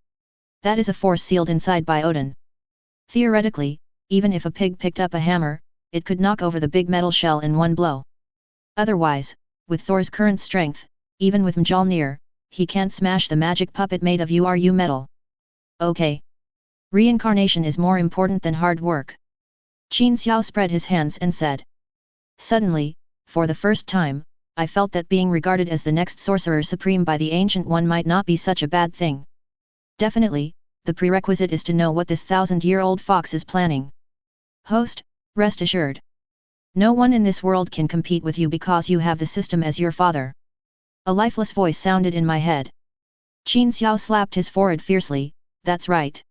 That is a force sealed inside by Odin. Theoretically, even if a pig picked up a hammer, it could knock over the big metal shell in one blow. Otherwise, with Thor's current strength, even with Mjolnir, he can't smash the magic puppet made of URU metal. Okay. Reincarnation is more important than hard work. Qin Xiao spread his hands and said. Suddenly, for the first time, I felt that being regarded as the next Sorcerer Supreme by the Ancient One might not be such a bad thing. Definitely, the prerequisite is to know what this 1,000-year-old fox is planning. Host, rest assured. No one in this world can compete with you because you have the system as your father. A lifeless voice sounded in my head. Qin Xiao slapped his forehead fiercely, that's right.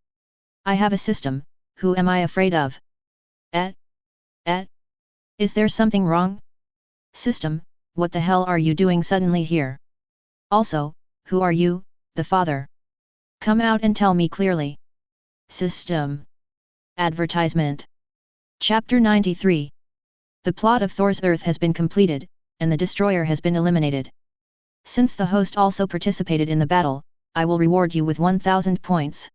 I have a system, who am I afraid of? Is there something wrong? System, what the hell are you doing suddenly here? Also, who are you, the father? Come out and tell me clearly. System. Advertisement. Chapter 93. The plot of Thor's Earth has been completed, and the destroyer has been eliminated. Since the host also participated in the battle, I will reward you with 1,000 points.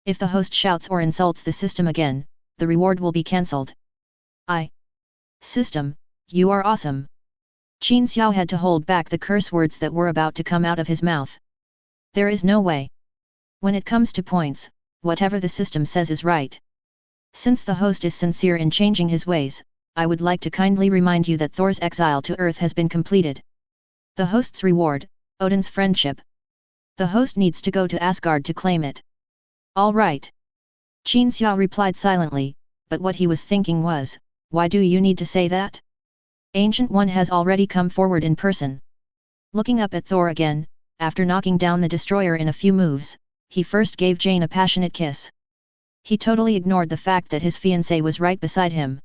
If the host shouts or insults the system again, the reward will be cancelled. System, you are awesome. Qin Xiao had to hold back the curse words that were about to come out of his mouth. There is no way. When it comes to points, whatever the system says is right. Since the host is sincere in changing his ways, I would like to kindly remind you that Thor's exile to Earth has been completed. The host's reward, Odin's friendship. The host needs to go to Asgard to claim it. All right. Qin Xiao replied silently, but what he was thinking was, why do you need to say that? Ancient One has already come forward in person. Looking up at Thor again, after knocking down the destroyer in a few moves, he first gave Jane a passionate kiss. He totally ignored the fact that his fiancée was right beside him.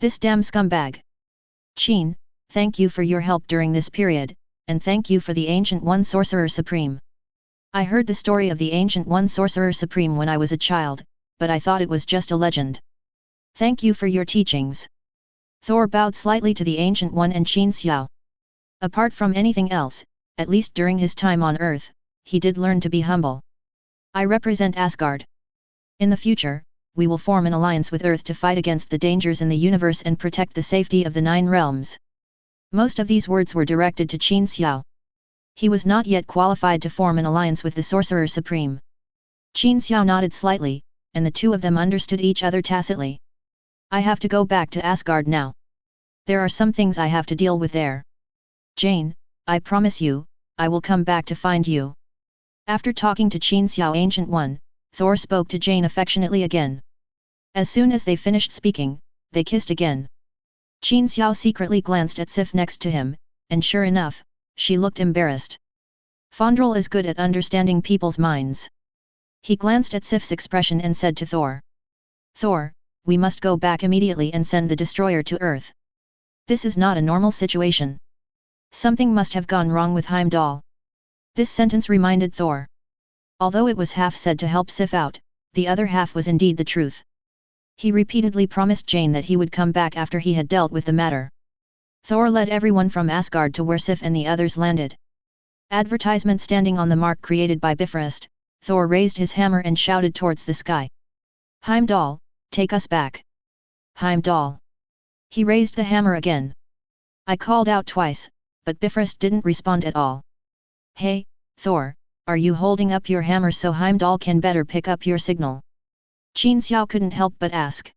This damn scumbag. Qin, thank you for your help during this period, and thank you for the Ancient One Sorcerer Supreme. I heard the story of the Ancient One Sorcerer Supreme when I was a child, but I thought it was just a legend. Thank you for your teachings. Thor bowed slightly to the Ancient One and Qin Xiao. Apart from anything else, at least during his time on Earth, he did learn to be humble. I represent Asgard. In the future, we will form an alliance with Earth to fight against the dangers in the universe and protect the safety of the 9 realms. Most of these words were directed to Qin Xiao. He was not yet qualified to form an alliance with the Sorcerer Supreme. Qin Xiao nodded slightly, and the two of them understood each other tacitly. I have to go back to Asgard now. There are some things I have to deal with there. Jane, I promise you, I will come back to find you. After talking to Qin Xiao Ancient One, Thor spoke to Jane affectionately again. As soon as they finished speaking, they kissed again. Qin Xiao secretly glanced at Sif next to him, and sure enough, she looked embarrassed. Fondrel is good at understanding people's minds. He glanced at Sif's expression and said to Thor. Thor, we must go back immediately and send the destroyer to Earth. This is not a normal situation. Something must have gone wrong with Heimdall. This sentence reminded Thor. Although it was half said to help Sif out, the other half was indeed the truth. He repeatedly promised Jane that he would come back after he had dealt with the matter. Thor led everyone from Asgard to where Sif and the others landed. Advertisement standing on the mark created by Bifrost, Thor raised his hammer and shouted towards the sky. Heimdall, take us back. Heimdall. He raised the hammer again. I called out twice, but Bifrost didn't respond at all. Hey, Thor, are you holding up your hammer so Heimdall can better pick up your signal? Qin Xiao couldn't help but ask.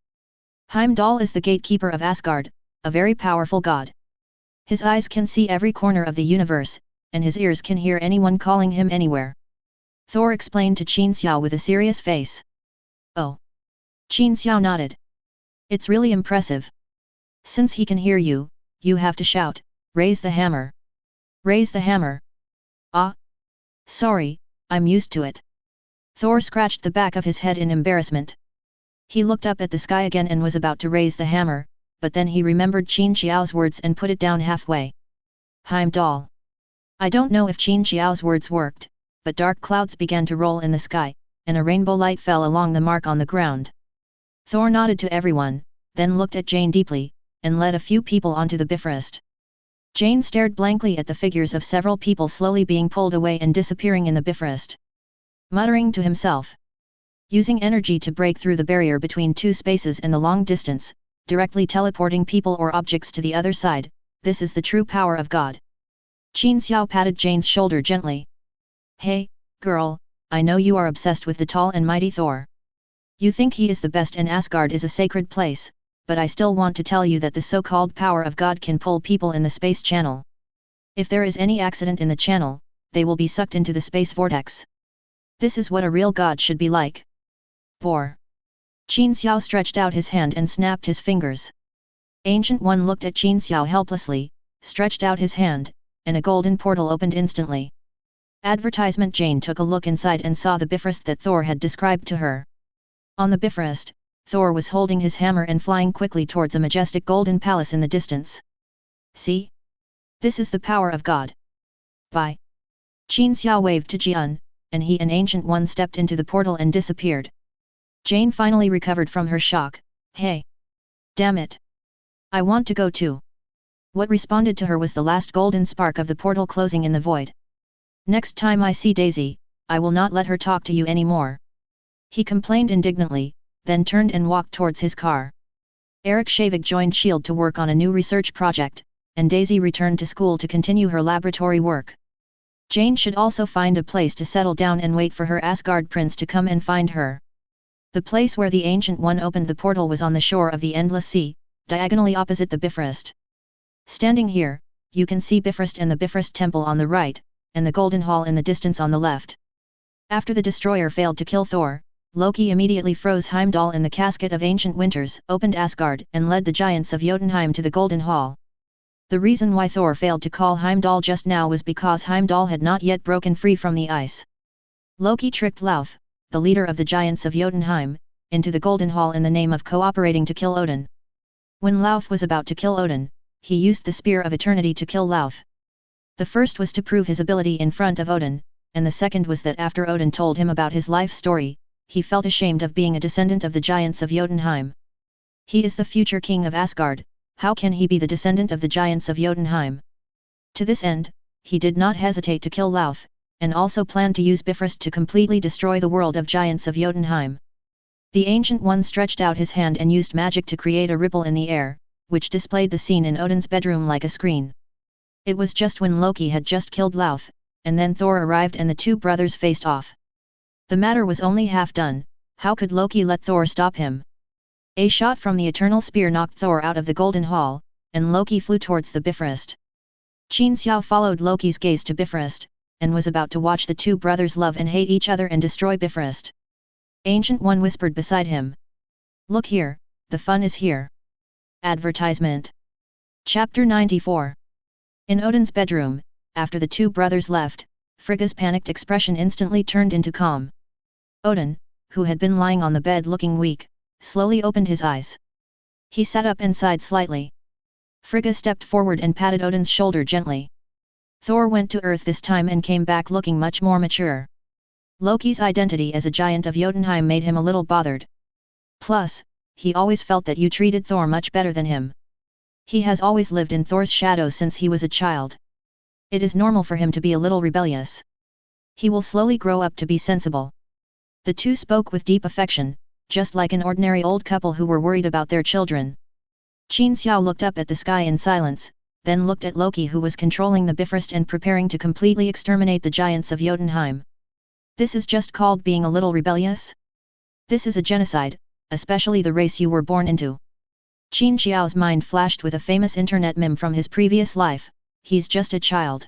Heimdall is the gatekeeper of Asgard, a very powerful god. His eyes can see every corner of the universe, and his ears can hear anyone calling him anywhere. Thor explained to Qin Xiao with a serious face. Oh. Qin Xiao nodded. It's really impressive. Since he can hear you, you have to shout, raise the hammer. Raise the hammer. Ah. Sorry, I'm used to it. Thor scratched the back of his head in embarrassment. He looked up at the sky again and was about to raise the hammer, but then he remembered Qin Xiao's words and put it down halfway. Heimdall. I don't know if Qin Xiao's words worked, but dark clouds began to roll in the sky, and a rainbow light fell along the mark on the ground. Thor nodded to everyone, then looked at Jane deeply, and led a few people onto the Bifrost. Jane stared blankly at the figures of several people slowly being pulled away and disappearing in the Bifrost. Muttering to himself. Using energy to break through the barrier between two spaces and the long distance, directly teleporting people or objects to the other side, this is the true power of God. Qin Xiao patted Jane's shoulder gently. Hey, girl, I know you are obsessed with the tall and mighty Thor. You think he is the best and Asgard is a sacred place, but I still want to tell you that the so-called power of God can pull people in the space channel. If there is any accident in the channel, they will be sucked into the space vortex. This is what a real God should be like. Bore. Qin Xiao stretched out his hand and snapped his fingers. Ancient One looked at Qin Xiao helplessly, stretched out his hand, and a golden portal opened instantly. Advertisement. Jane took a look inside and saw the Bifrost that Thor had described to her. On the Bifrost, Thor was holding his hammer and flying quickly towards a majestic golden palace in the distance. See? This is the power of God. Bye. Qin Xiao waved to Jian, and he and Ancient One stepped into the portal and disappeared. Jane finally recovered from her shock. Hey! Damn it! I want to go too. What responded to her was the last golden spark of the portal closing in the void. Next time I see Daisy, I will not let her talk to you anymore. He complained indignantly, then turned and walked towards his car. Eric Shavik joined S.H.I.E.L.D. to work on a new research project, and Daisy returned to school to continue her laboratory work. Jane should also find a place to settle down and wait for her Asgard prince to come and find her. The place where the Ancient One opened the portal was on the shore of the Endless Sea, diagonally opposite the Bifrost. Standing here, you can see Bifrost and the Bifrost Temple on the right, and the Golden Hall in the distance on the left. After the destroyer failed to kill Thor, Loki immediately froze Heimdall in the casket of ancient winters, opened Asgard, and led the giants of Jotunheim to the Golden Hall. The reason why Thor failed to call Heimdall just now was because Heimdall had not yet broken free from the ice. Loki tricked Lauf, the leader of the giants of Jotunheim, into the Golden Hall in the name of cooperating to kill Odin. When Lauf was about to kill Odin, he used the Spear of Eternity to kill Lauf. The first was to prove his ability in front of Odin, and the second was that after Odin told him about his life story, he felt ashamed of being a descendant of the giants of Jotunheim. He is the future king of Asgard, how can he be the descendant of the giants of Jotunheim? To this end, he did not hesitate to kill Lauf, and also planned to use Bifrost to completely destroy the world of giants of Jotunheim. The Ancient One stretched out his hand and used magic to create a ripple in the air, which displayed the scene in Odin's bedroom like a screen. It was just when Loki had just killed Lauf, and then Thor arrived and the two brothers faced off. The matter was only half done. How could Loki let Thor stop him? A shot from the Eternal Spear knocked Thor out of the Golden Hall, and Loki flew towards the Bifrost. Qin Xiao followed Loki's gaze to Bifrost, and was about to watch the two brothers love and hate each other and destroy Bifrost. Ancient One whispered beside him. Look here, the fun is here. Advertisement. Chapter 94. In Odin's bedroom, after the two brothers left, Frigga's panicked expression instantly turned into calm. Odin, who had been lying on the bed looking weak, slowly opened his eyes. He sat up and sighed slightly. Frigga stepped forward and patted Odin's shoulder gently. Thor went to Earth this time and came back looking much more mature. Loki's identity as a giant of Jotunheim made him a little bothered. Plus, he always felt that you treated Thor much better than him. He has always lived in Thor's shadow since he was a child. It is normal for him to be a little rebellious. He will slowly grow up to be sensible. The two spoke with deep affection, just like an ordinary old couple who were worried about their children. Qin Xiao looked up at the sky in silence, then looked at Loki who was controlling the Bifrost and preparing to completely exterminate the giants of Jotunheim. This is just called being a little rebellious? This is a genocide, especially the race you were born into. Qin Xiao's mind flashed with a famous internet meme from his previous life, he's just a child.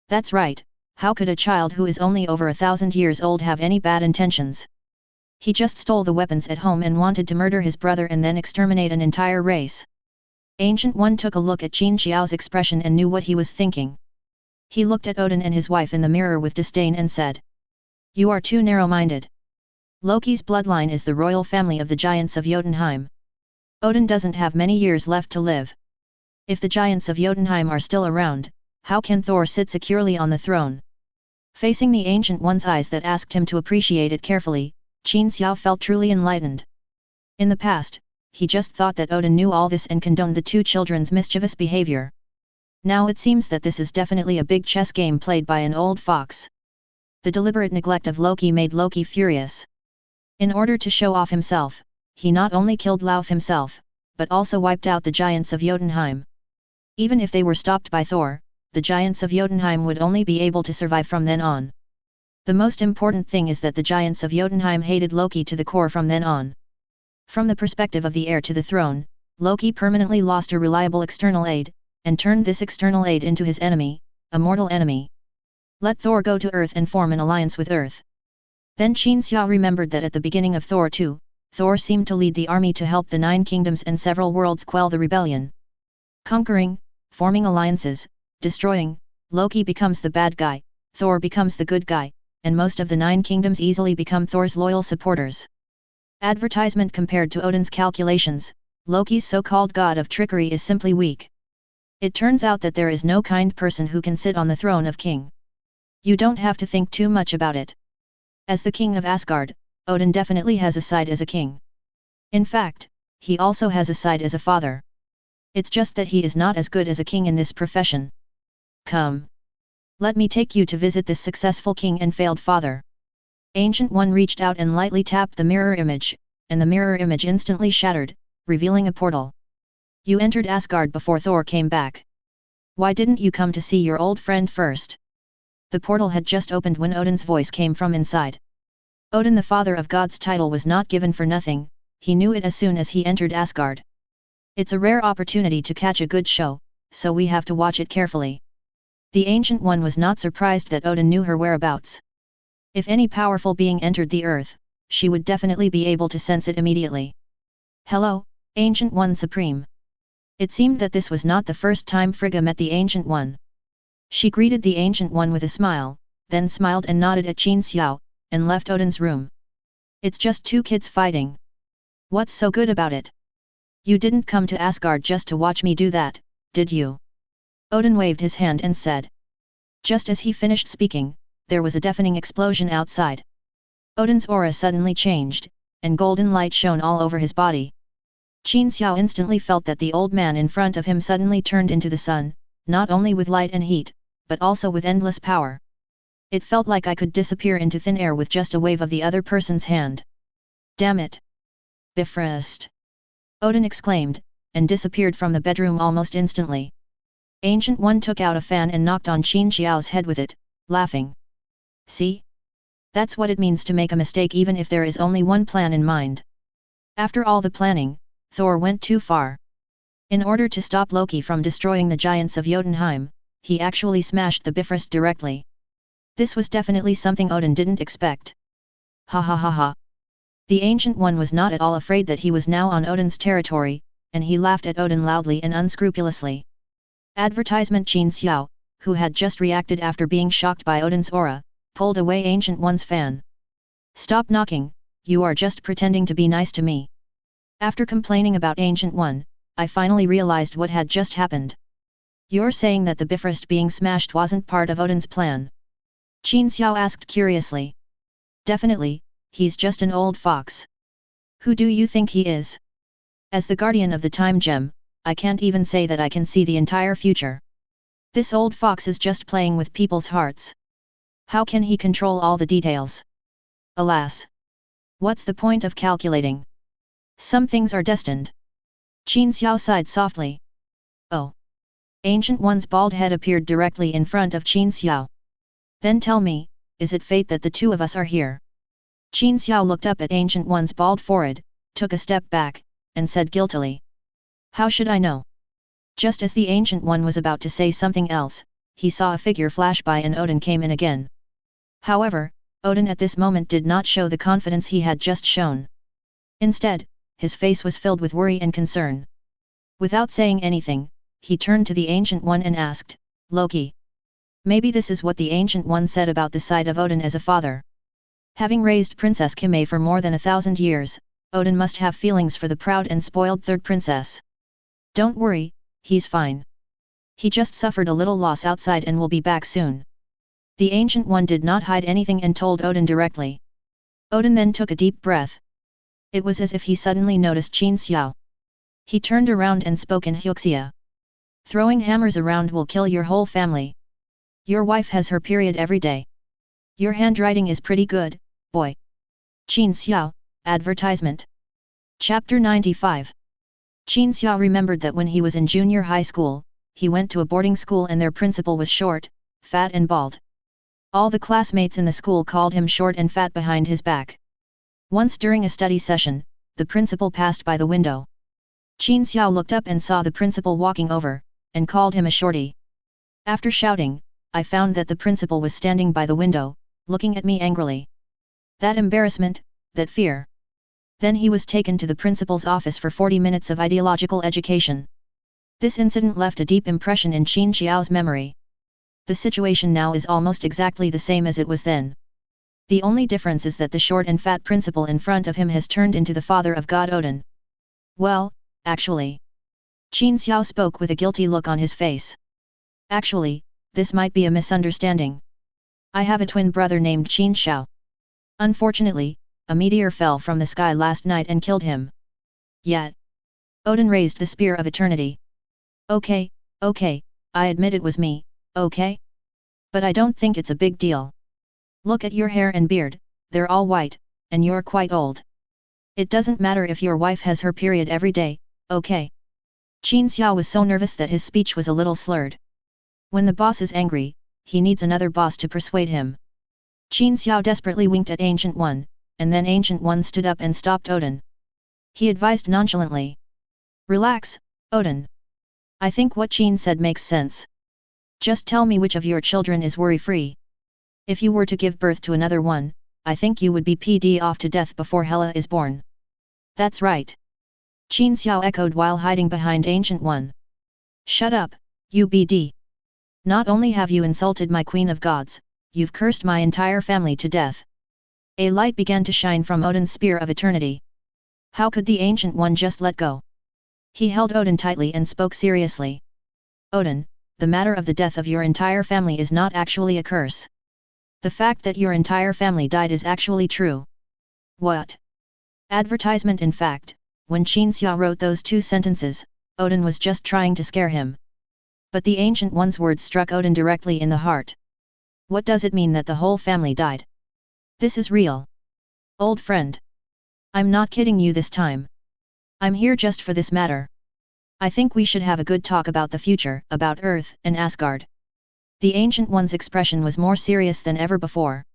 That's right, how could a child who is only over 1,000 years old have any bad intentions? He just stole the weapons at home and wanted to murder his brother and then exterminate an entire race. Ancient One took a look at Qin Xiao's expression and knew what he was thinking. He looked at Odin and his wife in the mirror with disdain and said, "You are too narrow-minded. Loki's bloodline is the royal family of the giants of Jotunheim. Odin doesn't have many years left to live. If the giants of Jotunheim are still around, how can Thor sit securely on the throne?" Facing the Ancient One's eyes that asked him to appreciate it carefully, Qin Xiao felt truly enlightened. In the past, he just thought that Odin knew all this and condoned the two children's mischievous behavior. Now it seems that this is definitely a big chess game played by an old fox. The deliberate neglect of Loki made Loki furious. In order to show off himself, he not only killed Lauf himself, but also wiped out the giants of Jotunheim. Even if they were stopped by Thor, the giants of Jotunheim would only be able to survive from then on. The most important thing is that the giants of Jotunheim hated Loki to the core from then on. From the perspective of the heir to the throne, Loki permanently lost a reliable external aid, and turned this external aid into his enemy, a mortal enemy. Let Thor go to Earth and form an alliance with Earth. Then Qin Xiao remembered that at the beginning of Thor 2, Thor seemed to lead the army to help the 9 kingdoms and several worlds quell the rebellion. Conquering, forming alliances, destroying, Loki becomes the bad guy, Thor becomes the good guy, and most of the 9 kingdoms easily become Thor's loyal supporters. Advertisement compared to Odin's calculations, Loki's so-called god of trickery is simply weak. It turns out that there is no kind person who can sit on the throne of king. You don't have to think too much about it. As the king of Asgard, Odin definitely has a side as a king. In fact, he also has a side as a father. It's just that he is not as good as a king in this profession. Come. Let me take you to visit this successful king and failed father. Ancient One reached out and lightly tapped the mirror image, and the mirror image instantly shattered, revealing a portal. You entered Asgard before Thor came back. Why didn't you come to see your old friend first? The portal had just opened when Odin's voice came from inside. Odin, the father of gods title, was not given for nothing, he knew it as soon as he entered Asgard. It's a rare opportunity to catch a good show, so we have to watch it carefully. The Ancient One was not surprised that Odin knew her whereabouts. If any powerful being entered the earth, she would definitely be able to sense it immediately. Hello, Ancient One Supreme. It seemed that this was not the first time Frigga met the Ancient One. She greeted the Ancient One with a smile, then smiled and nodded at Qin Xiao, and left Odin's room. It's just 2 kids fighting. What's so good about it? You didn't come to Asgard just to watch me do that, did you? Odin waved his hand and said. Just as he finished speaking, there was a deafening explosion outside. Odin's aura suddenly changed, and golden light shone all over his body. Qin Xiao instantly felt that the old man in front of him suddenly turned into the sun, not only with light and heat, but also with endless power. It felt like I could disappear into thin air with just a wave of the other person's hand. Damn it! Bifrost! Odin exclaimed, and disappeared from the bedroom almost instantly. Ancient One took out a fan and knocked on Qin Xiao's head with it, laughing. See? That's what it means to make a mistake even if there is only one plan in mind. After all the planning, Thor went too far. In order to stop Loki from destroying the giants of Jotunheim, he actually smashed the Bifrost directly. This was definitely something Odin didn't expect. Ha ha ha ha. The Ancient One was not at all afraid that he was now on Odin's territory, and he laughed at Odin loudly and unscrupulously. Advertisement Qin Xiao, who had just reacted after being shocked by Odin's aura, pulled away Ancient One's fan. Stop knocking, you are just pretending to be nice to me. After complaining about Ancient One, I finally realized what had just happened. You're saying that the Bifrost being smashed wasn't part of Odin's plan? Qin Xiao asked curiously. Definitely, he's just an old fox. Who do you think he is? As the guardian of the time gem, I can't even say that I can see the entire future. This old fox is just playing with people's hearts. How can he control all the details? Alas! What's the point of calculating? Some things are destined. Qin Xiao sighed softly. Oh! Ancient One's bald head appeared directly in front of Qin Xiao. Then tell me, is it fate that the two of us are here? Qin Xiao looked up at Ancient One's bald forehead, took a step back, and said guiltily. How should I know? Just as the Ancient One was about to say something else, he saw a figure flash by and Odin came in again. However, Odin at this moment did not show the confidence he had just shown. Instead, his face was filled with worry and concern. Without saying anything, he turned to the Ancient One and asked, Loki. Maybe this is what the Ancient One said about the side of Odin as a father. Having raised Princess Kime for more than 1,000 years, Odin must have feelings for the proud and spoiled third princess. Don't worry, he's fine. He just suffered a little loss outside and will be back soon. The Ancient One did not hide anything and told Odin directly. Odin then took a deep breath. It was as if he suddenly noticed Qin Xiao. He turned around and spoke in Huxia. Throwing hammers around will kill your whole family. Your wife has her period every day. Your handwriting is pretty good, boy. Qin Xiao, Advertisement. Chapter 95. Qin Xiao remembered that when he was in junior high school, he went to a boarding school and their principal was short, fat and bald. All the classmates in the school called him short and fat behind his back. Once during a study session, the principal passed by the window. Qin Xiao looked up and saw the principal walking over, and called him a shorty. After shouting, I found that the principal was standing by the window, looking at me angrily. That embarrassment, that fear. Then he was taken to the principal's office for 40 minutes of ideological education. This incident left a deep impression in Qin Xiao's memory. The situation now is almost exactly the same as it was then. The only difference is that the short and fat principal in front of him has turned into the father of God Odin. Well, actually. Qin Xiao spoke with a guilty look on his face. Actually, this might be a misunderstanding. I have a twin brother named Qin Xiao. Unfortunately, a meteor fell from the sky last night and killed him. Yet, Odin raised the spear of eternity. Okay, I admit it was me, okay? But I don't think it's a big deal. Look at your hair and beard, they're all white, and you're quite old. It doesn't matter if your wife has her period every day, okay? Qin Xiao was so nervous that his speech was a little slurred. When the boss is angry, he needs another boss to persuade him. Qin Xiao desperately winked at Ancient One, and then Ancient One stood up and stopped Odin. He advised nonchalantly. Relax, Odin. I think what Qin said makes sense. Just tell me which of your children is worry-free. If you were to give birth to another one, I think you would be PD off to death before Hela is born. That's right. Qin Xiao echoed while hiding behind Ancient One. Shut up, UBD. Not only have you insulted my Queen of Gods, you've cursed my entire family to death. A light began to shine from Odin's spear of eternity. How could the Ancient One just let go? He held Odin tightly and spoke seriously. Odin, the matter of the death of your entire family is not actually a curse. The fact that your entire family died is actually true. What? Advertisement. In fact, when Qin Xiao wrote those two sentences, Odin was just trying to scare him. But the Ancient One's words struck Odin directly in the heart. What does it mean that the whole family died? This is real. Old friend. I'm not kidding you this time. I'm here just for this matter. I think we should have a good talk about the future, about Earth and Asgard. The Ancient One's expression was more serious than ever before.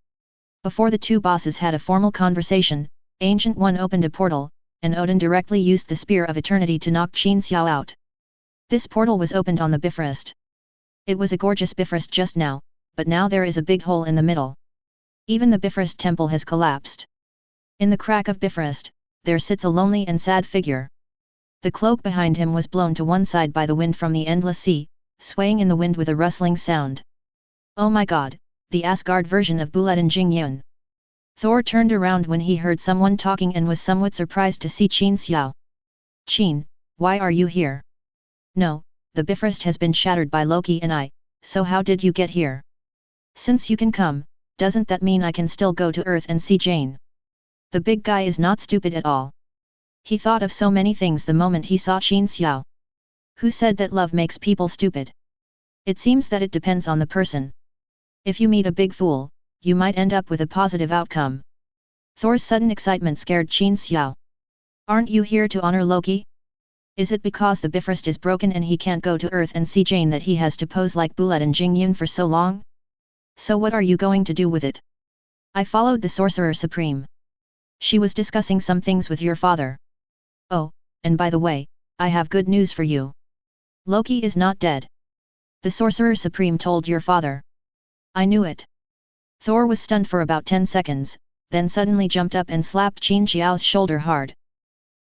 Before the two bosses had a formal conversation, Ancient One opened a portal, and Odin directly used the Spear of Eternity to knock Qin Xiao out. This portal was opened on the Bifrost. It was a gorgeous Bifrost just now, but now there is a big hole in the middle. Even the Bifrost temple has collapsed. In the crack of Bifrost, there sits a lonely and sad figure. The cloak behind him was blown to one side by the wind from the endless sea, swaying in the wind with a rustling sound. Oh my god, the Asgard version of Buledin Jingyun. Thor turned around when he heard someone talking and was somewhat surprised to see Qin Xiao. Qin, why are you here? No, the Bifrost has been shattered by Loki and I, so how did you get here? Since you can come, doesn't that mean I can still go to Earth and see Jane? The big guy is not stupid at all. He thought of so many things the moment he saw Qin Xiao. Who said that love makes people stupid? It seems that it depends on the person. If you meet a big fool, you might end up with a positive outcome. Thor's sudden excitement scared Qin Xiao. Aren't you here to honor Loki? Is it because the Bifrost is broken and he can't go to Earth and see Jane that he has to pose like Buledin Jingyun for so long? So what are you going to do with it? I followed the Sorcerer Supreme. She was discussing some things with your father. Oh, and by the way, I have good news for you. Loki is not dead. The Sorcerer Supreme told your father. I knew it. Thor was stunned for about 10 seconds, then suddenly jumped up and slapped Qin Xiao's shoulder hard.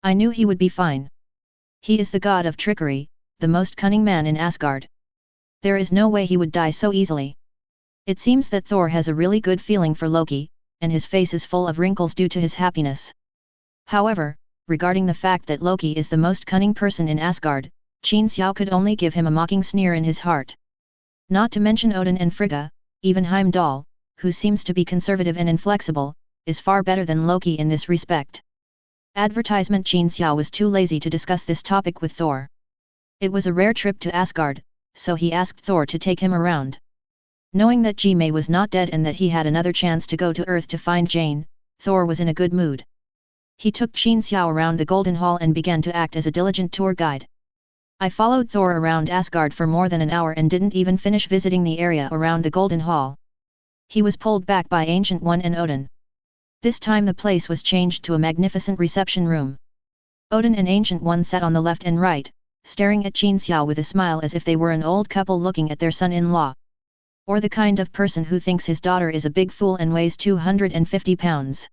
I knew he would be fine. He is the god of trickery, the most cunning man in Asgard. There is no way he would die so easily. It seems that Thor has a really good feeling for Loki, and his face is full of wrinkles due to his happiness. However, regarding the fact that Loki is the most cunning person in Asgard, Qin Xiao could only give him a mocking sneer in his heart. Not to mention Odin and Frigga, even Heimdall, who seems to be conservative and inflexible, is far better than Loki in this respect. Advertisement. Qin Xiao was too lazy to discuss this topic with Thor. It was a rare trip to Asgard, so he asked Thor to take him around. Knowing that Ji-Mei was not dead and that he had another chance to go to Earth to find Jane, Thor was in a good mood. He took Qin Xiao around the Golden Hall and began to act as a diligent tour guide. I followed Thor around Asgard for more than an hour and didn't even finish visiting the area around the Golden Hall. He was pulled back by Ancient One and Odin. This time the place was changed to a magnificent reception room. Odin and Ancient One sat on the left and right, staring at Qin Xiao with a smile as if they were an old couple looking at their son-in-law. Or the kind of person who thinks his daughter is a big fool and weighs 250 pounds.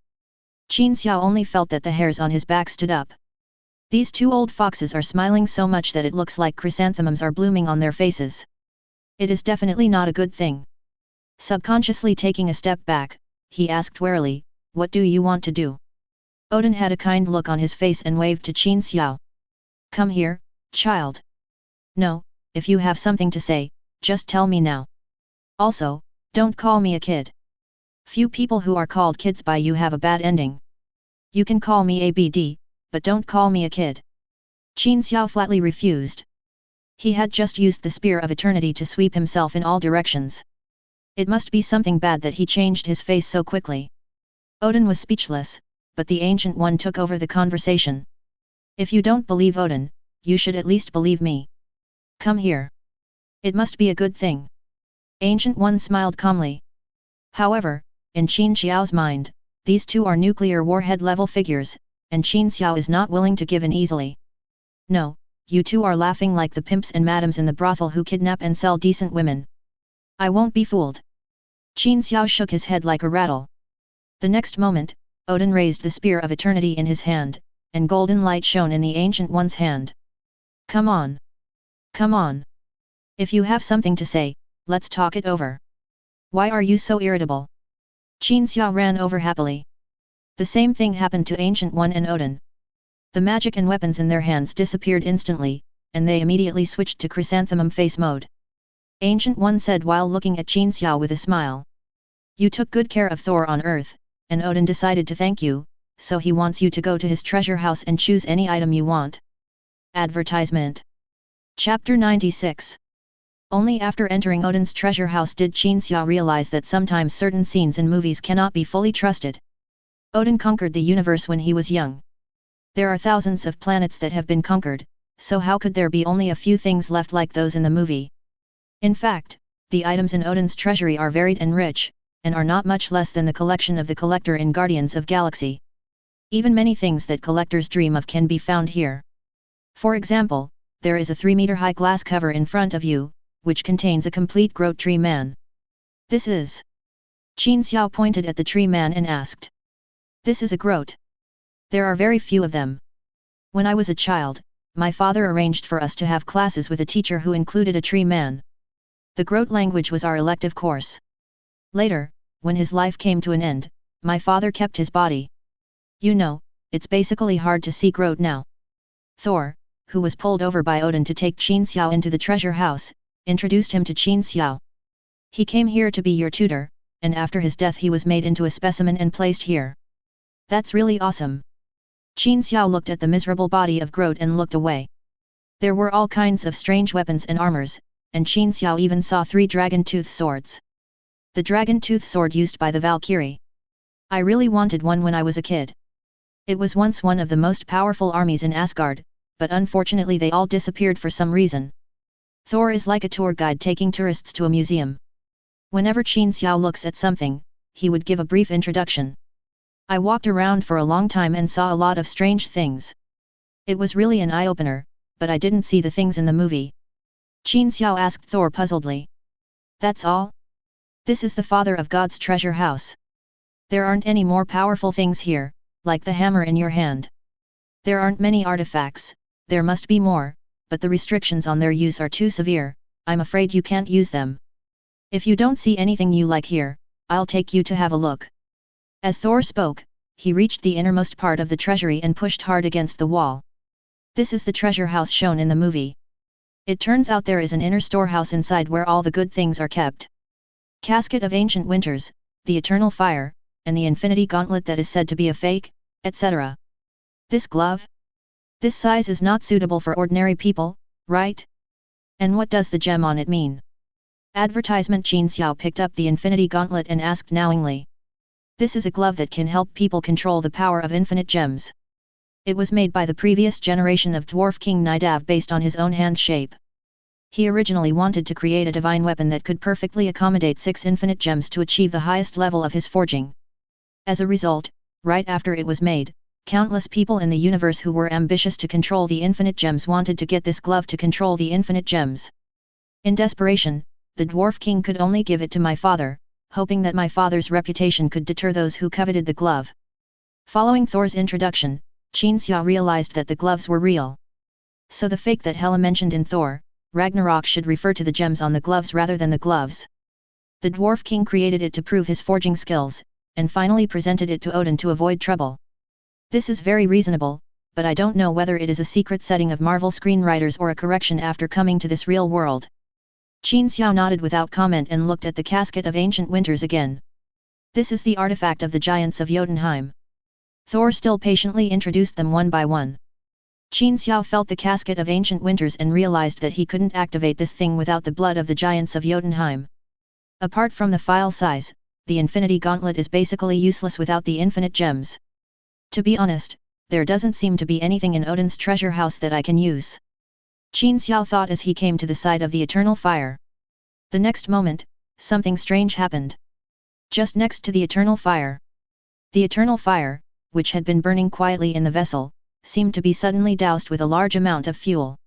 Qin Xiao only felt that the hairs on his back stood up. These two old foxes are smiling so much that it looks like chrysanthemums are blooming on their faces. It is definitely not a good thing. Subconsciously taking a step back, he asked warily, "What do you want to do?" Odin had a kind look on his face and waved to Qin Xiao. "Come here, child. No, if you have something to say, just tell me now. Also, don't call me a kid. Few people who are called kids by you have a bad ending. You can call me ABD, but don't call me a kid." Qin Xiao flatly refused. He had just used the Spear of Eternity to sweep himself in all directions. It must be something bad that he changed his face so quickly. Odin was speechless, but the Ancient One took over the conversation. "If you don't believe Odin, you should at least believe me. Come here. It must be a good thing." Ancient One smiled calmly. However, in Qin Xiao's mind, these two are nuclear warhead-level figures, and Qin Xiao is not willing to give in easily. "No, you two are laughing like the pimps and madams in the brothel who kidnap and sell decent women. I won't be fooled." Qin Xiao shook his head like a rattle. The next moment, Odin raised the Spear of Eternity in his hand, and golden light shone in the Ancient One's hand. "Come on. Come on. If you have something to say, let's talk it over. Why are you so irritable?" Qin Xiao ran over happily. The same thing happened to Ancient One and Odin. The magic and weapons in their hands disappeared instantly, and they immediately switched to chrysanthemum face mode. Ancient One said while looking at Qin Xiao with a smile. "You took good care of Thor on Earth, and Odin decided to thank you, so he wants you to go to his treasure house and choose any item you want." Advertisement. Chapter 96. Only after entering Odin's treasure house did Qin Xiao realize that sometimes certain scenes in movies cannot be fully trusted. Odin conquered the universe when he was young. There are thousands of planets that have been conquered, so how could there be only a few things left like those in the movie? In fact, the items in Odin's treasury are varied and rich, and are not much less than the collection of the collector in Guardians of Galaxy. Even many things that collectors dream of can be found here. For example, there is a 3-meter-high glass cover in front of you, which contains a complete Groot tree man. "This is..." Qin Xiao pointed at the tree man and asked. "This is a Groot. There are very few of them. When I was a child, my father arranged for us to have classes with a teacher who included a tree man. The Groot language was our elective course. Later, when his life came to an end, my father kept his body. You know, it's basically hard to see Groot now." Thor, who was pulled over by Odin to take Qin Xiao into the treasure house, introduced him to Qin Xiao. "He came here to be your tutor, and after his death he was made into a specimen and placed here. That's really awesome." Qin Xiao looked at the miserable body of Groot and looked away. There were all kinds of strange weapons and armors, and Qin Xiao even saw 3 dragon tooth swords. The dragon tooth sword used by the Valkyrie. I really wanted one when I was a kid. It was once one of the most powerful armies in Asgard, but unfortunately they all disappeared for some reason. Thor is like a tour guide taking tourists to a museum. Whenever Qin Xiao looks at something, he would give a brief introduction. I walked around for a long time and saw a lot of strange things. It was really an eye-opener, but I didn't see the things in the movie. Qin Xiao asked Thor puzzledly. "That's all? This is the Father of God's treasure house. There aren't any more powerful things here, like the hammer in your hand. There aren't many artifacts, there must be more, but the restrictions on their use are too severe, I'm afraid you can't use them. If you don't see anything you like here, I'll take you to have a look." As Thor spoke, he reached the innermost part of the treasury and pushed hard against the wall. This is the treasure house shown in the movie. It turns out there is an inner storehouse inside where all the good things are kept. Casket of Ancient Winters, the Eternal Fire, and the Infinity Gauntlet that is said to be a fake, etc. This glove? This size is not suitable for ordinary people, right? And what does the gem on it mean? Advertisement. Qin Xiao picked up the infinity gauntlet and asked knowingly. This is a glove that can help people control the power of infinite gems. It was made by the previous generation of Dwarf King Nidav based on his own hand shape. He originally wanted to create a divine weapon that could perfectly accommodate 6 infinite gems to achieve the highest level of his forging. As a result, right after it was made, countless people in the universe who were ambitious to control the infinite gems wanted to get this glove to control the infinite gems. In desperation, the Dwarf King could only give it to my father, hoping that my father's reputation could deter those who coveted the glove. Following Thor's introduction, Qin Xiao realized that the gloves were real. So the fake that Hela mentioned in Thor, Ragnarok should refer to the gems on the gloves rather than the gloves. The Dwarf King created it to prove his forging skills, and finally presented it to Odin to avoid trouble. This is very reasonable, but I don't know whether it is a secret setting of Marvel screenwriters or a correction after coming to this real world. Qin Xiao nodded without comment and looked at the casket of ancient winters again. This is the artifact of the giants of Jotunheim. Thor still patiently introduced them one by one. Qin Xiao felt the casket of ancient winters and realized that he couldn't activate this thing without the blood of the giants of Jotunheim. Apart from the file size, the infinity gauntlet is basically useless without the infinite gems. To be honest, there doesn't seem to be anything in Odin's treasure house that I can use. Qin Xiao thought as he came to the side of the eternal fire. The next moment, something strange happened. Just next to the eternal fire. The eternal fire, which had been burning quietly in the vessel, seemed to be suddenly doused with a large amount of fuel.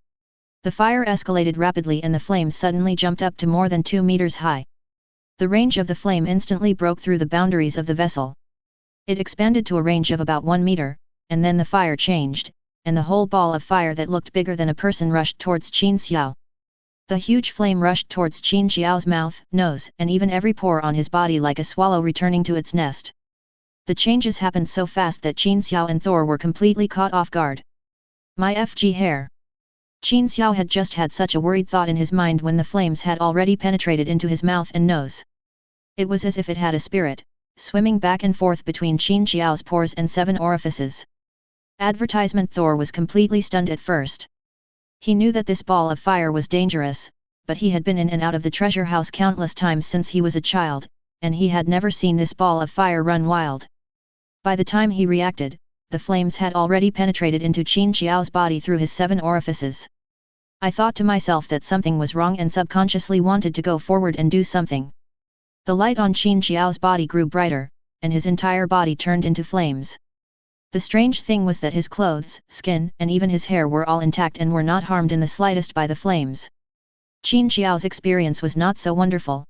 The fire escalated rapidly and the flames suddenly jumped up to more than 2 meters high. The range of the flame instantly broke through the boundaries of the vessel. It expanded to a range of about 1 meter, and then the fire changed, and the whole ball of fire that looked bigger than a person rushed towards Qin Xiao. The huge flame rushed towards Qin Xiao's mouth, nose, and even every pore on his body like a swallow returning to its nest. The changes happened so fast that Qin Xiao and Thor were completely caught off guard. My FG hair! Qin Xiao had just had such a worried thought in his mind when the flames had already penetrated into his mouth and nose. It was as if it had a spirit, swimming back and forth between Qin Xiao's pores and 7 orifices. Advertisement. Thor was completely stunned at first. He knew that this ball of fire was dangerous, but he had been in and out of the treasure house countless times since he was a child, and he had never seen this ball of fire run wild. By the time he reacted, the flames had already penetrated into Qin Xiao's body through his 7 orifices. I thought to myself that something was wrong and subconsciously wanted to go forward and do something. The light on Qin Xiao's body grew brighter, and his entire body turned into flames. The strange thing was that his clothes, skin, and even his hair were all intact and were not harmed in the slightest by the flames. Qin Xiao's experience was not so wonderful.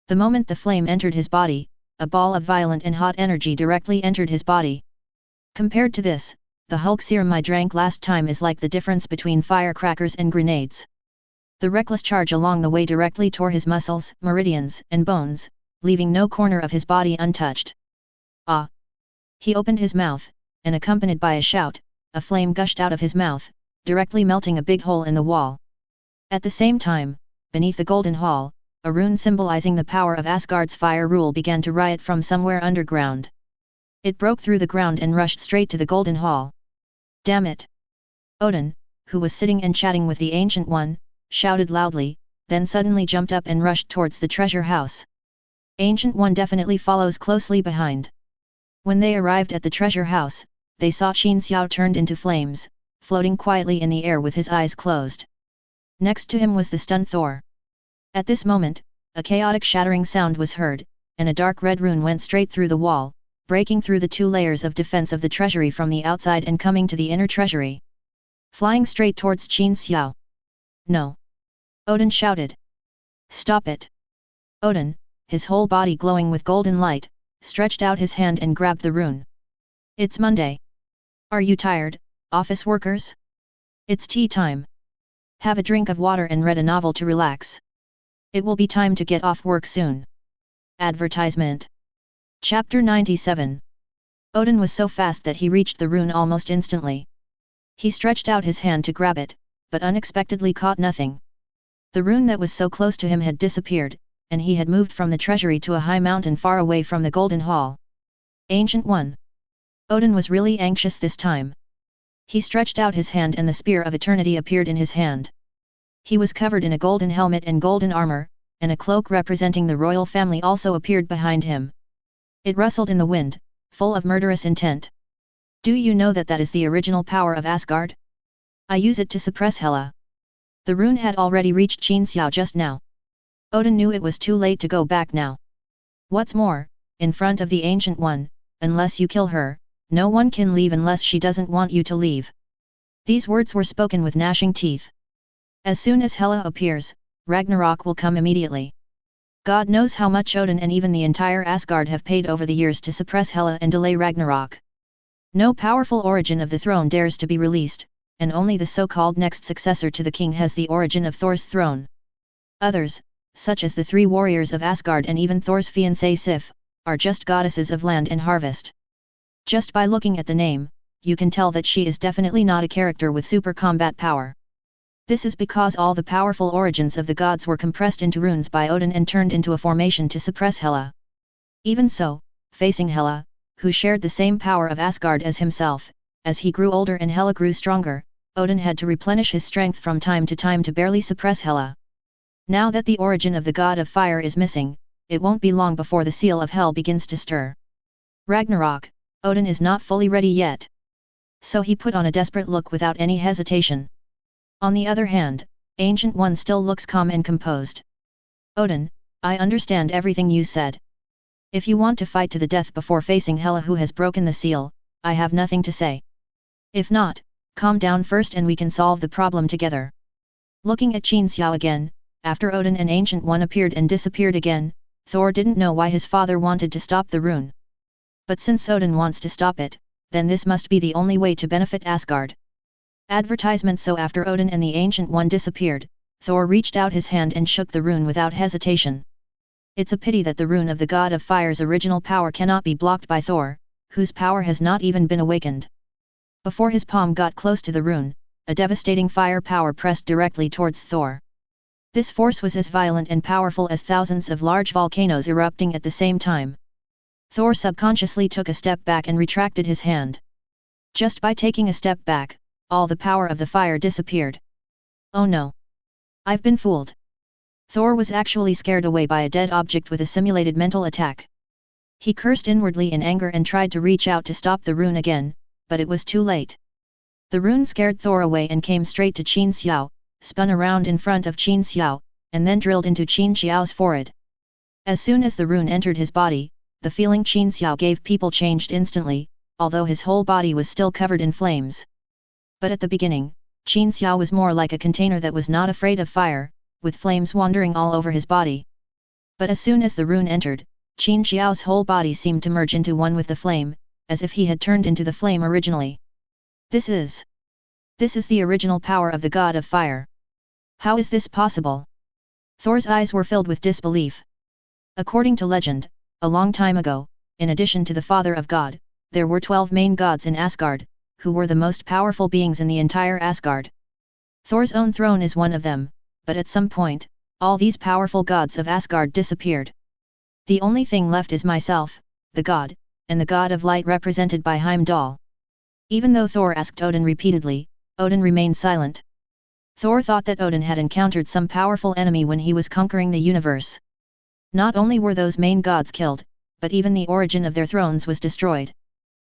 The moment the flame entered his body, a ball of violent and hot energy directly entered his body. Compared to this, the Hulk serum I drank last time is like the difference between firecrackers and grenades. The reckless charge along the way directly tore his muscles, meridians, and bones, leaving no corner of his body untouched. Ah! He opened his mouth, and accompanied by a shout, a flame gushed out of his mouth, directly melting a big hole in the wall. At the same time, beneath the golden hall, a rune symbolizing the power of Asgard's fire rule began to riot from somewhere underground. It broke through the ground and rushed straight to the golden hall. Damn it! Odin, who was sitting and chatting with the Ancient One, shouted loudly, then suddenly jumped up and rushed towards the treasure house. Ancient One definitely follows closely behind. When they arrived at the treasure house, they saw Qin Xiao turned into flames, floating quietly in the air with his eyes closed. Next to him was the stunned Thor. At this moment, a chaotic shattering sound was heard, and a dark red rune went straight through the wall, breaking through the 2 layers of defense of the treasury from the outside and coming to the inner treasury. Flying straight towards Qin Xiao. No! Odin shouted. Stop it! Odin, his whole body glowing with golden light, stretched out his hand and grabbed the rune. It's Monday. Are you tired, office workers? It's tea time. Have a drink of water and read a novel to relax. It will be time to get off work soon. Advertisement. Chapter 97. Odin was so fast that he reached the rune almost instantly. He stretched out his hand to grab it, but unexpectedly caught nothing. The rune that was so close to him had disappeared, and he had moved from the treasury to a high mountain far away from the golden hall. Ancient One. Odin was really anxious this time. He stretched out his hand and the spear of eternity appeared in his hand. He was covered in a golden helmet and golden armor, and a cloak representing the royal family also appeared behind him. It rustled in the wind, full of murderous intent. Do you know that that is the original power of Asgard? I use it to suppress Hela. The rune had already reached Qin Xiao just now. Odin knew it was too late to go back now. What's more, in front of the Ancient One, unless you kill her, no one can leave unless she doesn't want you to leave. These words were spoken with gnashing teeth. As soon as Hela appears, Ragnarok will come immediately. God knows how much Odin and even the entire Asgard have paid over the years to suppress Hela and delay Ragnarok. No powerful origin of the throne dares to be released, and only the so-called next successor to the king has the origin of Thor's throne. Others, such as the three warriors of Asgard and even Thor's fiancée Sif, are just goddesses of land and harvest. Just by looking at the name, you can tell that she is definitely not a character with super combat power. This is because all the powerful origins of the gods were compressed into runes by Odin and turned into a formation to suppress Hela. Even so, facing Hela, who shared the same power of Asgard as himself, as he grew older and Hela grew stronger, Odin had to replenish his strength from time to barely suppress Hela. Now that the origin of the god of fire is missing, it won't be long before the seal of hell begins to stir. Ragnarok, Odin is not fully ready yet. So he put on a desperate look without any hesitation. On the other hand, Ancient One still looks calm and composed. Odin, I understand everything you said. If you want to fight to the death before facing Hela who has broken the seal, I have nothing to say. If not, calm down first and we can solve the problem together. Looking at Qin Xiao again, after Odin and Ancient One appeared and disappeared again, Thor didn't know why his father wanted to stop the rune. But since Odin wants to stop it, then this must be the only way to benefit Asgard. Advertisement. So after Odin and the Ancient One disappeared, Thor reached out his hand and shook the rune without hesitation. It's a pity that the rune of the god of fire's original power cannot be blocked by Thor, whose power has not even been awakened. Before his palm got close to the rune, a devastating fire power pressed directly towards Thor. This force was as violent and powerful as thousands of large volcanoes erupting at the same time. Thor subconsciously took a step back and retracted his hand. Just by taking a step back, all the power of the fire disappeared. Oh no! I've been fooled. Thor was actually scared away by a dead object with a simulated mental attack. He cursed inwardly in anger and tried to reach out to stop the rune again, but it was too late. The rune scared Thor away and came straight to Qin Xiao, spun around in front of Qin Xiao, and then drilled into Qin Xiao's forehead. As soon as the rune entered his body, the feeling Qin Xiao gave people changed instantly, although his whole body was still covered in flames. But at the beginning, Qin Xiao was more like a container that was not afraid of fire, with flames wandering all over his body. But as soon as the rune entered, Qin Xiao's whole body seemed to merge into one with the flame, as if he had turned into the flame originally. This is the original power of the god of fire. How is this possible? Thor's eyes were filled with disbelief. According to legend, a long time ago, in addition to the Father of God, there were 12 main gods in Asgard, who were the most powerful beings in the entire Asgard. Thor's own throne is one of them, but at some point, all these powerful gods of Asgard disappeared. The only thing left is myself, the god, and the god of light represented by Heimdall. Even though Thor asked Odin repeatedly, Odin remained silent. Thor thought that Odin had encountered some powerful enemy when he was conquering the universe. Not only were those main gods killed, but even the origin of their thrones was destroyed.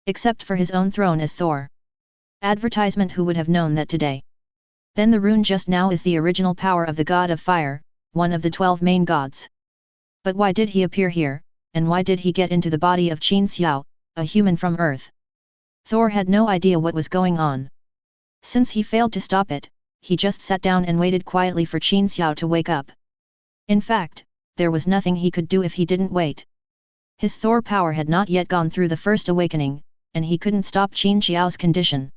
Except for his own throne as Thor. Advertisement. Who would have known that today? Then the rune just now is the original power of the god of fire, one of the 12 main gods. But why did he appear here, and why did he get into the body of Qin Xiao, a human from Earth? Thor had no idea what was going on. Since he failed to stop it, he just sat down and waited quietly for Qin Xiao to wake up. In fact, there was nothing he could do if he didn't wait. His Thor power had not yet gone through the first awakening, and he couldn't stop Qin Xiao's condition.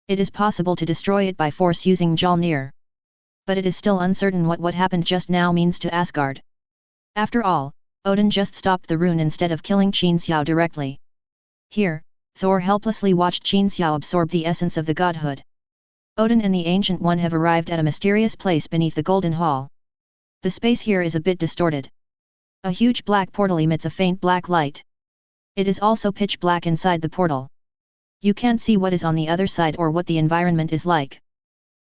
It is possible to destroy it by force using Mjolnir. But it is still uncertain what happened just now means to Asgard. After all, Odin just stopped the rune instead of killing Qin Xiao directly. Here, Thor helplessly watched Qin Xiao absorb the essence of the godhood. Odin and the Ancient One have arrived at a mysterious place beneath the Golden Hall. The space here is a bit distorted. A huge black portal emits a faint black light. It is also pitch black inside the portal. You can't see what is on the other side or what the environment is like.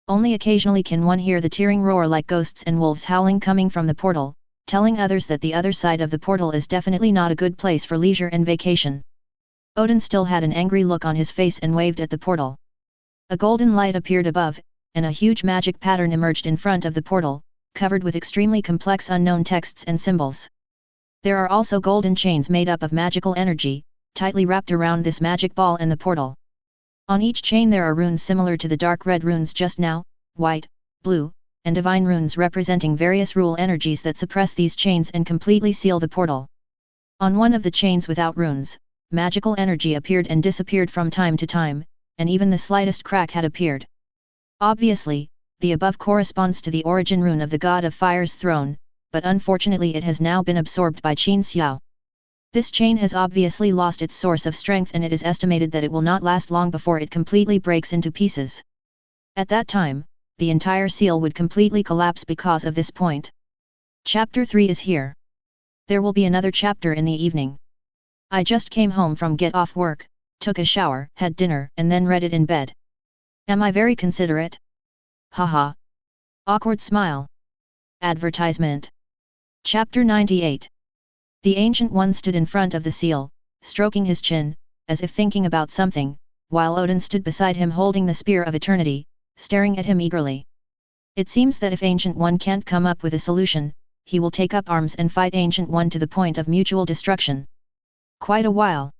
Only occasionally can one hear the tearing roar like ghosts and wolves howling coming from the portal, telling others that the other side of the portal is definitely not a good place for leisure and vacation. Odin still had an angry look on his face and waved at the portal. A golden light appeared above, and a huge magic pattern emerged in front of the portal, covered with extremely complex unknown texts and symbols. There are also golden chains made up of magical energy, tightly wrapped around this magic ball and the portal. On each chain there are runes similar to the dark red runes just now, white, blue, and divine runes representing various rule energies that suppress these chains and completely seal the portal. On one of the chains without runes, magical energy appeared and disappeared from time to time, and even the slightest crack had appeared. Obviously, the above corresponds to the origin rune of the god of fire's throne, but unfortunately it has now been absorbed by Qin Xiao. This chain has obviously lost its source of strength and it is estimated that it will not last long before it completely breaks into pieces. At that time, the entire seal would completely collapse because of this point. Chapter 3 is here. There will be another chapter in the evening. I just came home from get off work, took a shower, had dinner and then read it in bed. Am I very considerate? Haha. Awkward smile. Advertisement. Chapter 98. The Ancient One stood in front of the seal, stroking his chin, as if thinking about something, while Odin stood beside him holding the Spear of Eternity, staring at him eagerly. It seems that if Ancient One can't come up with a solution, he will take up arms and fight Ancient One to the point of mutual destruction. Quite a while.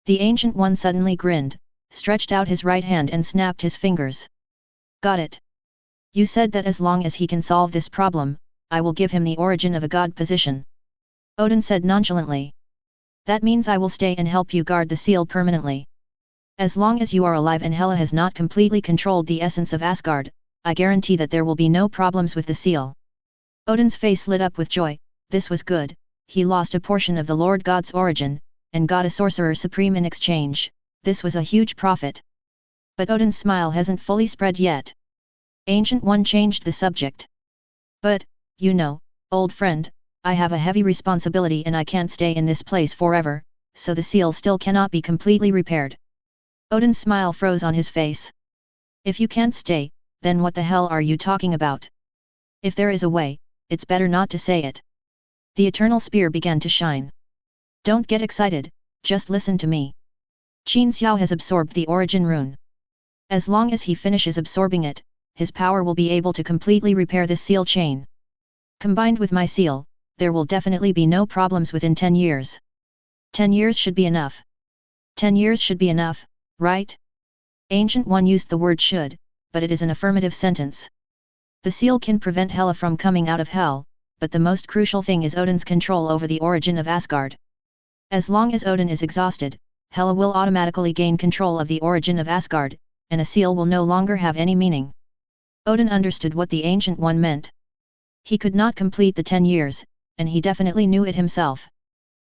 The Ancient One suddenly grinned, stretched out his right hand and snapped his fingers. Got it. You said that as long as he can solve this problem, I will give him the origin of a god position. Odin said nonchalantly. That means I will stay and help you guard the seal permanently. As long as you are alive and Hela has not completely controlled the essence of Asgard, I guarantee that there will be no problems with the seal. Odin's face lit up with joy. This was good. He lost a portion of the Lord God's origin, and got a sorcerer supreme in exchange. This was a huge profit. But Odin's smile hasn't fully spread yet. Ancient One changed the subject. But, you know, old friend, I have a heavy responsibility and I can't stay in this place forever, so the seal still cannot be completely repaired. Odin's smile froze on his face. If you can't stay, then what the hell are you talking about? If there is a way, it's better not to say it. The eternal spear began to shine. Don't get excited, just listen to me. Qin Xiao has absorbed the origin rune. As long as he finishes absorbing it, his power will be able to completely repair this seal chain. Combined with my seal, there will definitely be no problems within 10 years. 10 years should be enough. 10 years should be enough, right? Ancient One used the word should, but it is an affirmative sentence. The seal can prevent Hela from coming out of hell, but the most crucial thing is Odin's control over the origin of Asgard. As long as Odin is exhausted, Hela will automatically gain control of the origin of Asgard, and a seal will no longer have any meaning. Odin understood what the Ancient One meant. He could not complete the 10 years, and he definitely knew it himself.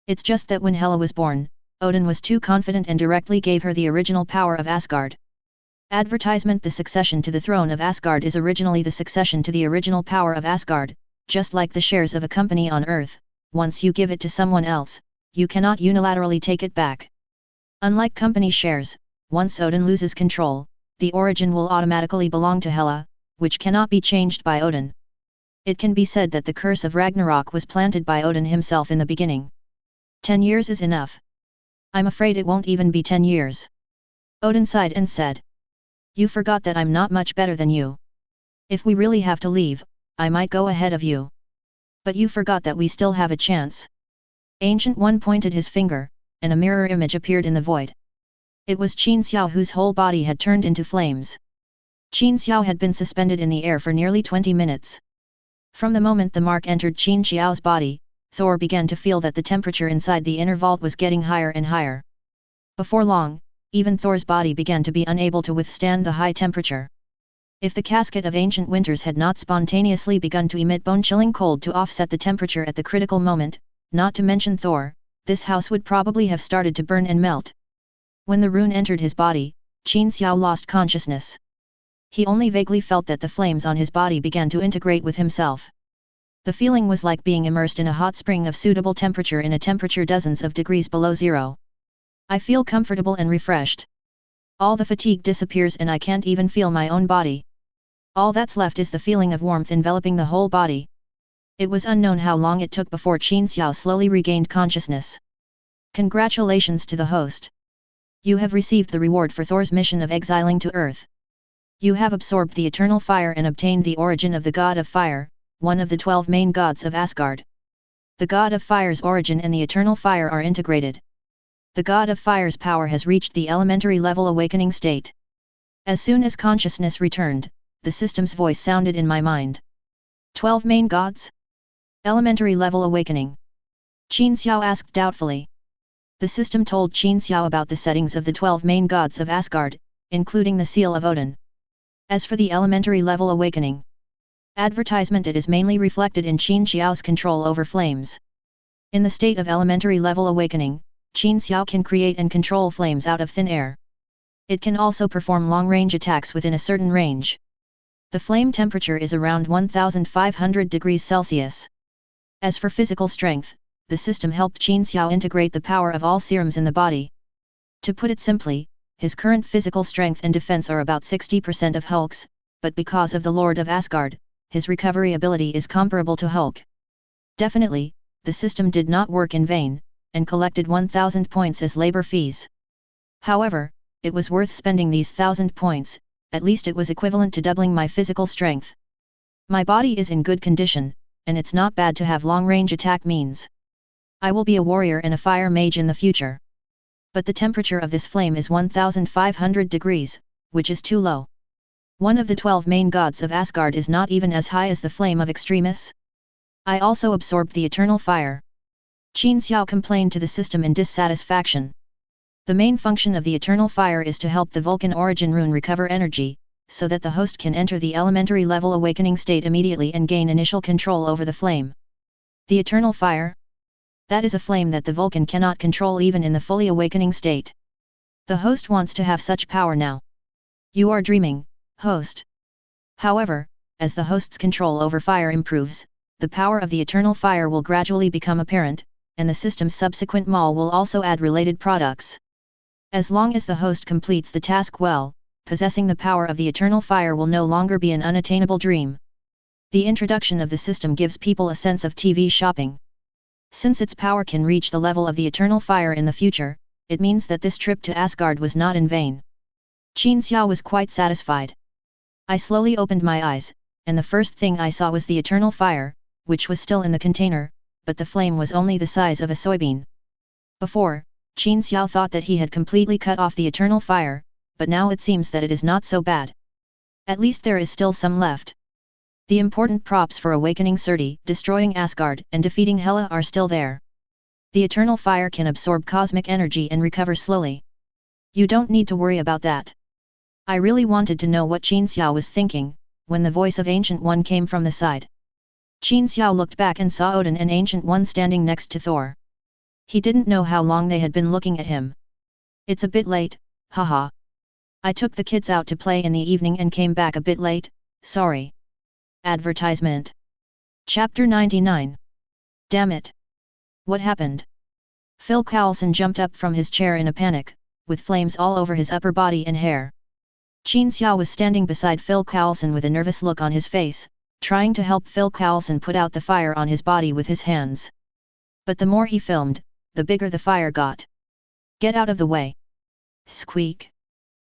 It's just that when Hela was born, Odin was too confident and directly gave her the original power of Asgard. Advertisement. The succession to the throne of Asgard is originally the succession to the original power of Asgard, just like the shares of a company on Earth. Once you give it to someone else, you cannot unilaterally take it back. Unlike company shares, once Odin loses control, the origin will automatically belong to Hela, which cannot be changed by Odin. It can be said that the curse of Ragnarok was planted by Odin himself in the beginning. 10 years is enough. I'm afraid it won't even be 10 years. Odin sighed and said. You forgot that I'm not much better than you. If we really have to leave, I might go ahead of you. But you forgot that we still have a chance. Ancient One pointed his finger, and a mirror image appeared in the void. It was Qin Xiao, whose whole body had turned into flames. Qin Xiao had been suspended in the air for nearly 20 minutes. From the moment the mark entered Qin Xiao's body, Thor began to feel that the temperature inside the inner vault was getting higher and higher. Before long, even Thor's body began to be unable to withstand the high temperature. If the casket of ancient winters had not spontaneously begun to emit bone-chilling cold to offset the temperature at the critical moment, not to mention Thor, this house would probably have started to burn and melt. When the rune entered his body, Qin Xiao lost consciousness. He only vaguely felt that the flames on his body began to integrate with himself. The feeling was like being immersed in a hot spring of suitable temperature in a temperature dozens of degrees below zero. I feel comfortable and refreshed. All the fatigue disappears and I can't even feel my own body. All that's left is the feeling of warmth enveloping the whole body. It was unknown how long it took before Qin Xiao slowly regained consciousness. Congratulations to the host. You have received the reward for Thor's mission of exiling to Earth. You have absorbed the eternal fire and obtained the origin of the God of Fire, one of the 12 main gods of Asgard. The God of Fire's origin and the eternal fire are integrated. The God of Fire's power has reached the elementary level awakening state. As soon as consciousness returned, the system's voice sounded in my mind. 12 main gods? Elementary level awakening. Qin Xiao asked doubtfully. The system told Qin Xiao about the settings of the 12 main gods of Asgard, including the seal of Odin. As for the elementary level awakening advertisement, it is mainly reflected in Qin Xiao's control over flames. In the state of elementary level awakening, Qin Xiao can create and control flames out of thin air. It can also perform long-range attacks within a certain range. The flame temperature is around 1500 degrees Celsius. As for physical strength, the system helped Qin Xiao integrate the power of all serums in the body. To put it simply, his current physical strength and defense are about 60% of Hulk's, but because of the Lord of Asgard, his recovery ability is comparable to Hulk. Definitely, the system did not work in vain, and collected 1000 points as labor fees. However, it was worth spending these 1000 points, at least it was equivalent to doubling my physical strength. My body is in good condition, and it's not bad to have long-range attack means. I will be a warrior and a fire mage in the future. But the temperature of this flame is 1500 degrees, which is too low. One of the 12 main gods of Asgard is not even as high as the flame of Extremis. I also absorbed the eternal fire. Qin Xiao complained to the system in dissatisfaction. The main function of the eternal fire is to help the Vulcan origin rune recover energy, so that the host can enter the elementary level awakening state immediately and gain initial control over the flame. The eternal fire? That is a flame that the Vulcan cannot control even in the fully awakening state. The host wants to have such power now. You are dreaming, host. However, as the host's control over fire improves, the power of the eternal fire will gradually become apparent, and the system's subsequent mall will also add related products. As long as the host completes the task well, possessing the power of the eternal fire will no longer be an unattainable dream. The introduction of the system gives people a sense of TV shopping. Since its power can reach the level of the eternal fire in the future, it means that this trip to Asgard was not in vain. Qin Xiao was quite satisfied. I slowly opened my eyes, and the first thing I saw was the eternal fire, which was still in the container, but the flame was only the size of a soybean. Before, Qin Xiao thought that he had completely cut off the eternal fire, but now it seems that it is not so bad. At least there is still some left. The important props for awakening Surti, destroying Asgard, and defeating Hela are still there. The eternal fire can absorb cosmic energy and recover slowly. You don't need to worry about that. I really wanted to know what Qin Xiao was thinking, when the voice of Ancient One came from the side. Qin Xiao looked back and saw Odin and Ancient One standing next to Thor. He didn't know how long they had been looking at him. It's a bit late, haha. I took the kids out to play in the evening and came back a bit late, sorry. Advertisement. Chapter 99. Damn it. What happened? Phil Coulson jumped up from his chair in a panic, with flames all over his upper body and hair. Qin Xiao was standing beside Phil Coulson with a nervous look on his face, trying to help Phil Coulson put out the fire on his body with his hands. But the more he filmed, the bigger the fire got. Get out of the way. Squeak.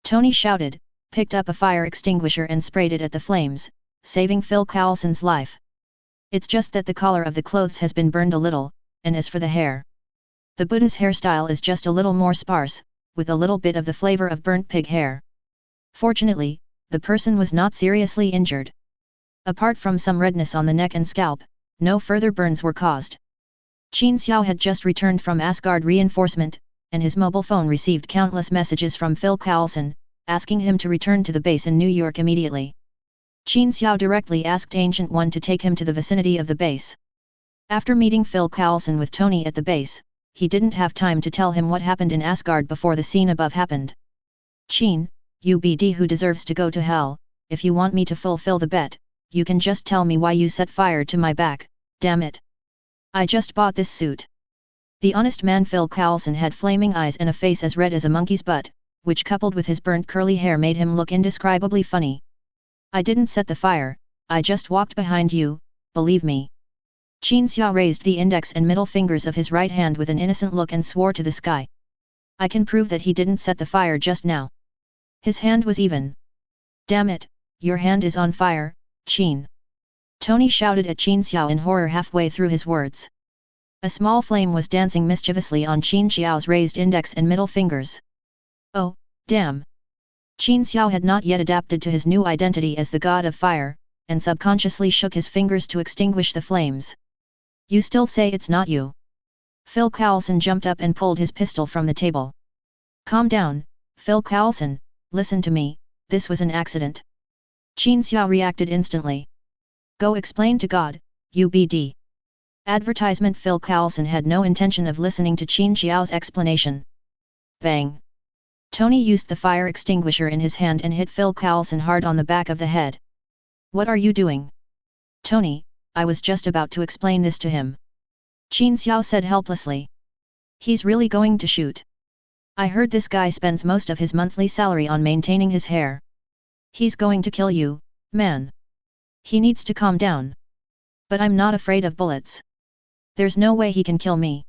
Tony shouted, picked up a fire extinguisher and sprayed it at the flames, saving Phil Coulson's life. It's just that the collar of the clothes has been burned a little, and as for the hair. The Buddha's hairstyle is just a little more sparse, with a little bit of the flavor of burnt pig hair. Fortunately, the person was not seriously injured. Apart from some redness on the neck and scalp, no further burns were caused. Qin Xiao had just returned from Asgard reinforcement, and his mobile phone received countless messages from Phil Coulson, asking him to return to the base in New York immediately. Qin Xiao directly asked Ancient One to take him to the vicinity of the base. After meeting Phil Coulson with Tony at the base, he didn't have time to tell him what happened in Asgard before the scene above happened. Qin, you BD who deserves to go to hell, if you want me to fulfill the bet, you can just tell me why you set fire to my back, damn it. I just bought this suit. The honest man Phil Coulson had flaming eyes and a face as red as a monkey's butt, which coupled with his burnt curly hair made him look indescribably funny. I didn't set the fire, I just walked behind you, believe me. Qin Xiao raised the index and middle fingers of his right hand with an innocent look and swore to the sky. I can prove that he didn't set the fire just now. His hand was even. Damn it, your hand is on fire, Qin. Tony shouted at Qin Xiao in horror halfway through his words. A small flame was dancing mischievously on Qin Xiao's raised index and middle fingers. Oh, damn! Qin Xiao had not yet adapted to his new identity as the god of fire, and subconsciously shook his fingers to extinguish the flames. You still say it's not you? Phil Coulson jumped up and pulled his pistol from the table. Calm down, Phil Coulson, listen to me, this was an accident. Qin Xiao reacted instantly. Go explain to God, UBD. Advertisement. Phil Coulson had no intention of listening to Qin Xiao's explanation. Bang! Tony used the fire extinguisher in his hand and hit Phil Coulson hard on the back of the head. What are you doing? Tony, I was just about to explain this to him. Qin Xiao said helplessly. He's really going to shoot. I heard this guy spends most of his monthly salary on maintaining his hair. He's going to kill you, man. He needs to calm down. But I'm not afraid of bullets. There's no way he can kill me.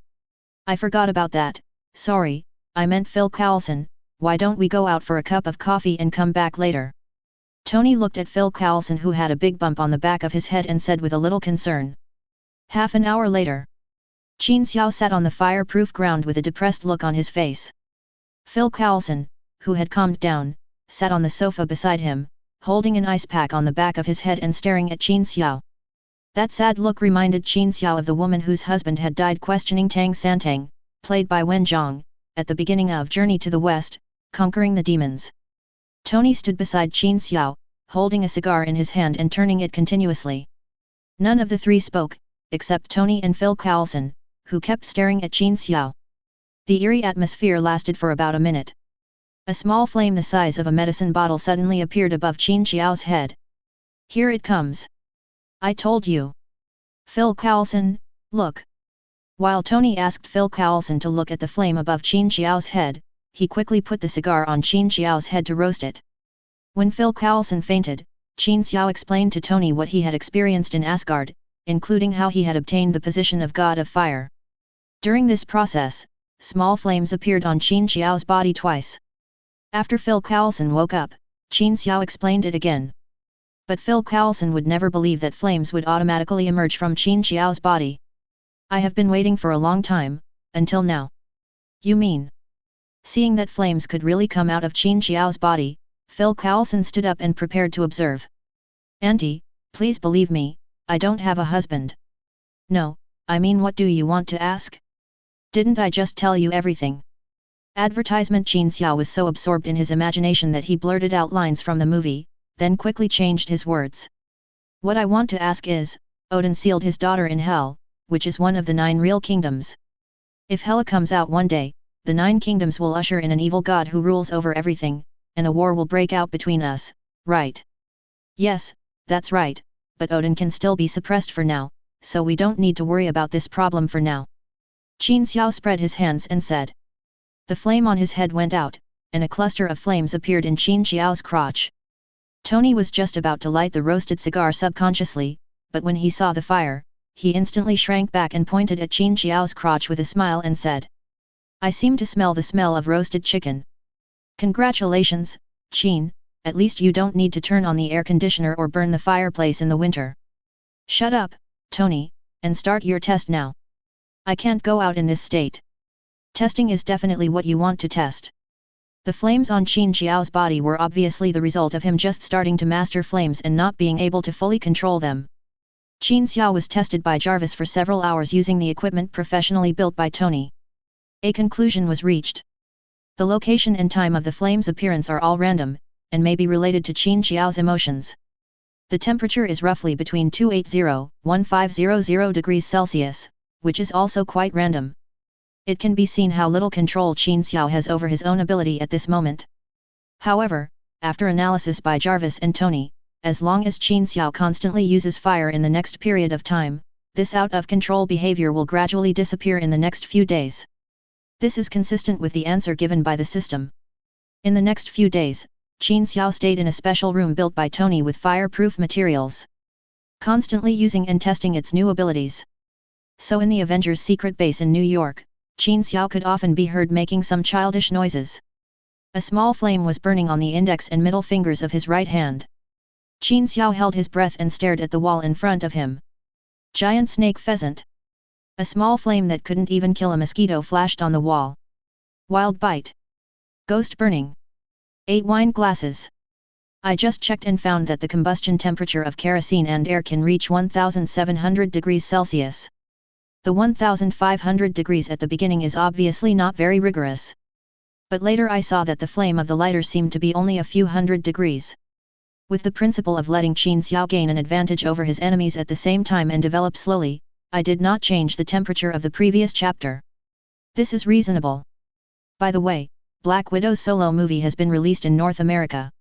I forgot about that, sorry, I meant Phil Coulson, why don't we go out for a cup of coffee and come back later? Tony looked at Phil Coulson, who had a big bump on the back of his head, and said with a little concern. Half an hour later. Qin Xiao sat on the fireproof ground with a depressed look on his face. Phil Coulson, who had calmed down, sat on the sofa beside him, holding an ice pack on the back of his head and staring at Qin Xiao. That sad look reminded Qin Xiao of the woman whose husband had died, questioning Tang Santang, played by Wen Zhang, at the beginning of Journey to the West, Conquering the Demons. Tony stood beside Qin Xiao, holding a cigar in his hand and turning it continuously. None of the three spoke, except Tony and Phil Coulson, who kept staring at Qin Xiao. The eerie atmosphere lasted for about a minute. A small flame the size of a medicine bottle suddenly appeared above Qin Xiao's head. Here it comes. I told you. Phil Coulson, look. While Tony asked Phil Coulson to look at the flame above Qin Xiao's head, he quickly put the cigar on Qin Xiao's head to roast it. When Phil Coulson fainted, Qin Xiao explained to Tony what he had experienced in Asgard, including how he had obtained the position of God of Fire. During this process, small flames appeared on Qin Xiao's body twice. After Phil Coulson woke up, Qin Xiao explained it again. But Phil Coulson would never believe that flames would automatically emerge from Qin Xiao's body. I have been waiting for a long time, until now. You mean? Seeing that flames could really come out of Qin Xiao's body, Phil Coulson stood up and prepared to observe. Auntie, please believe me, I don't have a husband. No, I mean, what do you want to ask? Didn't I just tell you everything? Advertisement. Qin Xiao was so absorbed in his imagination that he blurted out lines from the movie, then quickly changed his words. What I want to ask is, Odin sealed his daughter in Hell, which is one of the 9 real kingdoms. If Hela comes out one day, the 9 kingdoms will usher in an evil god who rules over everything, and a war will break out between us, right? Yes, that's right, but Odin can still be suppressed for now, so we don't need to worry about this problem for now. Qin Xiao spread his hands and said. The flame on his head went out, and a cluster of flames appeared in Qin Xiao's crotch. Tony was just about to light the roasted cigar subconsciously, but when he saw the fire, he instantly shrank back and pointed at Qin Xiao's crotch with a smile and said. I seem to smell the smell of roasted chicken. Congratulations, Qin, at least you don't need to turn on the air conditioner or burn the fireplace in the winter. Shut up, Tony, and start your test now. I can't go out in this state. Testing is definitely what you want to test. The flames on Qin Xiao's body were obviously the result of him just starting to master flames and not being able to fully control them. Qin Xiao was tested by Jarvis for several hours using the equipment professionally built by Tony. A conclusion was reached. The location and time of the flame's appearance are all random, and may be related to Qin Xiao's emotions. The temperature is roughly between 280–1500 degrees Celsius, which is also quite random. It can be seen how little control Qin Xiao has over his own ability at this moment. However, after analysis by Jarvis and Tony, as long as Qin Xiao constantly uses fire in the next period of time, this out-of-control behavior will gradually disappear in the next few days. This is consistent with the answer given by the system. In the next few days, Qin Xiao stayed in a special room built by Tony with fireproof materials, constantly using and testing its new abilities. So in the Avengers' secret base in New York, Qin Xiao could often be heard making some childish noises. A small flame was burning on the index and middle fingers of his right hand. Qin Xiao held his breath and stared at the wall in front of him. Giant snake pheasant. A small flame that couldn't even kill a mosquito flashed on the wall. Wild bite. Ghost burning. 8 wine glasses. I just checked and found that the combustion temperature of kerosene and air can reach 1700 degrees Celsius. The 1500 degrees at the beginning is obviously not very rigorous. But later I saw that the flame of the lighter seemed to be only a few hundred degrees. With the principle of letting Qin Xiao gain an advantage over his enemies at the same time and develop slowly, I did not change the temperature of the previous chapter. This is reasonable. By the way, Black Widow's solo movie has been released in North America.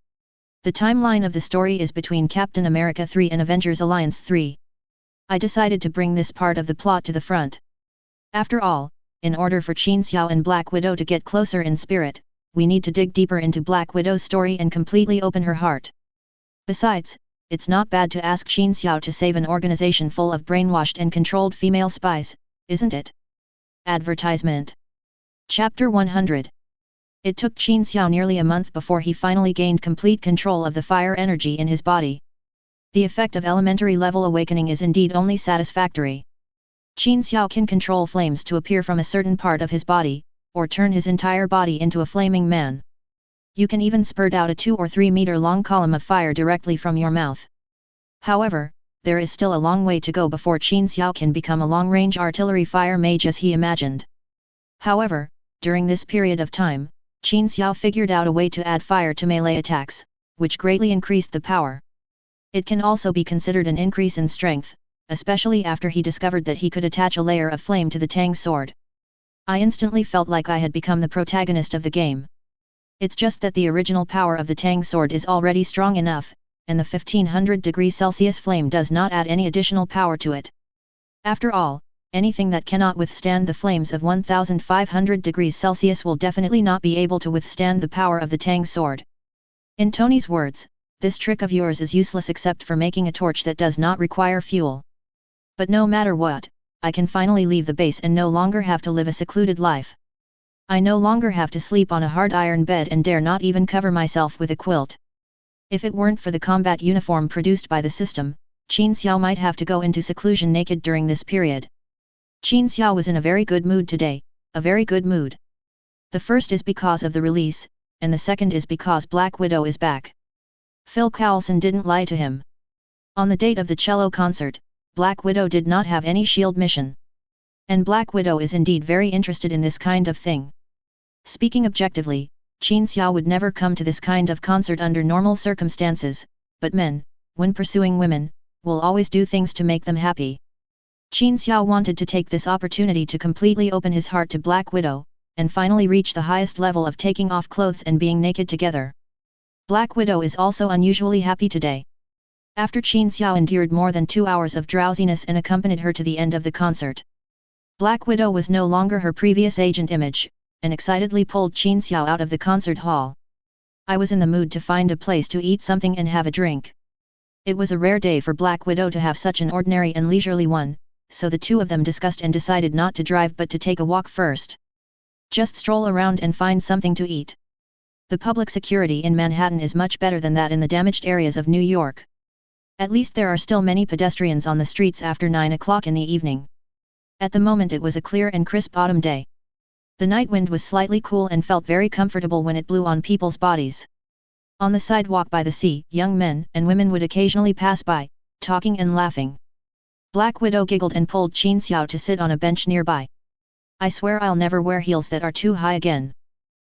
The timeline of the story is between Captain America 3 and Avengers Alliance 3. I decided to bring this part of the plot to the front. After all, in order for Qin Xiao and Black Widow to get closer in spirit, we need to dig deeper into Black Widow's story and completely open her heart. Besides, it's not bad to ask Qin Xiao to save an organization full of brainwashed and controlled female spies, isn't it? Advertisement. Chapter 100. It took Qin Xiao nearly a month before he finally gained complete control of the fire energy in his body. The effect of elementary level awakening is indeed only satisfactory. Qin Xiao can control flames to appear from a certain part of his body, or turn his entire body into a flaming man. You can even spurt out a 2 or 3 meter long column of fire directly from your mouth. However, there is still a long way to go before Qin Xiao can become a long-range artillery fire mage as he imagined. However, during this period of time, Qin Xiao figured out a way to add fire to melee attacks, which greatly increased the power. It can also be considered an increase in strength, especially after he discovered that he could attach a layer of flame to the Tang sword. I instantly felt like I had become the protagonist of the game. It's just that the original power of the Tang sword is already strong enough, and the 1500 degrees Celsius flame does not add any additional power to it. After all, anything that cannot withstand the flames of 1500 degrees Celsius will definitely not be able to withstand the power of the Tang sword. In Tony's words, this trick of yours is useless except for making a torch that does not require fuel. But no matter what, I can finally leave the base and no longer have to live a secluded life. I no longer have to sleep on a hard iron bed and dare not even cover myself with a quilt. If it weren't for the combat uniform produced by the system, Qin Xiao might have to go into seclusion naked during this period. Qin Xiao was in a very good mood today, a very good mood. The first is because of the release, and the second is because Black Widow is back. Phil Coulson didn't lie to him. On the date of the cello concert, Black Widow did not have any shield mission. And Black Widow is indeed very interested in this kind of thing. Speaking objectively, Qin Xiao would never come to this kind of concert under normal circumstances, but men, when pursuing women, will always do things to make them happy. Qin Xiao wanted to take this opportunity to completely open his heart to Black Widow, and finally reach the highest level of taking off clothes and being naked together. Black Widow is also unusually happy today. After Qin Xiao endured more than 2 hours of drowsiness and accompanied her to the end of the concert, Black Widow was no longer her previous agent image, and excitedly pulled Qin Xiao out of the concert hall. I was in the mood to find a place to eat something and have a drink. It was a rare day for Black Widow to have such an ordinary and leisurely one, so the two of them discussed and decided not to drive but to take a walk first. Just stroll around and find something to eat. The public security in Manhattan is much better than that in the damaged areas of New York. At least there are still many pedestrians on the streets after 9 o'clock in the evening. At the moment it was a clear and crisp autumn day. The night wind was slightly cool and felt very comfortable when it blew on people's bodies. On the sidewalk by the sea, young men and women would occasionally pass by, talking and laughing. Black Widow giggled and pulled Qin Xiao to sit on a bench nearby. I swear I'll never wear heels that are too high again.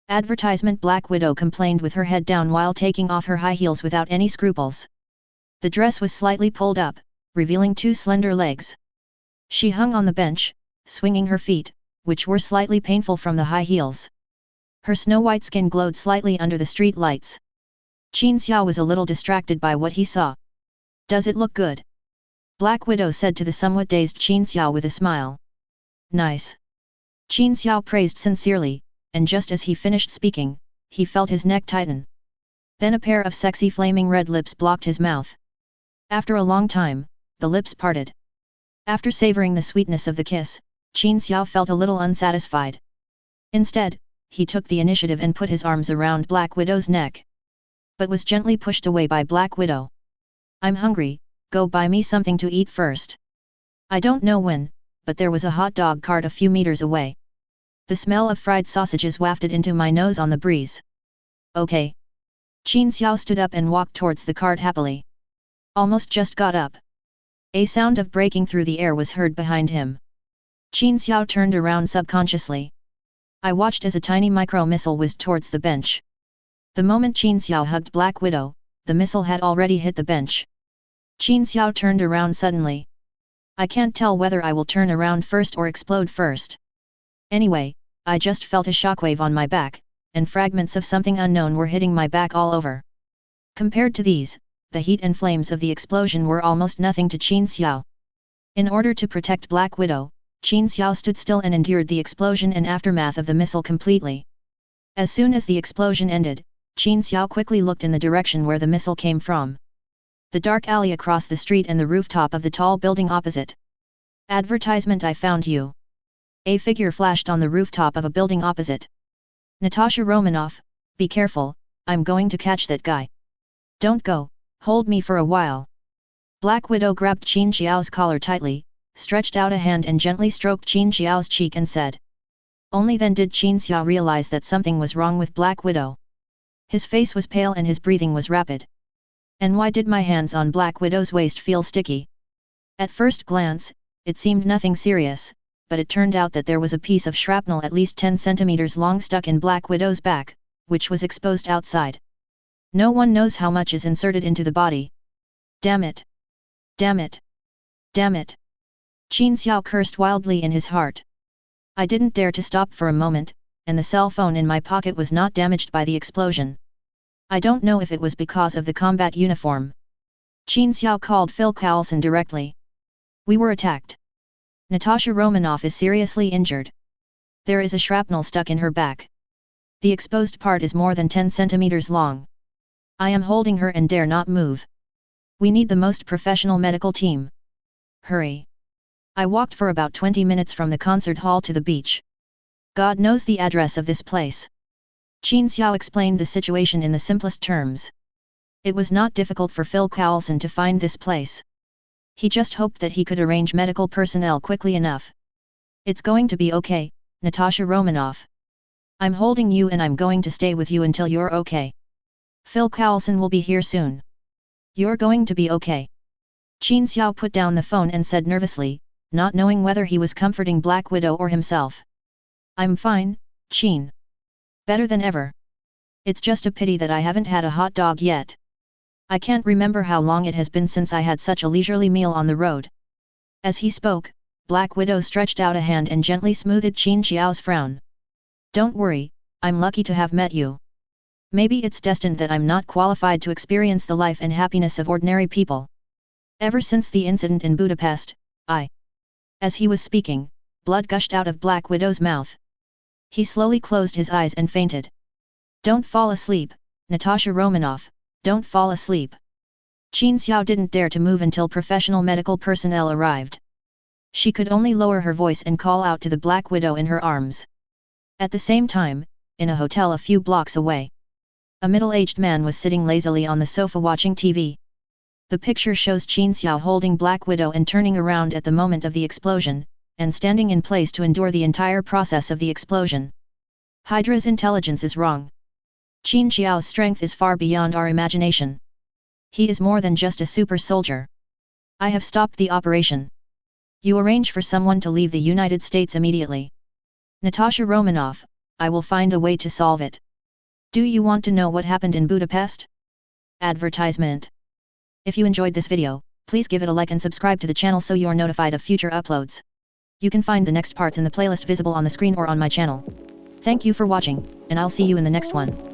Advertisement. Black Widow complained with her head down while taking off her high heels without any scruples. The dress was slightly pulled up, revealing 2 slender legs. She hung on the bench, swinging her feet, which were slightly painful from the high heels. Her snow-white skin glowed slightly under the street lights. Qin Xiao was a little distracted by what he saw. "Does it look good?" Black Widow said to the somewhat dazed Qin Xiao with a smile. "Nice." Qin Xiao praised sincerely, and just as he finished speaking, he felt his neck tighten. Then a pair of sexy flaming red lips blocked his mouth. After a long time, the lips parted. After savoring the sweetness of the kiss, Qin Xiao felt a little unsatisfied. Instead, he took the initiative and put his arms around Black Widow's neck. But was gently pushed away by Black Widow. "I'm hungry, go buy me something to eat first." I don't know when, but there was a hot dog cart a few meters away. The smell of fried sausages wafted into my nose on the breeze. "Okay." Qin Xiao stood up and walked towards the cart happily. Almost just got up. A sound of breaking through the air was heard behind him. Qin Xiao turned around subconsciously. I watched as a tiny micro-missile whizzed towards the bench. The moment Qin Xiao hugged Black Widow, the missile had already hit the bench. Qin Xiao turned around suddenly. I can't tell whether I will turn around first or explode first. Anyway, I just felt a shockwave on my back, and fragments of something unknown were hitting my back all over. Compared to these, the heat and flames of the explosion were almost nothing to Qin Xiao. In order to protect Black Widow, Qin Xiao stood still and endured the explosion and aftermath of the missile completely. As soon as the explosion ended, Qin Xiao quickly looked in the direction where the missile came from. The dark alley across the street and the rooftop of the tall building opposite. "Advertisement, I found you." A figure flashed on the rooftop of a building opposite. "Natasha Romanoff, be careful, I'm going to catch that guy." "Don't go, hold me for a while." Black Widow grabbed Qin Xiao's collar tightly, stretched out a hand and gently stroked Qin Xiao's cheek and said. Only then did Qin Xiao realize that something was wrong with Black Widow. His face was pale and his breathing was rapid. And why did my hands on Black Widow's waist feel sticky? At first glance, it seemed nothing serious, but it turned out that there was a piece of shrapnel at least 10 centimeters long stuck in Black Widow's back, which was exposed outside. No one knows how much is inserted into the body. Damn it! Damn it! Damn it! Qin Xiao cursed wildly in his heart. I didn't dare to stop for a moment, and the cell phone in my pocket was not damaged by the explosion. I don't know if it was because of the combat uniform. Qin Xiao called Phil Coulson directly. "We were attacked. Natasha Romanoff is seriously injured. There is a shrapnel stuck in her back. The exposed part is more than 10 centimeters long. I am holding her and dare not move. We need the most professional medical team. Hurry." I walked for about 20 minutes from the concert hall to the beach. God knows the address of this place. Qin Xiao explained the situation in the simplest terms. It was not difficult for Phil Coulson to find this place. He just hoped that he could arrange medical personnel quickly enough. "It's going to be okay, Natasha Romanoff. I'm holding you and I'm going to stay with you until you're okay. Phil Coulson will be here soon. You're going to be okay." Qin Xiao put down the phone and said nervously, not knowing whether he was comforting Black Widow or himself. "I'm fine, Qin. Better than ever. It's just a pity that I haven't had a hot dog yet. I can't remember how long it has been since I had such a leisurely meal on the road." As he spoke, Black Widow stretched out a hand and gently smoothed Qin Xiao's frown. "Don't worry, I'm lucky to have met you. Maybe it's destined that I'm not qualified to experience the life and happiness of ordinary people. Ever since the incident in Budapest, As he was speaking, blood gushed out of Black Widow's mouth. He slowly closed his eyes and fainted. "Don't fall asleep, Natasha Romanoff, don't fall asleep." Qin Xiao didn't dare to move until professional medical personnel arrived. She could only lower her voice and call out to the Black Widow in her arms. At the same time, in a hotel a few blocks away, a middle-aged man was sitting lazily on the sofa watching TV. The picture shows Qin Xiao holding Black Widow and turning around at the moment of the explosion, and standing in place to endure the entire process of the explosion. Hydra's intelligence is wrong. Qin Xiao's strength is far beyond our imagination. He is more than just a super soldier. I have stopped the operation. You arrange for someone to leave the United States immediately. Natasha Romanoff, I will find a way to solve it. Do you want to know what happened in Budapest? Advertisement. If you enjoyed this video, please give it a like and subscribe to the channel so you're notified of future uploads. You can find the next parts in the playlist visible on the screen or on my channel. Thank you for watching, and I'll see you in the next one.